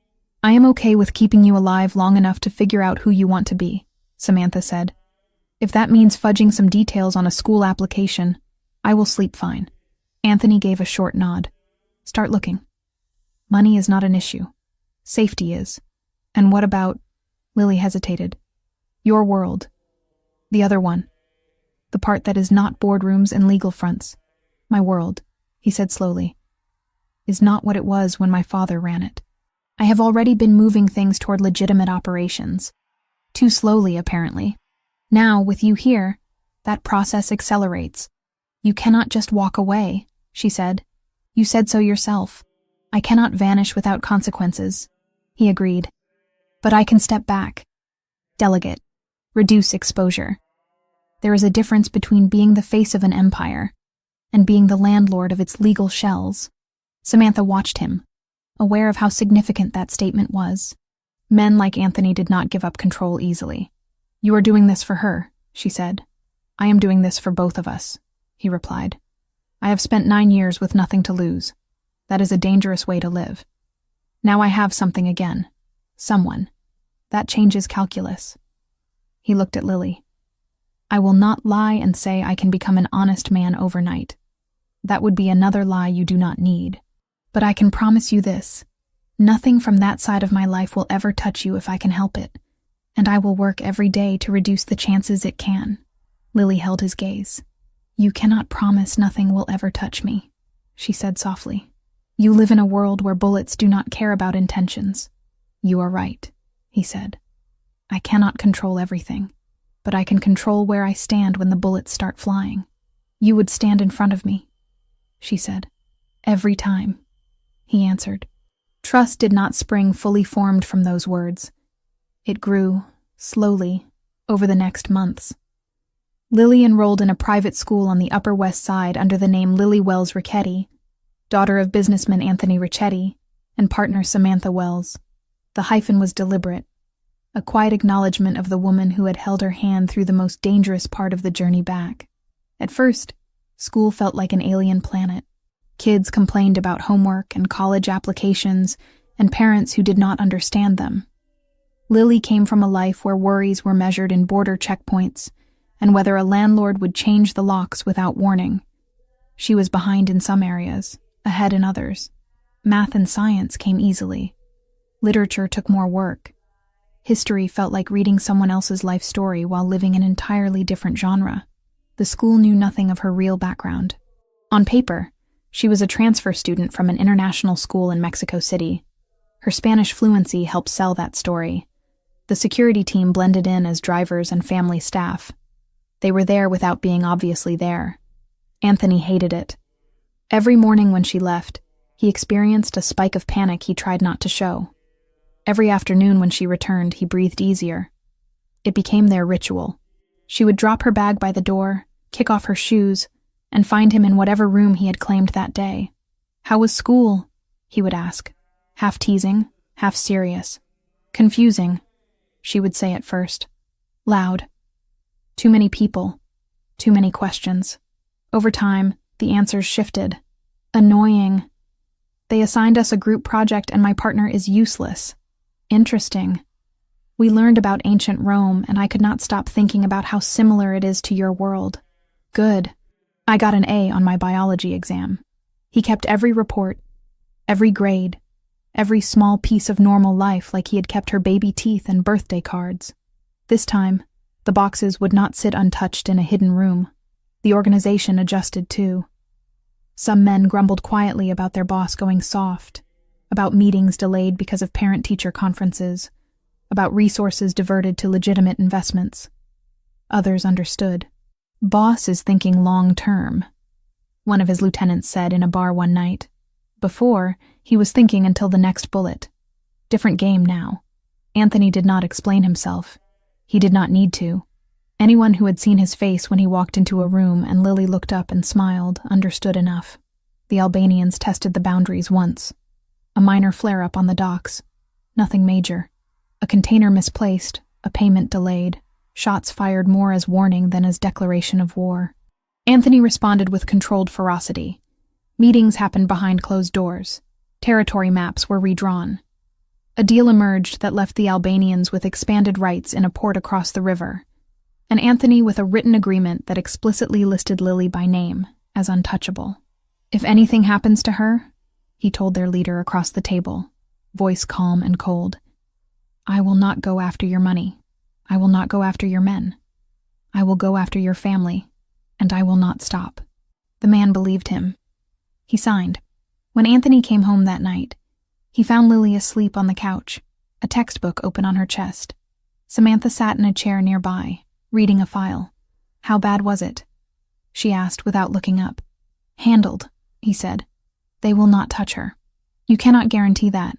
"I am okay with keeping you alive long enough to figure out who you want to be," Samantha said. "If that means fudging some details on a school application, I will sleep fine." Anthony gave a short nod. "Start looking. Money is not an issue. Safety is. And what about—" Lily hesitated. "Your world. The other one. The part that is not boardrooms and legal fronts. My world," he said slowly, "is not what it was when my father ran it. I have already been moving things toward legitimate operations. Too slowly, apparently. Now, with you here, that process accelerates. You cannot just walk away," she said. "You said so yourself. I cannot vanish without consequences." He agreed. "But I can step back. Delegate. Reduce exposure. There is a difference between being the face of an empire and being the landlord of its legal shells. Samantha watched him, aware of how significant that statement was. Men like Anthony did not give up control easily. "You are doing this for her," she said. "I am doing this for both of us," he replied. "I have spent 9 years with nothing to lose. That is a dangerous way to live. Now I have something again. Someone. That changes calculus." He looked at Lily. "I will not lie and say I can become an honest man overnight. That would be another lie you do not need. But I can promise you this. Nothing from that side of my life will ever touch you if I can help it, and I will work every day to reduce the chances it can." Lily held his gaze. "You cannot promise nothing will ever touch me," she said softly. "You live in a world where bullets do not care about intentions." "You are right," he said. "I cannot control everything, but I can control where I stand when the bullets start flying. You would stand in front of me," she said. "Every time," he answered. Trust did not spring fully formed from those words. It grew, slowly, over the next months. Lily enrolled in a private school on the Upper West Side under the name Lily Wells Ricchetti, daughter of businessman Anthony Ricchetti and partner Samantha Wells. The hyphen was deliberate, a quiet acknowledgement of the woman who had held her hand through the most dangerous part of the journey back. At first, school felt like an alien planet. Kids complained about homework and college applications, and parents who did not understand them. Lily came from a life where worries were measured in border checkpoints, and whether a landlord would change the locks without warning. She was behind in some areas, ahead in others. Math and science came easily. Literature took more work. History felt like reading someone else's life story while living an entirely different genre. The school knew nothing of her real background. On paper, she was a transfer student from an international school in Mexico City. Her Spanish fluency helped sell that story. The security team blended in as drivers and family staff. They were there without being obviously there. Anthony hated it. Every morning when she left, he experienced a spike of panic he tried not to show. Every afternoon when she returned, he breathed easier. It became their ritual. She would drop her bag by the door, kick off her shoes, and find him in whatever room he had claimed that day. "How was school?" he would ask, half teasing, half serious. "Confusing," she would say at first. Loud. Too many people. Too many questions. Over time, the answers shifted. "Annoying. They assigned us a group project and my partner is useless. Interesting. We learned about ancient Rome and I could not stop thinking about how similar it is to your world. Good. I got an A on my biology exam." He kept every report, every grade, every small piece of normal life like he had kept her baby teeth and birthday cards. This time, the boxes would not sit untouched in a hidden room. The organization adjusted too. Some men grumbled quietly about their boss going soft, about meetings delayed because of parent-teacher conferences, about resources diverted to legitimate investments. Others understood. "Boss is thinking long-term," one of his lieutenants said in a bar one night. Before, he was thinking until the next bullet. Different game now. Anthony did not explain himself. He did not need to. Anyone who had seen his face when he walked into a room and Lily looked up and smiled understood enough. The Albanians tested the boundaries once. A minor flare-up on the docks. Nothing major. A container misplaced, a payment delayed. Shots fired more as warning than as declaration of war. Anthony responded with controlled ferocity. Meetings happened behind closed doors. Territory maps were redrawn. A deal emerged that left the Albanians with expanded rights in a port across the river, and Anthony with a written agreement that explicitly listed Lily by name as untouchable. "If anything happens to her," he told their leader across the table, voice calm and cold, "I will not go after your money. I will not go after your men. I will go after your family, and I will not stop." The man believed him. He signed. When Anthony came home that night, he found Lily asleep on the couch, a textbook open on her chest. Samantha sat in a chair nearby, reading a file. "How bad was it?" she asked without looking up. "Handled," he said. "They will not touch her." "You cannot guarantee that."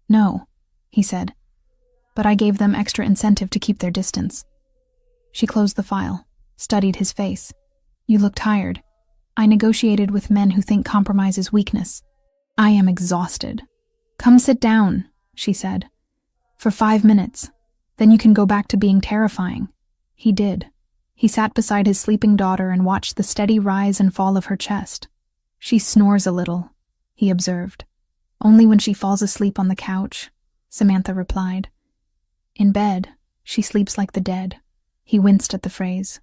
"No," he said. "But I gave them extra incentive to keep their distance." She closed the file, studied his face. "You look tired." I negotiated with men who think compromise is weakness. I am exhausted. Come sit down, she said. For 5 minutes. Then you can go back to being terrifying. He did. He sat beside his sleeping daughter and watched the steady rise and fall of her chest. She snores a little, he observed. Only when she falls asleep on the couch, Samantha replied. In bed, she sleeps like the dead. He winced at the phrase.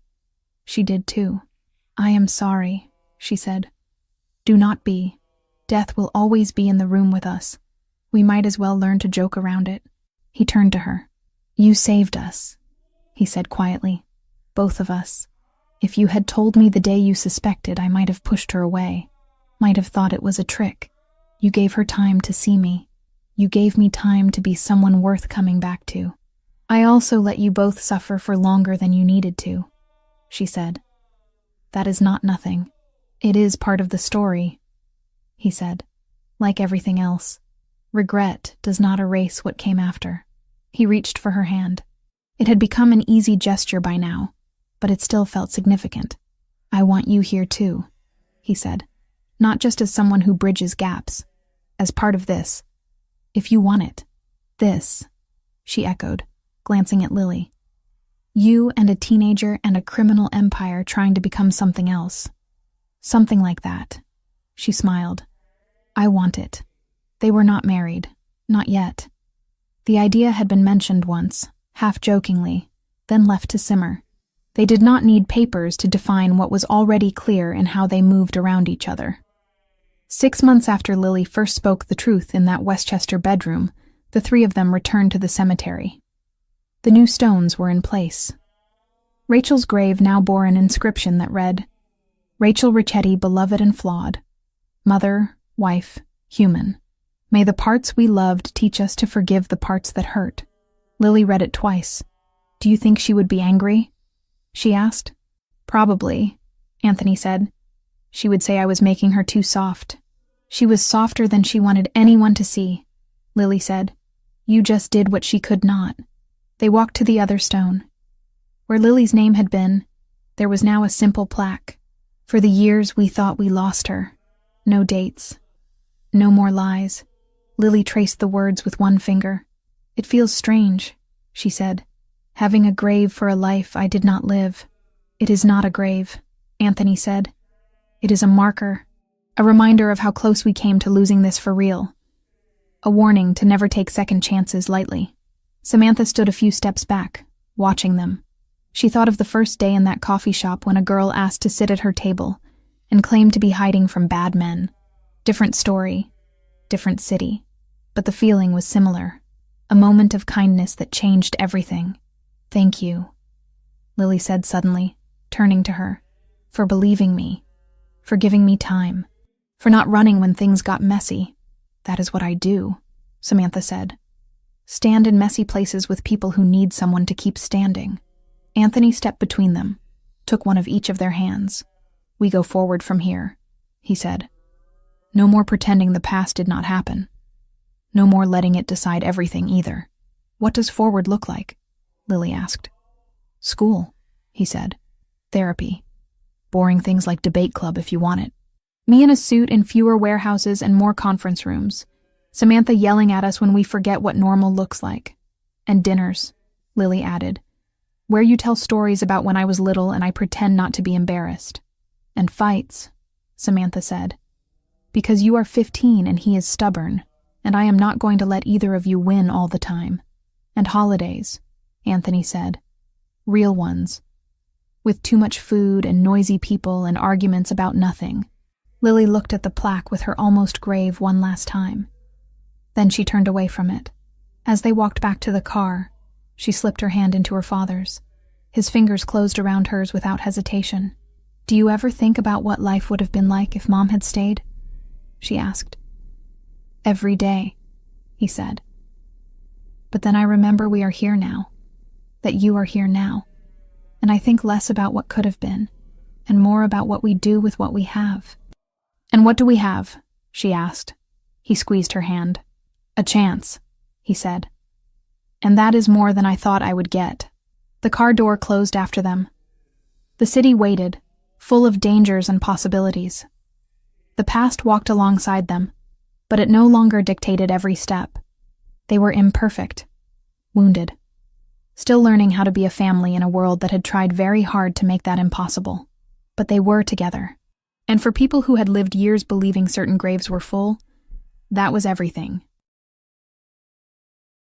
She did too. I am sorry, she said. Do not be. Death will always be in the room with us. We might as well learn to joke around it. He turned to her. You saved us, he said quietly. Both of us. If you had told me the day you suspected, I might have pushed her away. Might have thought it was a trick. You gave her time to see me. You gave me time to be someone worth coming back to. I also let you both suffer for longer than you needed to, she said. That is not nothing. It is part of the story, he said. Like everything else, regret does not erase what came after. He reached for her hand. It had become an easy gesture by now, but it still felt significant. I want you here too, he said. Not just as someone who bridges gaps. As part of this. If you want it. This, she echoed, glancing at Lily. You and a teenager and a criminal empire trying to become something else. Something like that. She smiled. I want it. They were not married. Not yet. The idea had been mentioned once, half-jokingly, then left to simmer. They did not need papers to define what was already clear in how they moved around each other. 6 months after Lily first spoke the truth in that Westchester bedroom, the three of them returned to the cemetery. The new stones were in place. Rachel's grave now bore an inscription that read, Rachel Ricchetti, beloved and flawed. Mother, wife, human. May the parts we loved teach us to forgive the parts that hurt. Lily read it twice. Do you think she would be angry? She asked. Probably, Anthony said. She would say I was making her too soft. She was softer than she wanted anyone to see, Lily said. You just did what she could not. They walked to the other stone. Where Lily's name had been, there was now a simple plaque. For the years we thought we lost her. No dates. No more lies. Lily traced the words with one finger. It feels strange, she said. Having a grave for a life I did not live. It is not a grave, Anthony said. It is a marker, a reminder of how close we came to losing this for real. A warning to never take second chances lightly. Samantha stood a few steps back, watching them. She thought of the first day in that coffee shop when a girl asked to sit at her table and claimed to be hiding from bad men. Different story, different city, but the feeling was similar. A moment of kindness that changed everything. Thank you, Lily said suddenly, turning to her, for believing me, for giving me time, for not running when things got messy. That is what I do, Samantha said. Stand in messy places with people who need someone to keep standing. Anthony stepped between them, took one of each of their hands. We go forward from here, he said. No more pretending the past did not happen. No more letting it decide everything either. What does forward look like? Lily asked. School, he said. Therapy. Boring things like debate club if you want it. Me in a suit in fewer warehouses and more conference rooms. Samantha yelling at us when we forget what normal looks like. And dinners, Lily added. Where you tell stories about when I was little and I pretend not to be embarrassed. And fights, Samantha said. Because you are 15 and he is stubborn, and I am not going to let either of you win all the time. And holidays, Anthony said. Real ones. With too much food and noisy people and arguments about nothing. Lily looked at the plaque with her almost grave one last time. Then she turned away from it. As they walked back to the car, she slipped her hand into her father's. His fingers closed around hers without hesitation. Do you ever think about what life would have been like if Mom had stayed? She asked. Every day, he said. But then I remember we are here now. That you are here now. And I think less about what could have been, and more about what we do with what we have. And what do we have? She asked. He squeezed her hand. A chance, he said. And that is more than I thought I would get. The car door closed after them. The city waited, full of dangers and possibilities. The past walked alongside them, but it no longer dictated every step. They were imperfect, wounded, still learning how to be a family in a world that had tried very hard to make that impossible. But they were together. And for people who had lived years believing certain graves were full, that was everything.